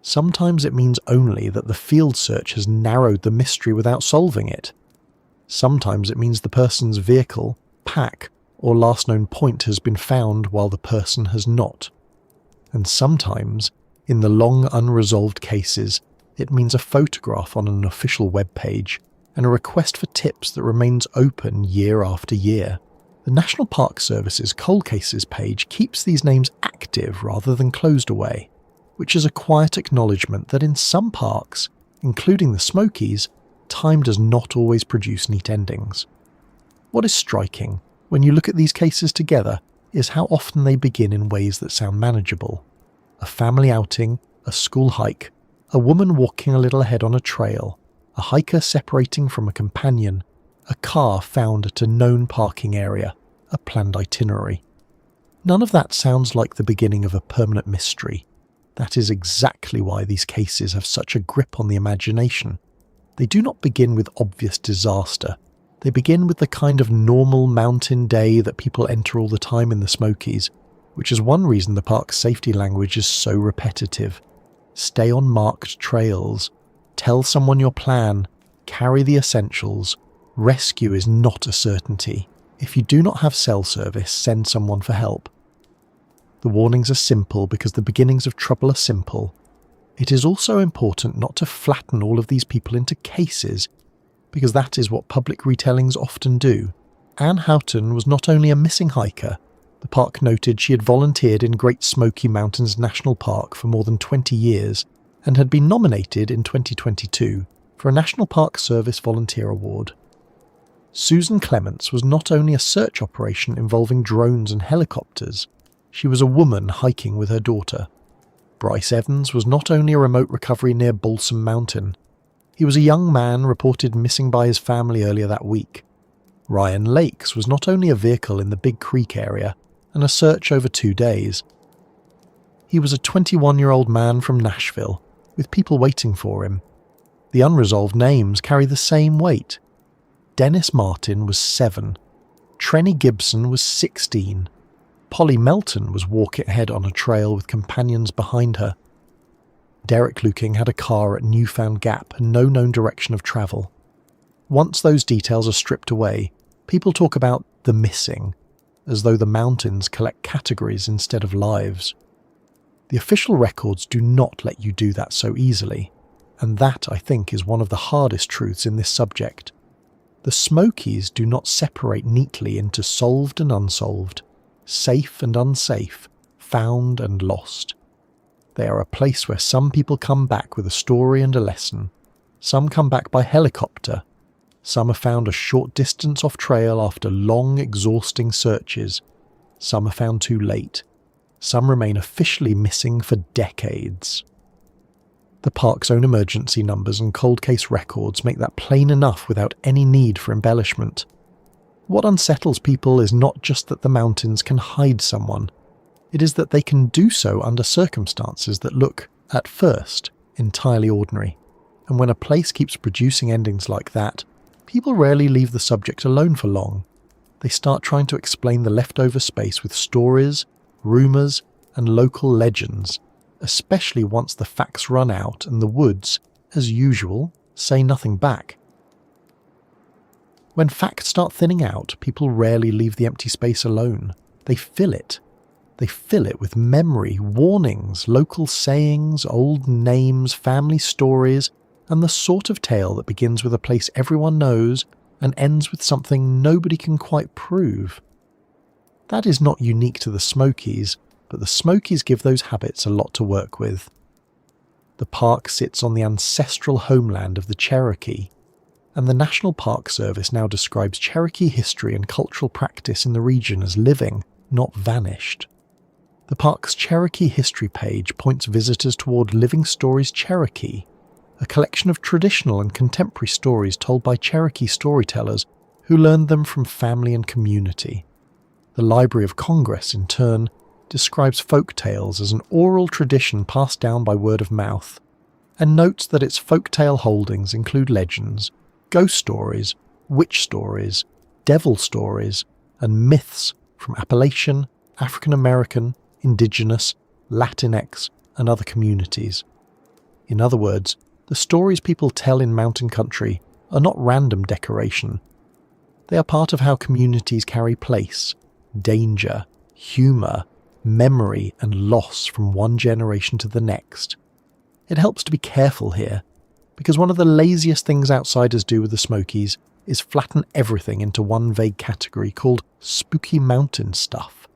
Sometimes it means only that the field search has narrowed the mystery without solving it. Sometimes it means the person's vehicle, pack, or last known point has been found while the person has not. And sometimes, in the long unresolved cases, it means a photograph on an official web page and a request for tips that remains open year after year. The National Park Service's Cold Cases page keeps these names active rather than closed away, which is a quiet acknowledgement that in some parks, including the Smokies, time does not always produce neat endings. What is striking, when you look at these cases together, is how often they begin in ways that sound manageable. A family outing, a school hike, a woman walking a little ahead on a trail, a hiker separating from a companion, a car found at a known parking area, a planned itinerary. None of that sounds like the beginning of a permanent mystery. That is exactly why these cases have such a grip on the imagination. They do not begin with obvious disaster. They begin with the kind of normal mountain day that people enter all the time in the Smokies, which is one reason the park's safety language is so repetitive. Stay on marked trails. Tell someone your plan. Carry the essentials. Rescue is not a certainty. If you do not have cell service, send someone for help. The warnings are simple because the beginnings of trouble are simple. It is also important not to flatten all of these people into cases, because that is what public retellings often do. Anne Houghton was not only a missing hiker. The park noted she had volunteered in Great Smoky Mountains National Park for more than 20 years and had been nominated in 2022 for a National Park Service Volunteer Award. Susan Clements was not only a search operation involving drones and helicopters, she was a woman hiking with her daughter. Bryce Evans was not only a remote recovery near Balsam Mountain, he was a young man reported missing by his family earlier that week. Ryan Lakes was not only a vehicle in the Big Creek area and a search over 2 days. He was a 21-year-old man from Nashville, with people waiting for him. The unresolved names carry the same weight. Dennis Martin was 7. Trenny Gibson was 16. Polly Melton was walking ahead on a trail with companions behind her. Derek Luking had a car at Newfound Gap and no known direction of travel. Once those details are stripped away, people talk about the missing, as though the mountains collect categories instead of lives. The official records do not let you do that so easily, and that, I think, is one of the hardest truths in this subject. The Smokies do not separate neatly into solved and unsolved, safe and unsafe, found and lost. They are a place where some people come back with a story and a lesson. Some come back by helicopter. Some are found a short distance off trail after long, exhausting searches. Some are found too late. Some remain officially missing for decades. The park's own emergency numbers and cold case records make that plain enough without any need for embellishment. What unsettles people is not just that the mountains can hide someone. It is that they can do so under circumstances that look, at first, entirely ordinary. And when a place keeps producing endings like that, people rarely leave the subject alone for long. They start trying to explain the leftover space with stories, rumours, and local legends, especially once the facts run out and the woods, as usual, say nothing back. When facts start thinning out, people rarely leave the empty space alone. They fill it. They fill it with memory, warnings, local sayings, old names, family stories, and the sort of tale that begins with a place everyone knows and ends with something nobody can quite prove. That is not unique to the Smokies, but the Smokies give those habits a lot to work with. The park sits on the ancestral homeland of the Cherokee, and the National Park Service now describes Cherokee history and cultural practice in the region as living, not vanished. The park's Cherokee history page points visitors toward Living Stories Cherokee, a collection of traditional and contemporary stories told by Cherokee storytellers who learned them from family and community. The Library of Congress, in turn, describes folk tales as an oral tradition passed down by word of mouth, and notes that its folktale holdings include legends, ghost stories, witch stories, devil stories, and myths from Appalachian, African American, Indigenous, Latinx, and other communities. In other words, the stories people tell in mountain country are not random decoration. They are part of how communities carry place, danger, humour, memory, and loss from one generation to the next. It helps to be careful here, because one of the laziest things outsiders do with the Smokies is flatten everything into one vague category called Smoky Mountains stuff.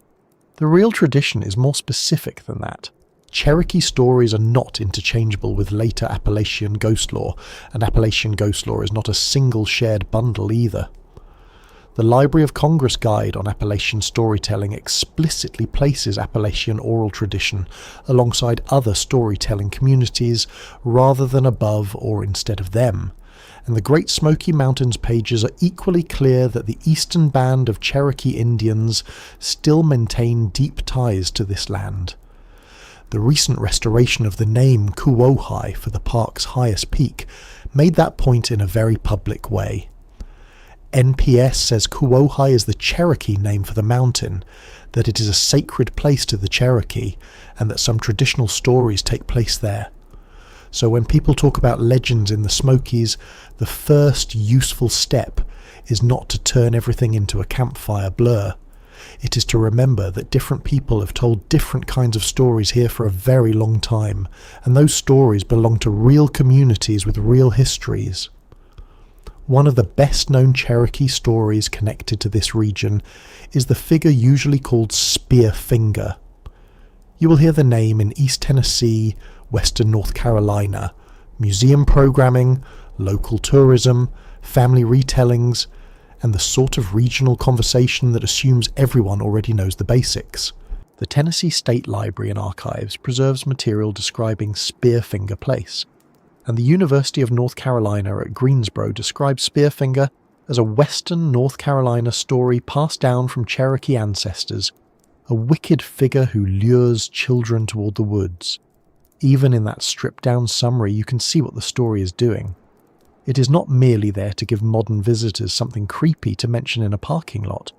The real tradition is more specific than that. Cherokee stories are not interchangeable with later Appalachian ghost lore, and Appalachian ghost lore is not a single shared bundle either. The Library of Congress Guide on Appalachian Storytelling explicitly places Appalachian oral tradition alongside other storytelling communities rather than above or instead of them, and the Great Smoky Mountains pages are equally clear that the eastern band of Cherokee Indians still maintain deep ties to this land. The recent restoration of the name Kuohai for the park's highest peak made that point in a very public way. NPS says Kuohai is the Cherokee name for the mountain, that it is a sacred place to the Cherokee, and that some traditional stories take place there. So when people talk about legends in the Smokies, the first useful step is not to turn everything into a campfire blur. It is to remember that different people have told different kinds of stories here for a very long time, and those stories belong to real communities with real histories. One of the best-known Cherokee stories connected to this region is the figure usually called Spearfinger. You will hear the name in East Tennessee, Western North Carolina, museum programming, local tourism, family retellings, and the sort of regional conversation that assumes everyone already knows the basics. The Tennessee State Library and Archives preserves material describing Spearfinger Place, and the University of North Carolina at Greensboro describes Spearfinger as a Western North Carolina story passed down from Cherokee ancestors, a wicked figure who lures children toward the woods. Even in that stripped-down summary, you can see what the story is doing. It is not merely there to give modern visitors something creepy to mention in a parking lot.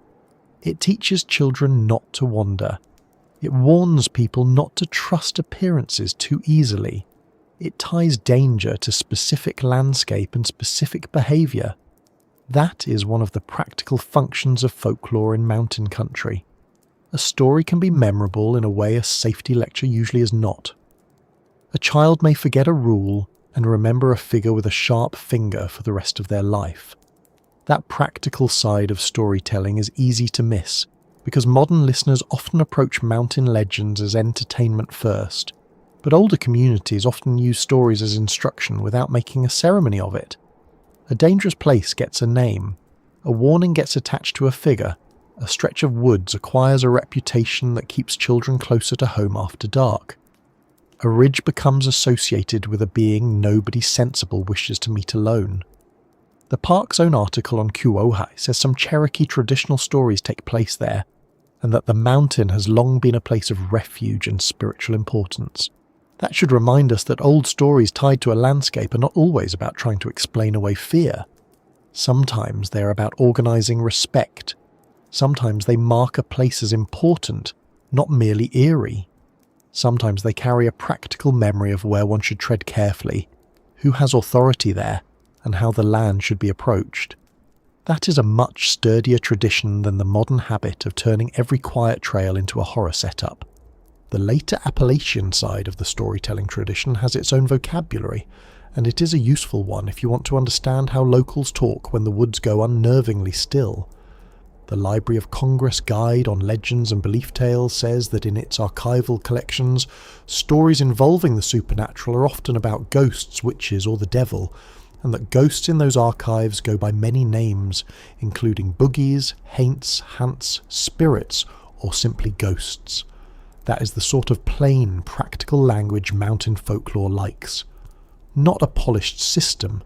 It teaches children not to wander. It warns people not to trust appearances too easily. It ties danger to specific landscape and specific behaviour. That is one of the practical functions of folklore in mountain country. A story can be memorable in a way a safety lecture usually is not. A child may forget a rule and remember a figure with a sharp finger for the rest of their life. That practical side of storytelling is easy to miss, because modern listeners often approach mountain legends as entertainment first, but older communities often use stories as instruction without making a ceremony of it. A dangerous place gets a name, a warning gets attached to a figure, a stretch of woods acquires a reputation that keeps children closer to home after dark. A ridge becomes associated with a being nobody sensible wishes to meet alone. The park's own article on Kuohai says some Cherokee traditional stories take place there, and that the mountain has long been a place of refuge and spiritual importance. That should remind us that old stories tied to a landscape are not always about trying to explain away fear. Sometimes they are about organising respect. Sometimes they mark a place as important, not merely eerie. Sometimes they carry a practical memory of where one should tread carefully, who has authority there, and how the land should be approached. That is a much sturdier tradition than the modern habit of turning every quiet trail into a horror setup. The later Appalachian side of the storytelling tradition has its own vocabulary, and it is a useful one if you want to understand how locals talk when the woods go unnervingly still. The The Library of Congress Guide on Legends and Belief Tales says that in its archival collections, stories involving the supernatural are often about ghosts, witches, or the devil, and that ghosts in those archives go by many names, including boogies, haints, hants, spirits, or simply ghosts. That is the sort of plain, practical language mountain folklore likes. Not a polished system,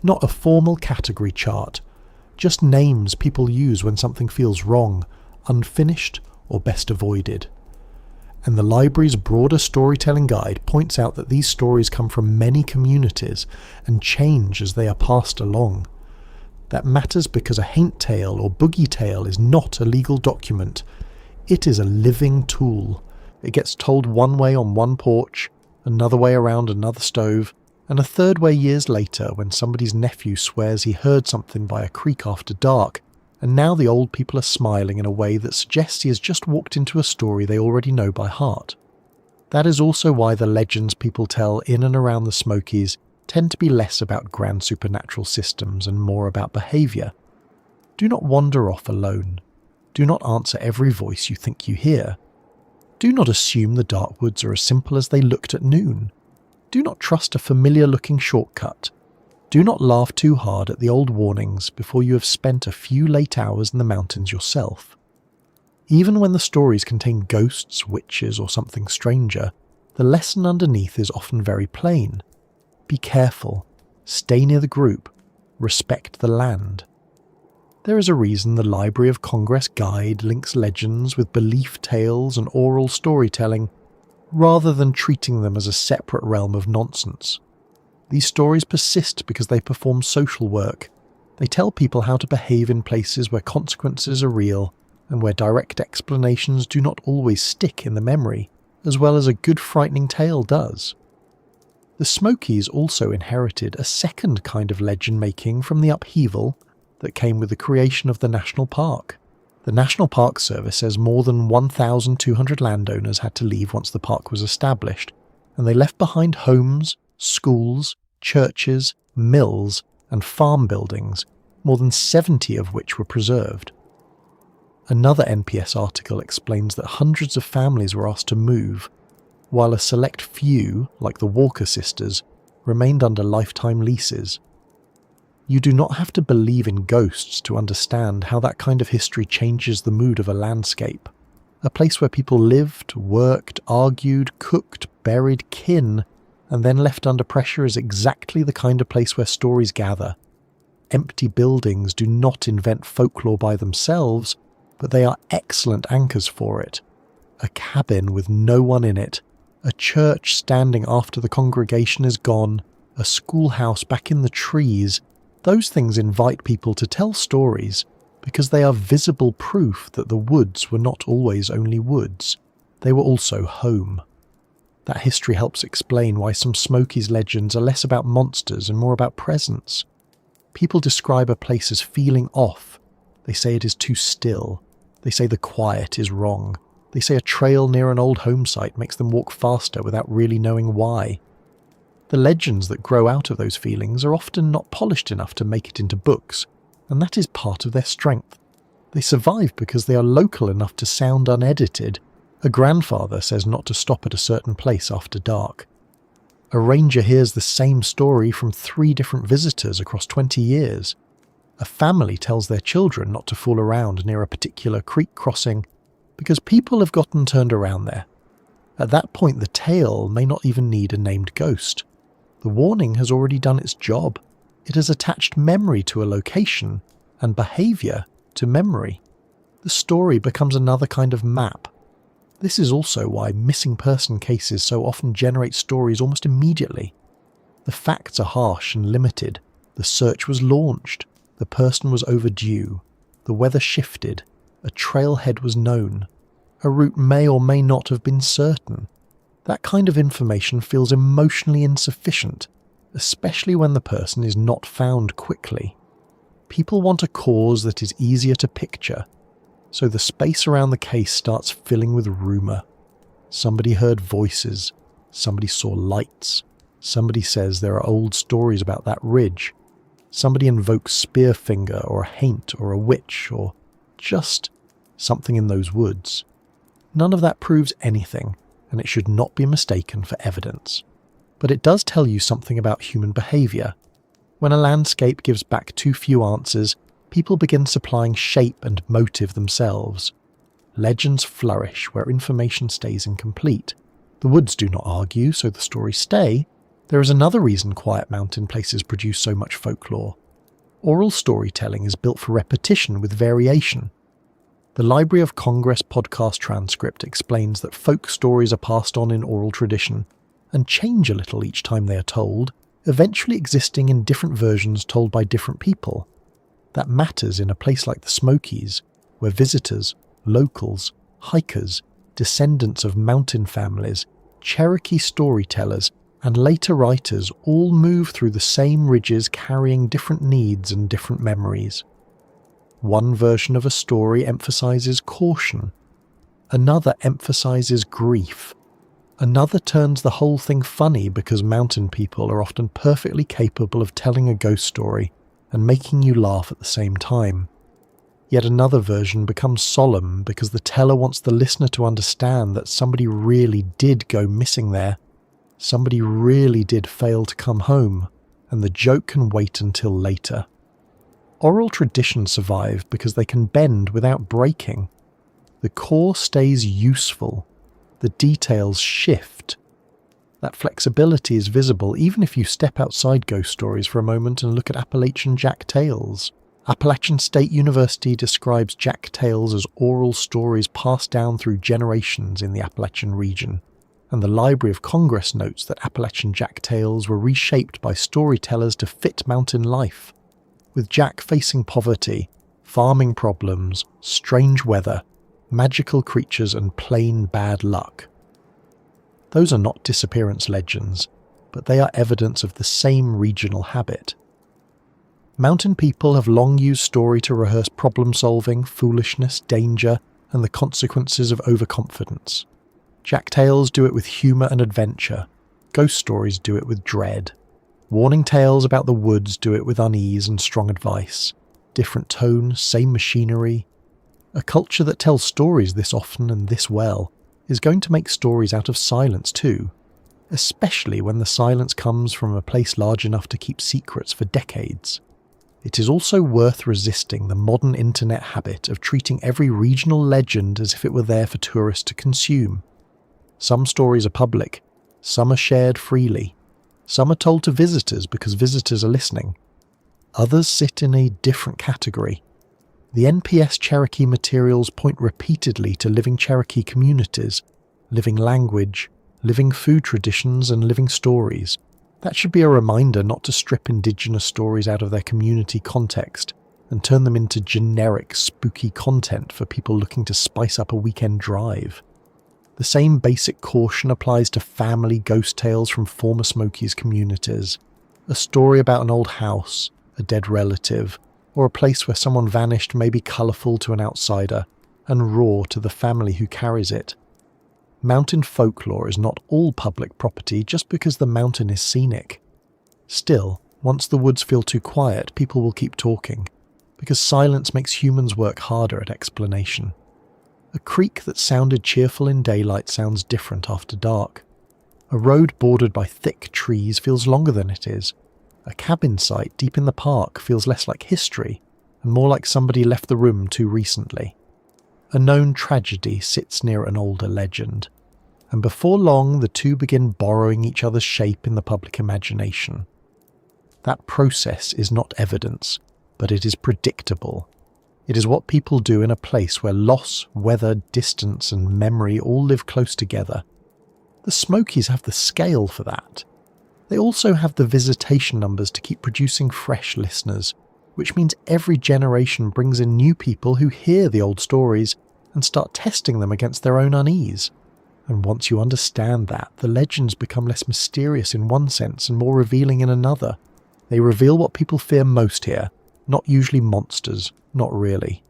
not a formal category chart, just names people use when something feels wrong, unfinished, or best avoided. And the library's broader storytelling guide points out that these stories come from many communities and change as they are passed along. That matters because a haint tale or boogie tale is not a legal document. It is a living tool. It gets told one way on one porch, another way around another stove, and a third way years later when somebody's nephew swears he heard something by a creek after dark, and now the old people are smiling in a way that suggests he has just walked into a story they already know by heart. That is also why the legends people tell in and around the Smokies tend to be less about grand supernatural systems and more about behaviour. Do not wander off alone. Do not answer every voice you think you hear. Do not assume the dark woods are as simple as they looked at noon. Do not trust a familiar-looking shortcut. Do not laugh too hard at the old warnings before you have spent a few late hours in the mountains yourself. Even when the stories contain ghosts, witches, or something stranger, the lesson underneath is often very plain. Be careful. Stay near the group. Respect the land. There is a reason the Library of Congress Guide links legends with belief tales and oral storytelling, rather than treating them as a separate realm of nonsense. These stories persist because they perform social work. They tell people how to behave in places where consequences are real and where direct explanations do not always stick in the memory, as well as a good frightening tale does. The Smokies also inherited a second kind of legend making from the upheaval that came with the creation of the national park. The National Park Service says more than 1,200 landowners had to leave once the park was established, and they left behind homes, schools, churches, mills, and farm buildings, more than 70 of which were preserved. Another NPS article explains that hundreds of families were asked to move, while a select few, like the Walker sisters, remained under lifetime leases. You do not have to believe in ghosts to understand how that kind of history changes the mood of a landscape. A place where people lived, worked, argued, cooked, buried kin, and then left under pressure is exactly the kind of place where stories gather. Empty buildings do not invent folklore by themselves, but they are excellent anchors for it. A cabin with no one in it, a church standing after the congregation is gone, a schoolhouse back in the trees, those things invite people to tell stories because they are visible proof that the woods were not always only woods. They were also home. That history helps explain why some Smokies legends are less about monsters and more about presence. People describe a place as feeling off. They say it is too still. They say the quiet is wrong. They say a trail near an old home site makes them walk faster without really knowing why. The legends that grow out of those feelings are often not polished enough to make it into books, and that is part of their strength. They survive because they are local enough to sound unedited. A grandfather says not to stop at a certain place after dark. A ranger hears the same story from 3 different visitors across 20 years. A family tells their children not to fool around near a particular creek crossing because people have gotten turned around there. At that point, the tale may not even need a named ghost. The warning has already done its job. It has attached memory to a location and behaviour to memory. The story becomes another kind of map. This is also why missing person cases so often generate stories almost immediately. The facts are harsh and limited. The search was launched. The person was overdue. The weather shifted. A trailhead was known. A route may or may not have been certain. That kind of information feels emotionally insufficient, especially when the person is not found quickly. People want a cause that is easier to picture, so the space around the case starts filling with rumour. Somebody heard voices. Somebody saw lights. Somebody says there are old stories about that ridge. Somebody invokes Spearfinger or a haint or a witch, or just something in those woods. None of that proves anything, and it should not be mistaken for evidence. But it does tell you something about human behaviour. When a landscape gives back too few answers, people begin supplying shape and motive themselves. Legends flourish where information stays incomplete. The woods do not argue, so the stories stay. There is another reason quiet mountain places produce so much folklore. Oral storytelling is built for repetition with variation. The Library of Congress podcast transcript explains that folk stories are passed on in oral tradition and change a little each time they are told, eventually existing in different versions told by different people. That matters in a place like the Smokies, where visitors, locals, hikers, descendants of mountain families, Cherokee storytellers, and later writers all move through the same ridges carrying different needs and different memories. One version of a story emphasizes caution. Another emphasizes grief. Another turns the whole thing funny because mountain people are often perfectly capable of telling a ghost story and making you laugh at the same time. Yet another version becomes solemn because the teller wants the listener to understand that somebody really did go missing there. Somebody really did fail to come home, and the joke can wait until later. Oral traditions survive because they can bend without breaking. The core stays useful. The details shift. That flexibility is visible even if you step outside ghost stories for a moment and look at Appalachian Jack Tales. Appalachian State University describes Jack Tales as oral stories passed down through generations in the Appalachian region, and the Library of Congress notes that Appalachian Jack Tales were reshaped by storytellers to fit mountain life. With Jack facing poverty, farming problems, strange weather, magical creatures and plain bad luck. Those are not disappearance legends, but they are evidence of the same regional habit. Mountain people have long used story to rehearse problem-solving, foolishness, danger, and the consequences of overconfidence. Jack Tales do it with humour and adventure. Ghost stories do it with dread. Warning tales about the woods do it with unease and strong advice. Different tone, same machinery. A culture that tells stories this often and this well is going to make stories out of silence too, especially when the silence comes from a place large enough to keep secrets for decades. It is also worth resisting the modern internet habit of treating every regional legend as if it were there for tourists to consume. Some stories are public, some are shared freely, some are told to visitors because visitors are listening. Others sit in a different category. The NPS Cherokee materials point repeatedly to living Cherokee communities, living language, living food traditions and living stories. That should be a reminder not to strip indigenous stories out of their community context and turn them into generic, spooky content for people looking to spice up a weekend drive. The same basic caution applies to family ghost tales from former Smokies communities. A story about an old house, a dead relative, or a place where someone vanished may be colourful to an outsider and raw to the family who carries it. Mountain folklore is not all public property just because the mountain is scenic. Still, once the woods feel too quiet, people will keep talking, because silence makes humans work harder at explanation. A creek that sounded cheerful in daylight sounds different after dark. A road bordered by thick trees feels longer than it is. A cabin site deep in the park feels less like history and more like somebody left the room too recently. A known tragedy sits near an older legend, and before long the two begin borrowing each other's shape in the public imagination. That process is not evidence, but it is predictable. It is what people do in a place where loss, weather, distance, and memory all live close together. The Smokies have the scale for that. They also have the visitation numbers to keep producing fresh listeners, which means every generation brings in new people who hear the old stories and start testing them against their own unease. And once you understand that, the legends become less mysterious in one sense and more revealing in another. They reveal what people fear most here, not usually monsters, not really.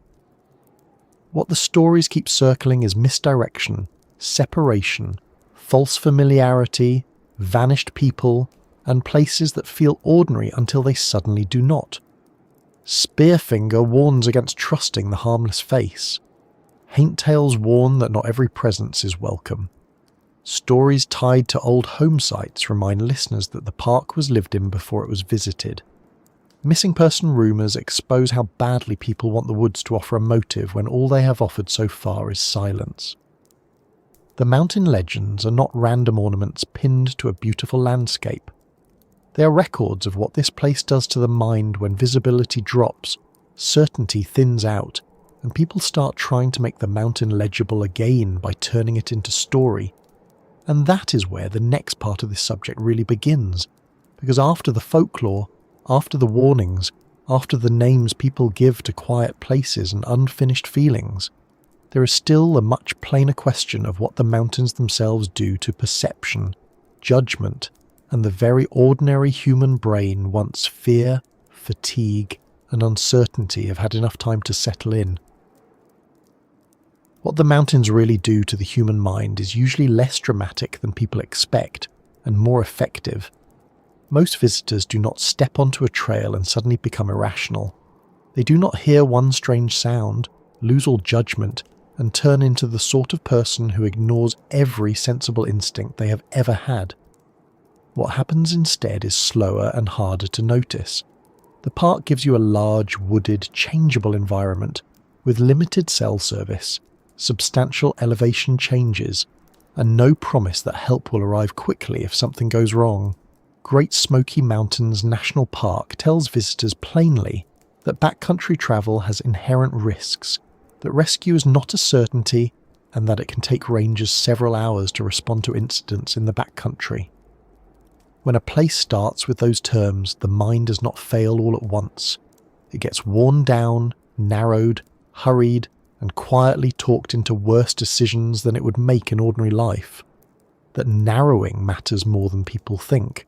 What the stories keep circling is misdirection, separation, false familiarity, vanished people, and places that feel ordinary until they suddenly do not. Spearfinger warns against trusting the harmless face. Haint tales warn that not every presence is welcome. Stories tied to old home sites remind listeners that the park was lived in before it was visited. Missing person rumours expose how badly people want the woods to offer a motive when all they have offered so far is silence. The mountain legends are not random ornaments pinned to a beautiful landscape. They are records of what this place does to the mind when visibility drops, certainty thins out, and people start trying to make the mountain legible again by turning it into story. And that is where the next part of this subject really begins, because after the folklore, after the warnings, after the names people give to quiet places and unfinished feelings, there is still a much plainer question of what the mountains themselves do to perception, judgment, and the very ordinary human brain once fear, fatigue, and uncertainty have had enough time to settle in. What the mountains really do to the human mind is usually less dramatic than people expect, and more effective. Most visitors do not step onto a trail and suddenly become irrational. They do not hear one strange sound, lose all judgment, and turn into the sort of person who ignores every sensible instinct they have ever had. What happens instead is slower and harder to notice. The park gives you a large, wooded, changeable environment with limited cell service, substantial elevation changes, and no promise that help will arrive quickly if something goes wrong. Great Smoky Mountains National Park tells visitors plainly that backcountry travel has inherent risks, that rescue is not a certainty, and that it can take rangers several hours to respond to incidents in the backcountry. When a place starts with those terms, the mind does not fail all at once. It gets worn down, narrowed, hurried, and quietly talked into worse decisions than it would make in ordinary life. That narrowing matters more than people think.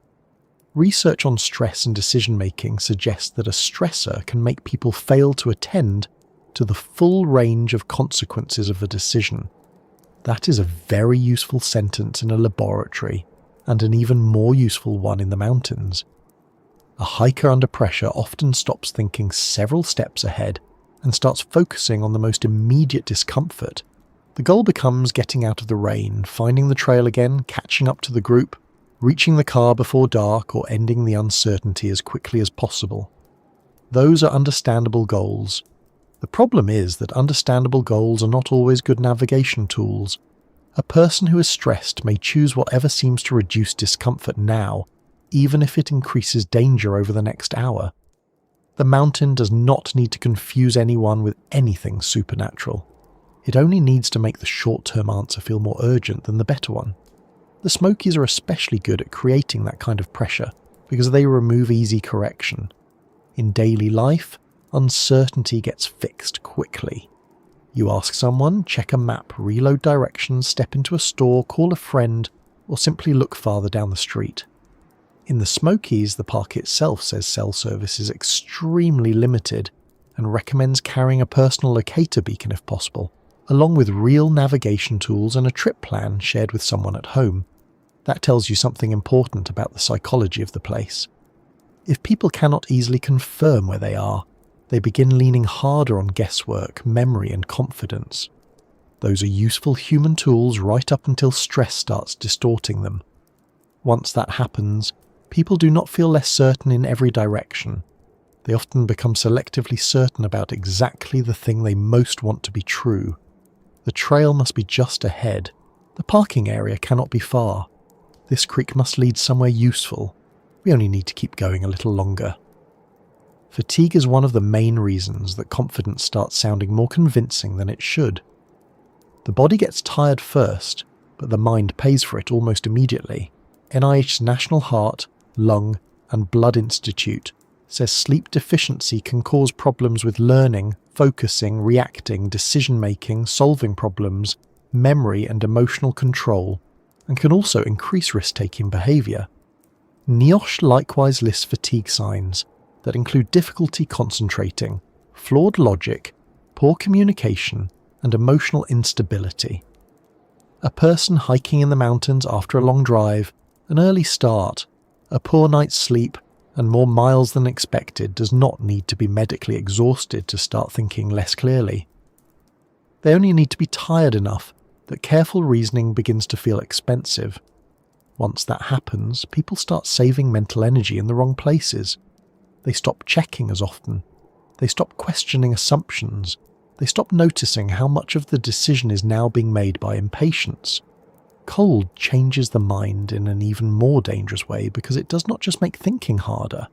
Research on stress and decision-making suggests that a stressor can make people fail to attend to the full range of consequences of a decision. That is a very useful sentence in a laboratory, and an even more useful one in the mountains. A hiker under pressure often stops thinking several steps ahead and starts focusing on the most immediate discomfort. The goal becomes getting out of the rain, finding the trail again, catching up to the group, reaching the car before dark, or ending the uncertainty as quickly as possible. Those are understandable goals. The problem is that understandable goals are not always good navigation tools. A person who is stressed may choose whatever seems to reduce discomfort now, even if it increases danger over the next hour. The mountain does not need to confuse anyone with anything supernatural. It only needs to make the short-term answer feel more urgent than the better one. The Smokies are especially good at creating that kind of pressure because they remove easy correction. In daily life, uncertainty gets fixed quickly. You ask someone, check a map, reload directions, step into a store, call a friend, or simply look farther down the street. In the Smokies, the park itself says cell service is extremely limited and recommends carrying a personal locator beacon if possible, along with real navigation tools and a trip plan shared with someone at home. That tells you something important about the psychology of the place. If people cannot easily confirm where they are, they begin leaning harder on guesswork, memory, and confidence. Those are useful human tools right up until stress starts distorting them. Once that happens, people do not feel less certain in every direction. They often become selectively certain about exactly the thing they most want to be true. The trail must be just ahead. The parking area cannot be far. This creek must lead somewhere useful. We only need to keep going a little longer. Fatigue is one of the main reasons that confidence starts sounding more convincing than it should. The body gets tired first, but the mind pays for it almost immediately. NIH's National Heart, Lung, and Blood Institute says sleep deficiency can cause problems with learning, focusing, reacting, decision-making, solving problems, memory and emotional control, and can also increase risk-taking behaviour. NIOSH likewise lists fatigue signs that include difficulty concentrating, flawed logic, poor communication, and emotional instability. A person hiking in the mountains after a long drive, an early start, a poor night's sleep, and more miles than expected does not need to be medically exhausted to start thinking less clearly. They only need to be tired enough that careful reasoning begins to feel expensive. Once that happens, people start saving mental energy in the wrong places. They stop checking as often. They stop questioning assumptions. They stop noticing how much of the decision is now being made by impatience. Cold changes the mind in an even more dangerous way because it does not just make thinking harder.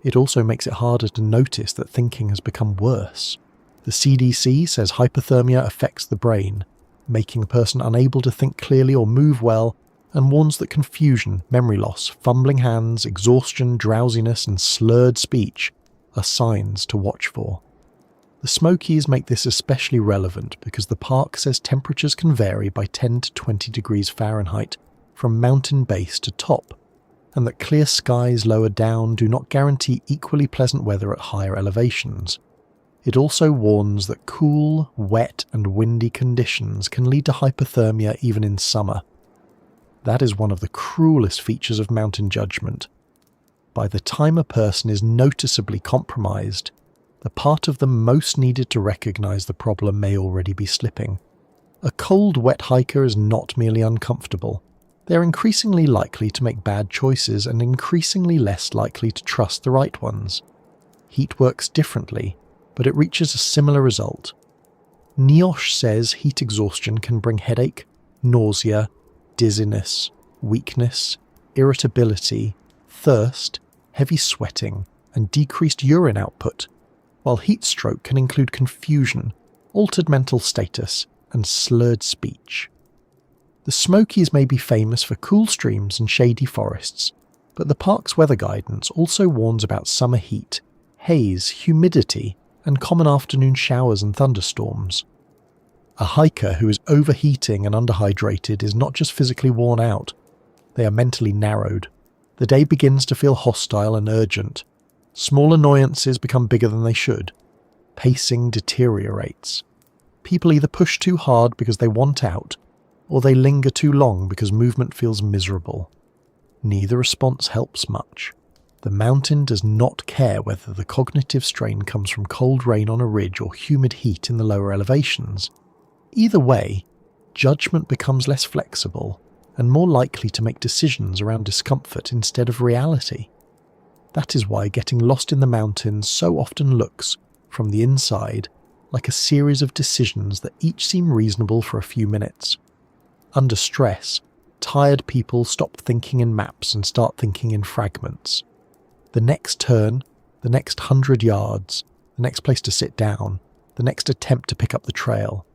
It also makes it harder to notice that thinking has become worse. The CDC says hypothermia affects the brain, making a person unable to think clearly or move well, and warns that confusion, memory loss, fumbling hands, exhaustion, drowsiness, and slurred speech are signs to watch for. The Smokies make this especially relevant because the park says temperatures can vary by 10 to 20 degrees Fahrenheit from mountain base to top, and that clear skies lower down do not guarantee equally pleasant weather at higher elevations. It also warns that cool, wet, and windy conditions can lead to hypothermia even in summer. That is one of the cruelest features of mountain judgment. By the time a person is noticeably compromised, the part of them most needed to recognize the problem may already be slipping. A cold, wet hiker is not merely uncomfortable. They are increasingly likely to make bad choices and increasingly less likely to trust the right ones. Heat works differently, but it reaches a similar result. NIOSH says heat exhaustion can bring headache, nausea, dizziness, weakness, irritability, thirst, heavy sweating, and decreased urine output, while heat stroke can include confusion, altered mental status, and slurred speech. The Smokies may be famous for cool streams and shady forests, but the park's weather guidance also warns about summer heat, haze, humidity, and common afternoon showers and thunderstorms. A hiker who is overheating and underhydrated is not just physically worn out, they are mentally narrowed. The day begins to feel hostile and urgent. Small annoyances become bigger than they should. Pacing deteriorates. People either push too hard because they want out, or they linger too long because movement feels miserable. Neither response helps much. The mountain does not care whether the cognitive strain comes from cold rain on a ridge or humid heat in the lower elevations. Either way, judgment becomes less flexible and more likely to make decisions around discomfort instead of reality. That is why getting lost in the mountains so often looks, from the inside, like a series of decisions that each seem reasonable for a few minutes. Under stress, tired people stop thinking in maps and start thinking in fragments. The next turn, the next 100 yards, the next place to sit down, the next attempt to pick up the trail.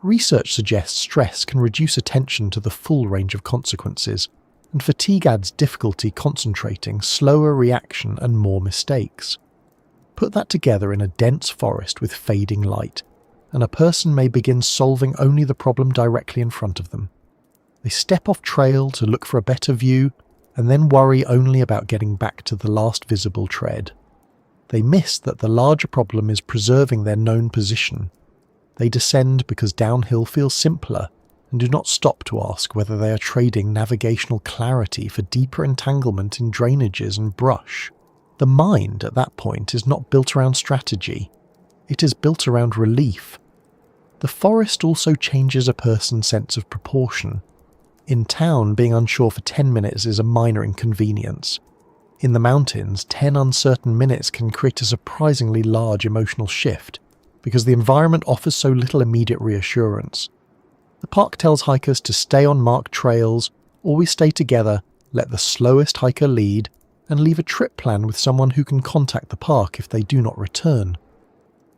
Research suggests stress can reduce attention to the full range of consequences, and fatigue adds difficulty concentrating, slower reaction, and more mistakes. Put that together in a dense forest with fading light, and a person may begin solving only the problem directly in front of them. They step off trail to look for a better view, and then worry only about getting back to the last visible tread. They miss that the larger problem is preserving their known position. They descend because downhill feels simpler, and do not stop to ask whether they are trading navigational clarity for deeper entanglement in drainages and brush. The mind at that point is not built around strategy. It is built around relief. The forest also changes a person's sense of proportion. In town, being unsure for 10 minutes is a minor inconvenience. In the mountains, 10 uncertain minutes can create a surprisingly large emotional shift, because the environment offers so little immediate reassurance. The park tells hikers to stay on marked trails, always stay together, let the slowest hiker lead, and leave a trip plan with someone who can contact the park if they do not return.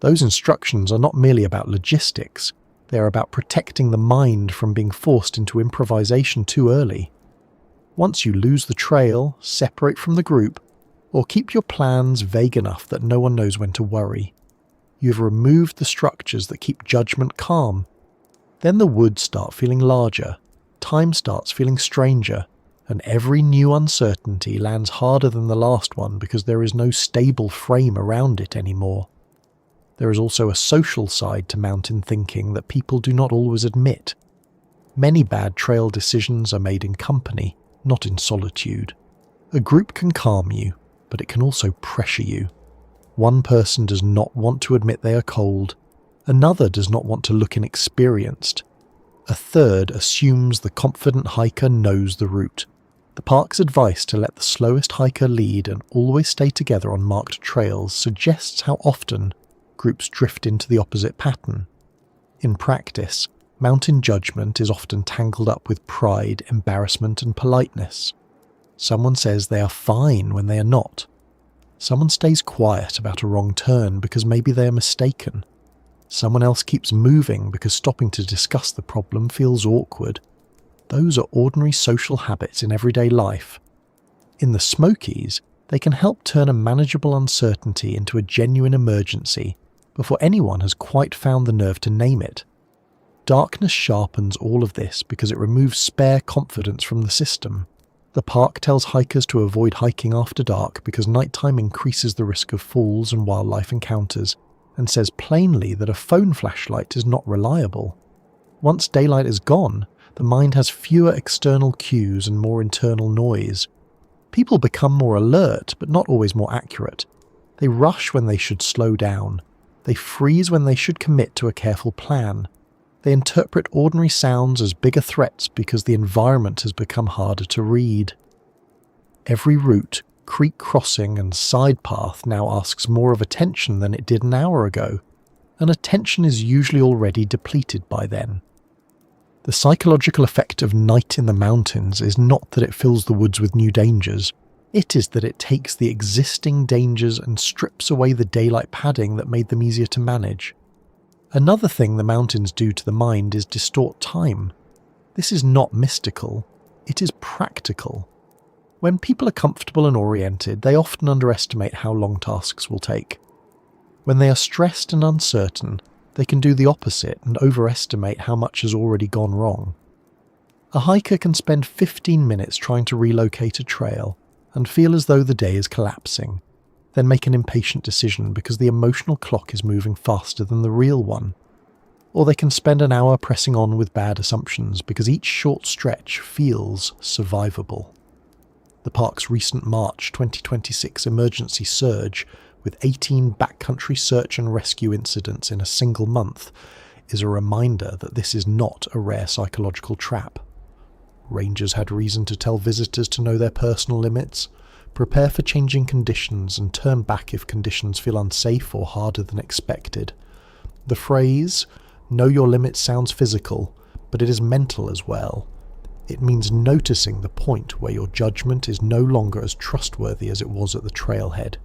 Those instructions are not merely about logistics, they are about protecting the mind from being forced into improvisation too early. Once you lose the trail, separate from the group, or keep your plans vague enough that no one knows when to worry. You have removed the structures that keep judgment calm. Then the woods start feeling larger, time starts feeling stranger, and every new uncertainty lands harder than the last one because there is no stable frame around it anymore. There is also a social side to mountain thinking that people do not always admit. Many bad trail decisions are made in company, not in solitude. A group can calm you, but it can also pressure you. One person does not want to admit they are cold, another does not want to look inexperienced, a third assumes the confident hiker knows the route. The park's advice to let the slowest hiker lead and always stay together on marked trails suggests how often groups drift into the opposite pattern. In practice, mountain judgment is often tangled up with pride, embarrassment, and politeness. Someone says they are fine when they are not. Someone stays quiet about a wrong turn because maybe they are mistaken. Someone else keeps moving because stopping to discuss the problem feels awkward. Those are ordinary social habits in everyday life. In the Smokies, they can help turn a manageable uncertainty into a genuine emergency before anyone has quite found the nerve to name it. Darkness sharpens all of this because it removes spare confidence from the system. The park tells hikers to avoid hiking after dark because nighttime increases the risk of falls and wildlife encounters, and says plainly that a phone flashlight is not reliable. Once daylight is gone, the mind has fewer external cues and more internal noise. People become more alert, but not always more accurate. They rush when they should slow down. They freeze when they should commit to a careful plan. They interpret ordinary sounds as bigger threats because the environment has become harder to read. Every route, creek crossing and side path now asks more of attention than it did an hour ago, and attention is usually already depleted by then. The psychological effect of night in the mountains is not that it fills the woods with new dangers, it is that it takes the existing dangers and strips away the daylight padding that made them easier to manage. Another thing the mountains do to the mind is distort time. This is not mystical, it is practical. When people are comfortable and oriented, they often underestimate how long tasks will take. When they are stressed and uncertain, they can do the opposite and overestimate how much has already gone wrong. A hiker can spend 15 minutes trying to relocate a trail and feel as though the day is collapsing, then make an impatient decision because the emotional clock is moving faster than the real one. Or they can spend an hour pressing on with bad assumptions because each short stretch feels survivable. The park's recent March 2026 emergency surge, with 18 backcountry search and rescue incidents in a single month, is a reminder that this is not a rare psychological trap. Rangers had reason to tell visitors to know their personal limits, prepare for changing conditions, and turn back if conditions feel unsafe or harder than expected. The phrase, "know your limits," sounds physical, but it is mental as well. It means noticing the point where your judgment is no longer as trustworthy as it was at the trailhead.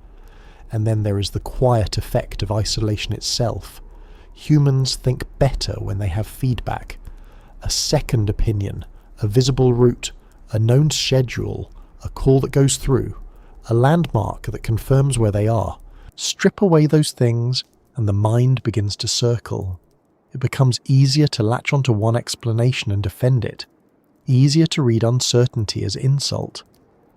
And then there is the quiet effect of isolation itself. Humans think better when they have feedback. A second opinion, a visible route, a known schedule, a call that goes through, a landmark that confirms where they are. Strip away those things and the mind begins to circle. It becomes easier to latch onto one explanation and defend it. Easier to read uncertainty as insult.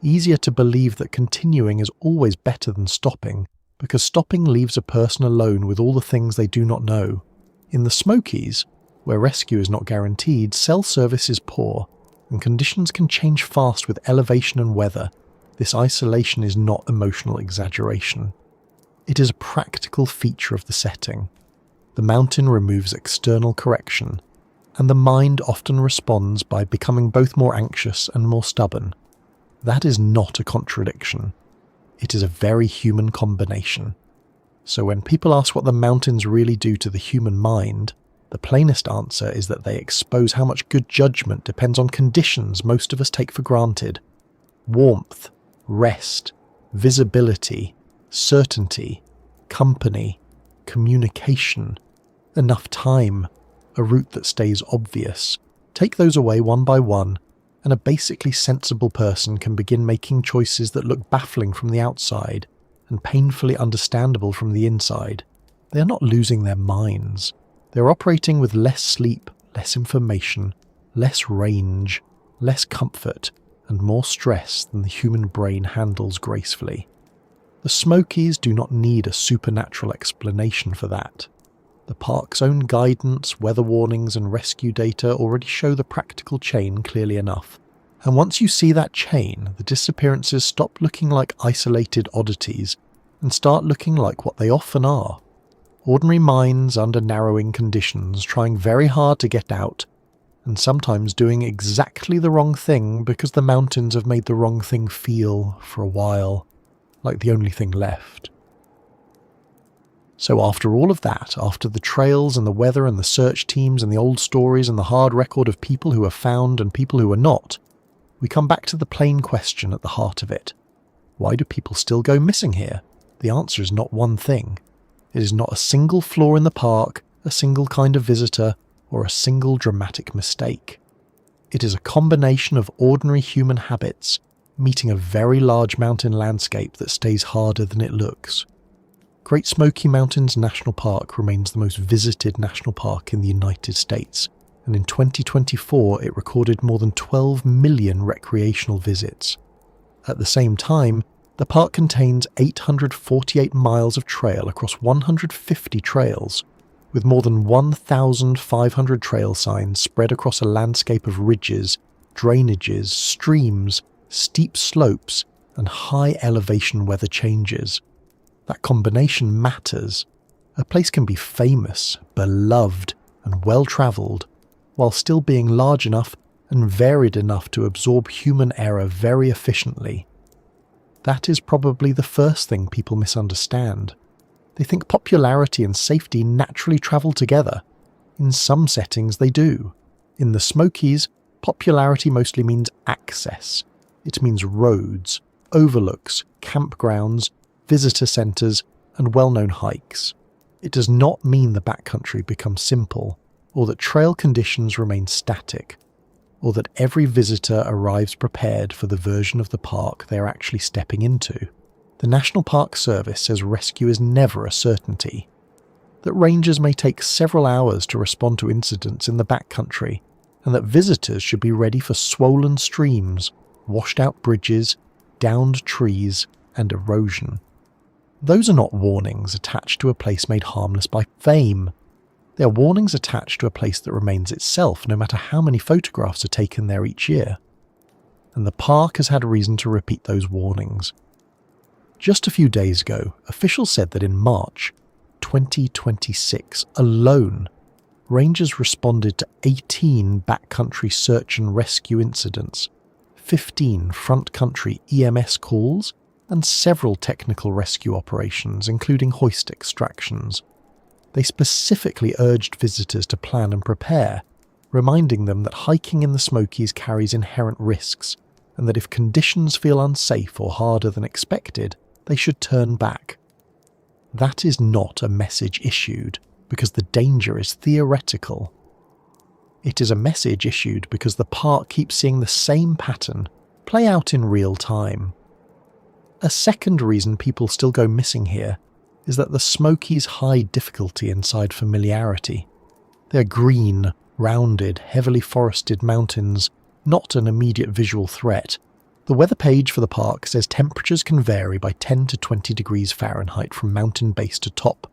Easier to believe that continuing is always better than stopping, because stopping leaves a person alone with all the things they do not know. In the Smokies, where rescue is not guaranteed, cell service is poor, and conditions can change fast with elevation and weather. This isolation is not emotional exaggeration. It is a practical feature of the setting. The mountain removes external correction, and the mind often responds by becoming both more anxious and more stubborn. That is not a contradiction. It is a very human combination. So when people ask what the mountains really do to the human mind, the plainest answer is that they expose how much good judgment depends on conditions most of us take for granted. Warmth, rest, visibility, certainty, company, communication, enough time, a route that stays obvious. Take those away one by one, and a basically sensible person can begin making choices that look baffling from the outside and painfully understandable from the inside. They are not losing their minds. They are operating with less sleep, less information, less range, less comfort, and more stress than the human brain handles gracefully. The Smokies do not need a supernatural explanation for that. The park's own guidance, weather warnings, and rescue data already show the practical chain clearly enough. And once you see that chain, the disappearances stop looking like isolated oddities and start looking like what they often are. Ordinary minds under narrowing conditions trying very hard to get out, and sometimes doing exactly the wrong thing because the mountains have made the wrong thing feel, for a while, like the only thing left. So after all of that, after the trails and the weather and the search teams and the old stories and the hard record of people who are found and people who are not, we come back to the plain question at the heart of it. Why do people still go missing here? The answer is not one thing. It is not a single flaw in the park, a single kind of visitor, or a single dramatic mistake. It is a combination of ordinary human habits meeting a very large mountain landscape that stays harder than it looks. Great Smoky Mountains National Park remains the most visited national park in the United States, and in 2024 it recorded more than 12 million recreational visits. At the same time, the park contains 848 miles of trail across 150 trails, with more than 1,500 trail signs spread across a landscape of ridges, drainages, streams, steep slopes, and high elevation weather changes. That combination matters. A place can be famous, beloved, and well-travelled, while still being large enough and varied enough to absorb human error very efficiently. That is probably the first thing people misunderstand. They think popularity and safety naturally travel together. In some settings they do. In the Smokies, popularity mostly means access. It means roads, overlooks, campgrounds, visitor centres, and well-known hikes. It does not mean the backcountry becomes simple, or that trail conditions remain static, or that every visitor arrives prepared for the version of the park they are actually stepping into. The National Park Service says rescue is never a certainty, that rangers may take several hours to respond to incidents in the backcountry, and that visitors should be ready for swollen streams, washed-out bridges, downed trees, and erosion. Those are not warnings attached to a place made harmless by fame. They are warnings attached to a place that remains itself no matter how many photographs are taken there each year. And the park has had reason to repeat those warnings. Just a few days ago, officials said that in March 2026 alone, rangers responded to 18 backcountry search and rescue incidents, 15 front country EMS calls, and several technical rescue operations, including hoist extractions. They specifically urged visitors to plan and prepare, reminding them that hiking in the Smokies carries inherent risks, and that if conditions feel unsafe or harder than expected, they should turn back. That is not a message issued because the danger is theoretical. It is a message issued because the park keeps seeing the same pattern play out in real time. A second reason people still go missing here is that the Smokies hide difficulty inside familiarity. They're green, rounded, heavily forested mountains, not an immediate visual threat. The weather page for the park says temperatures can vary by 10 to 20 degrees Fahrenheit from mountain base to top,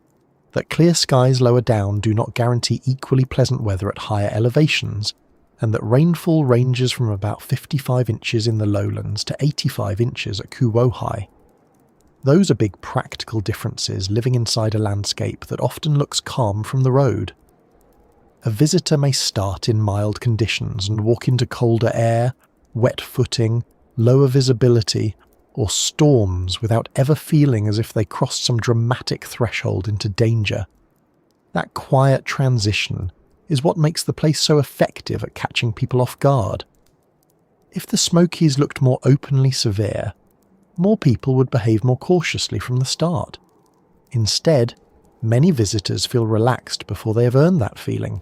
that clear skies lower down do not guarantee equally pleasant weather at higher elevations, and that rainfall ranges from about 55 inches in the lowlands to 85 inches at Kuwohai. Those are big practical differences living inside a landscape that often looks calm from the road. A visitor may start in mild conditions and walk into colder air, wet footing, lower visibility, or storms without ever feeling as if they crossed some dramatic threshold into danger. That quiet transition is what makes the place so effective at catching people off guard. If the Smokies looked more openly severe, more people would behave more cautiously from the start. Instead, many visitors feel relaxed before they have earned that feeling.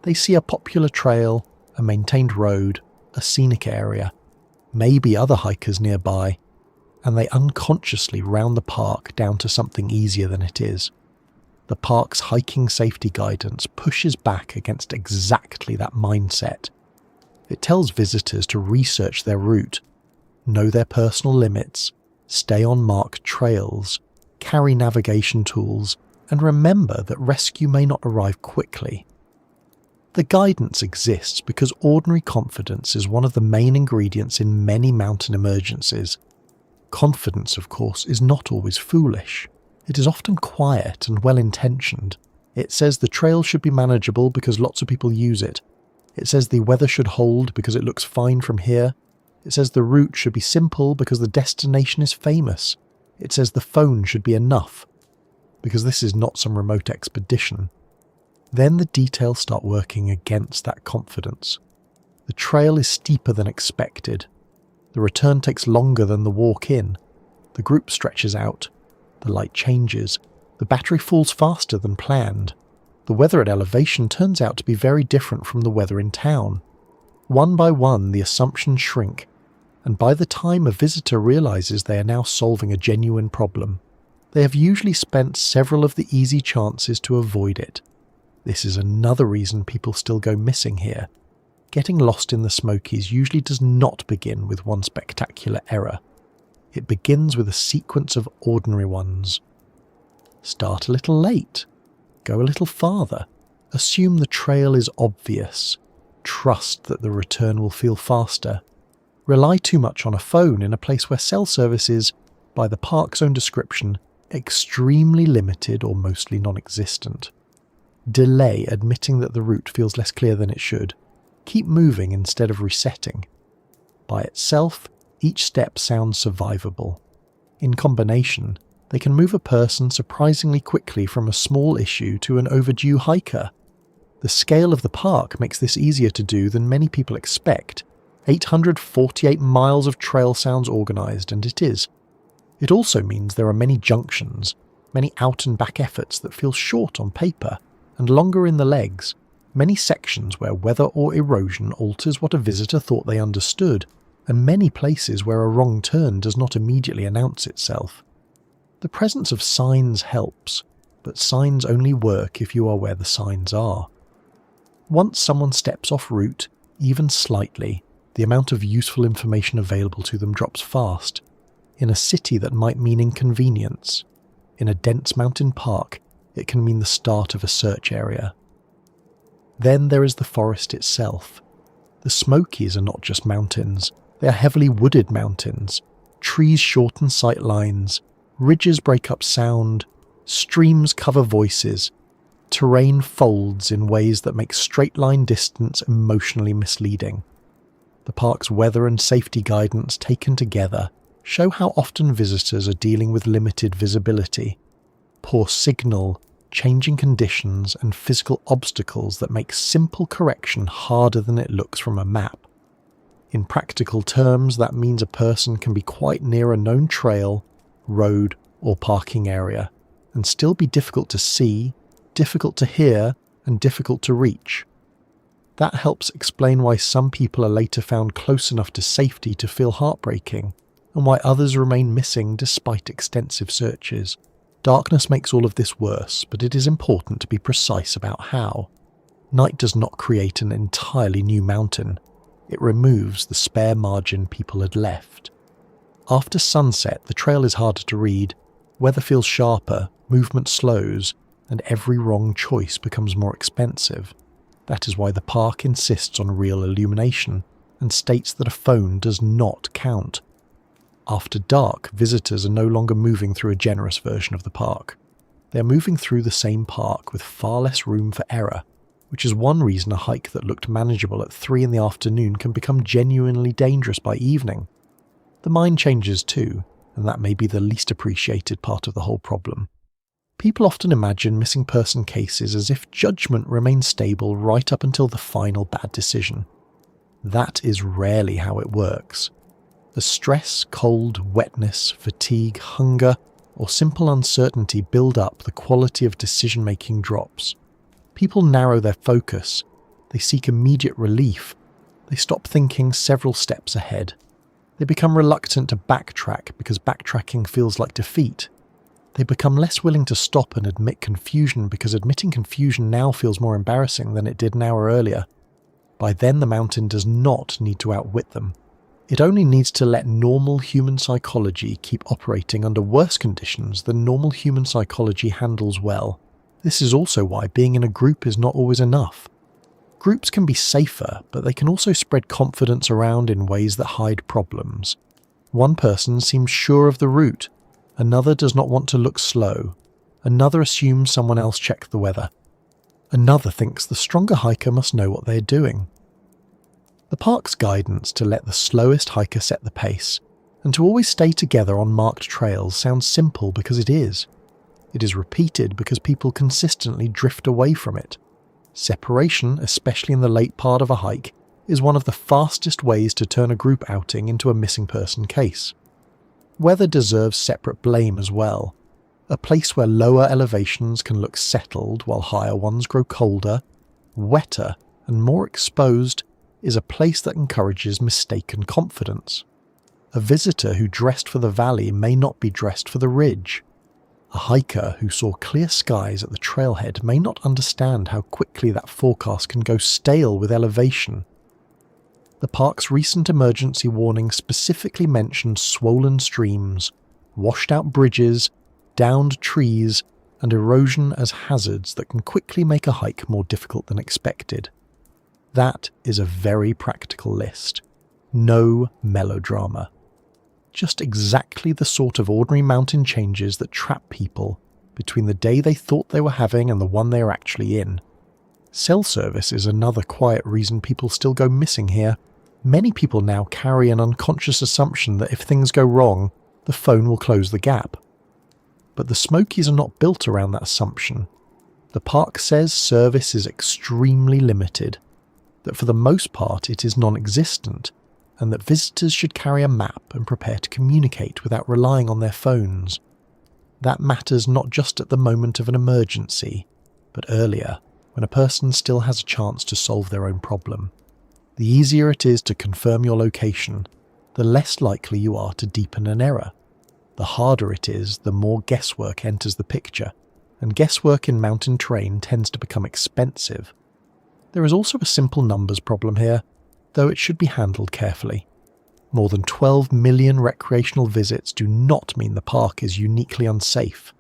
They see a popular trail, a maintained road, a scenic area, maybe other hikers nearby, and they unconsciously round the park down to something easier than it is. The park's hiking safety guidance pushes back against exactly that mindset. It tells visitors to research their route, know their personal limits, stay on marked trails, carry navigation tools, and remember that rescue may not arrive quickly. The guidance exists because ordinary confidence is one of the main ingredients in many mountain emergencies. Confidence, of course, is not always foolish. It is often quiet and well-intentioned. It says the trail should be manageable because lots of people use it. It says the weather should hold because it looks fine from here. It says the route should be simple because the destination is famous. It says the phone should be enough because this is not some remote expedition. Then the details start working against that confidence. The trail is steeper than expected. The return takes longer than the walk in. The group stretches out. The light changes. The battery falls faster than planned. The weather at elevation turns out to be very different from the weather in town. One by one, the assumptions shrink, and by the time a visitor realizes they are now solving a genuine problem, they have usually spent several of the easy chances to avoid it. This is another reason people still go missing here. Getting lost in the Smokies usually does not begin with one spectacular error. It begins with a sequence of ordinary ones. Start a little late. Go a little farther. Assume the trail is obvious. Trust that the return will feel faster. Rely too much on a phone in a place where cell service is, by the park's own description, extremely limited or mostly non-existent. Delay admitting that the route feels less clear than it should. Keep moving instead of resetting. By itself, each step sounds survivable. In combination, they can move a person surprisingly quickly from a small issue to an overdue hiker. The scale of the park makes this easier to do than many people expect. 848 miles of trail sounds organised, and it is. It also means there are many junctions, many out and back efforts that feel short on paper, and longer in the legs, many sections where weather or erosion alters what a visitor thought they understood, and many places where a wrong turn does not immediately announce itself. The presence of signs helps, but signs only work if you are where the signs are. Once someone steps off route, even slightly, the amount of useful information available to them drops fast. In a city that might mean inconvenience. In a dense mountain park, it can mean the start of a search area. Then there is the forest itself. The Smokies are not just mountains, they are heavily wooded mountains. Trees shorten sight lines, ridges break up sound, streams cover voices. Terrain folds in ways that make straight-line distance emotionally misleading. The park's weather and safety guidance taken together show how often visitors are dealing with limited visibility, poor signal, changing conditions, and physical obstacles that make simple correction harder than it looks from a map. In practical terms, that means a person can be quite near a known trail, road, or parking area, and still be difficult to see, difficult to hear, and difficult to reach. That helps explain why some people are later found close enough to safety to feel heartbreaking, and why others remain missing despite extensive searches. Darkness makes all of this worse, but it is important to be precise about how. Night does not create an entirely new mountain. It removes the spare margin people had left. After sunset, the trail is harder to read, weather feels sharper, movement slows, and every wrong choice becomes more expensive. That is why the park insists on real illumination, and states that a phone does not count. After dark, visitors are no longer moving through a generous version of the park. They are moving through the same park with far less room for error, which is one reason a hike that looked manageable at 3 in the afternoon can become genuinely dangerous by evening. The mind changes too, and that may be the least appreciated part of the whole problem. People often imagine missing person cases as if judgment remains stable right up until the final bad decision. That is rarely how it works. The stress, cold, wetness, fatigue, hunger, or simple uncertainty build up, the quality of decision-making drops. People narrow their focus. They seek immediate relief. They stop thinking several steps ahead. They become reluctant to backtrack because backtracking feels like defeat. They become less willing to stop and admit confusion because admitting confusion now feels more embarrassing than it did an hour earlier. By then, the mountain does not need to outwit them. It only needs to let normal human psychology keep operating under worse conditions than normal human psychology handles well. This is also why being in a group is not always enough. Groups can be safer, but they can also spread confidence around in ways that hide problems. One person seems sure of the route, another does not want to look slow, another assumes someone else checked the weather, another thinks the stronger hiker must know what they're doing. The park's guidance to let the slowest hiker set the pace, and to always stay together on marked trails sounds simple because it is. It is repeated because people consistently drift away from it. Separation, especially in the late part of a hike, is one of the fastest ways to turn a group outing into a missing person case. Weather deserves separate blame as well. A place where lower elevations can look settled while higher ones grow colder, wetter, and more exposed is a place that encourages mistaken confidence. A visitor who dressed for the valley may not be dressed for the ridge. A hiker who saw clear skies at the trailhead may not understand how quickly that forecast can go stale with elevation. The park's recent emergency warning specifically mentioned swollen streams, washed-out bridges, downed trees, and erosion as hazards that can quickly make a hike more difficult than expected. That is a very practical list. No melodrama. Just exactly the sort of ordinary mountain changes that trap people between the day they thought they were having and the one they are actually in. Cell service is another quiet reason people still go missing here. Many people now carry an unconscious assumption that if things go wrong, the phone will close the gap. But the Smokies are not built around that assumption. The park says service is extremely limited, that for the most part it is non-existent, and that visitors should carry a map and prepare to communicate without relying on their phones. That matters not just at the moment of an emergency, but earlier, when a person still has a chance to solve their own problem. The easier it is to confirm your location, the less likely you are to deepen an error. The harder it is, the more guesswork enters the picture, and guesswork in mountain terrain tends to become expensive. There is also a simple numbers problem here, though it should be handled carefully. More than 12 million recreational visits do not mean the park is uniquely unsafe.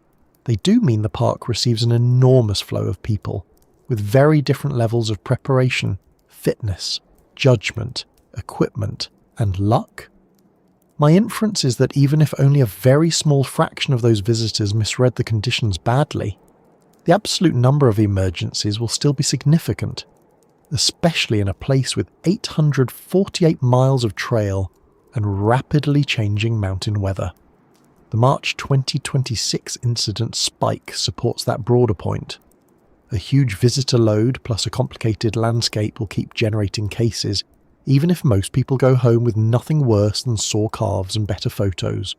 They do mean the park receives an enormous flow of people, with very different levels of preparation, fitness, judgment, equipment, and luck. My inference is that even if only a very small fraction of those visitors misread the conditions badly, the absolute number of emergencies will still be significant, especially in a place with 848 miles of trail and rapidly changing mountain weather. The March 2026 incident spike supports that broader point. A huge visitor load plus a complicated landscape will keep generating cases, even if most people go home with nothing worse than sore calves and better photos.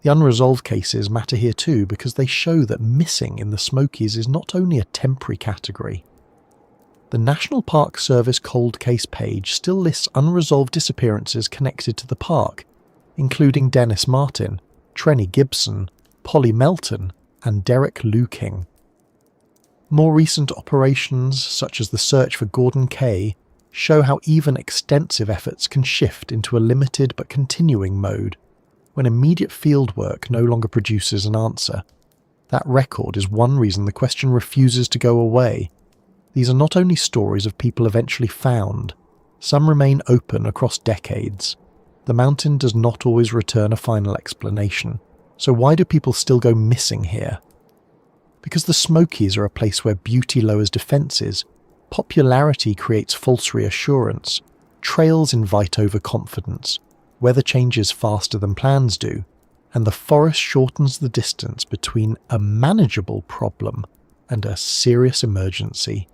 The unresolved cases matter here too because they show that missing in the Smokies is not only a temporary category. The National Park Service cold case page still lists unresolved disappearances connected to the park, including Dennis Martin, Trenny Gibson, Polly Melton, and Derek Luking. More recent operations, such as the search for Gordon Kay, show how even extensive efforts can shift into a limited but continuing mode, when immediate fieldwork no longer produces an answer. That record is one reason the question refuses to go away. These are not only stories of people eventually found, some remain open across decades. The mountain does not always return a final explanation, so why do people still go missing here? Because the Smokies are a place where beauty lowers defences, popularity creates false reassurance, trails invite overconfidence, weather changes faster than plans do, and the forest shortens the distance between a manageable problem and a serious emergency.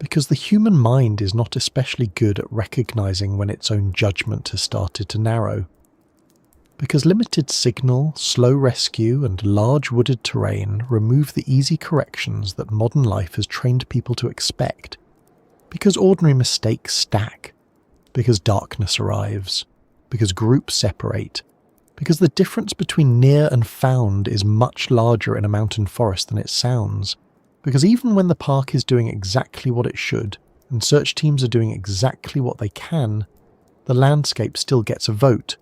Because the human mind is not especially good at recognising when its own judgment has started to narrow. Because limited signal, slow rescue, and large wooded terrain remove the easy corrections that modern life has trained people to expect. Because ordinary mistakes stack. Because darkness arrives. Because groups separate. Because the difference between near and found is much larger in a mountain forest than it sounds. Because even when the park is doing exactly what it should, and search teams are doing exactly what they can, the landscape still gets a vote.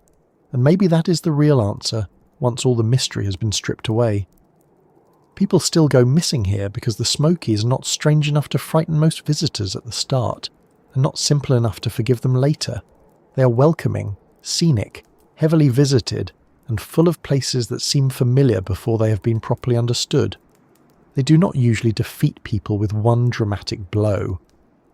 And maybe that is the real answer, once all the mystery has been stripped away. People still go missing here because the Smokies are not strange enough to frighten most visitors at the start, and not simple enough to forgive them later. They are welcoming, scenic, heavily visited, and full of places that seem familiar before they have been properly understood. They do not usually defeat people with one dramatic blow.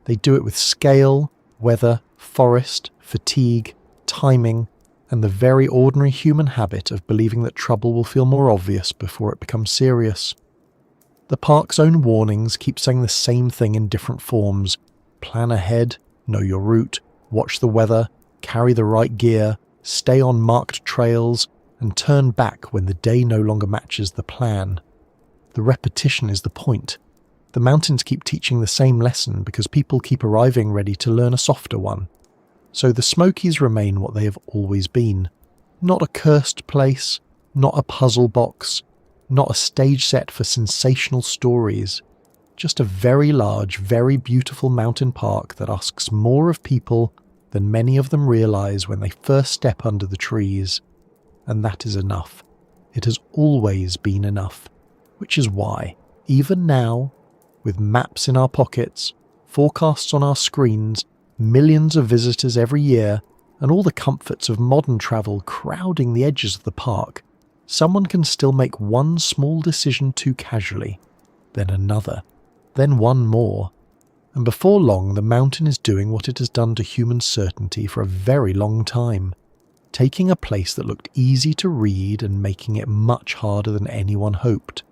They do it with scale, weather, forest, fatigue, timing, and the very ordinary human habit of believing that trouble will feel more obvious before it becomes serious. The park's own warnings keep saying the same thing in different forms. Plan ahead, know your route, watch the weather, carry the right gear, stay on marked trails, and turn back when the day no longer matches the plan. The repetition is the point. The mountains keep teaching the same lesson because people keep arriving ready to learn a softer one. So the Smokies remain what they have always been. Not a cursed place, not a puzzle box, not a stage set for sensational stories. Just a very large, very beautiful mountain park that asks more of people than many of them realise when they first step under the trees. And that is enough. It has always been enough. Which is why, even now, with maps in our pockets, forecasts on our screens, millions of visitors every year, and all the comforts of modern travel crowding the edges of the park, someone can still make one small decision too casually, then another, then one more, and before long the mountain is doing what it has done to human certainty for a very long time, taking a place that looked easy to read and making it much harder than anyone hoped.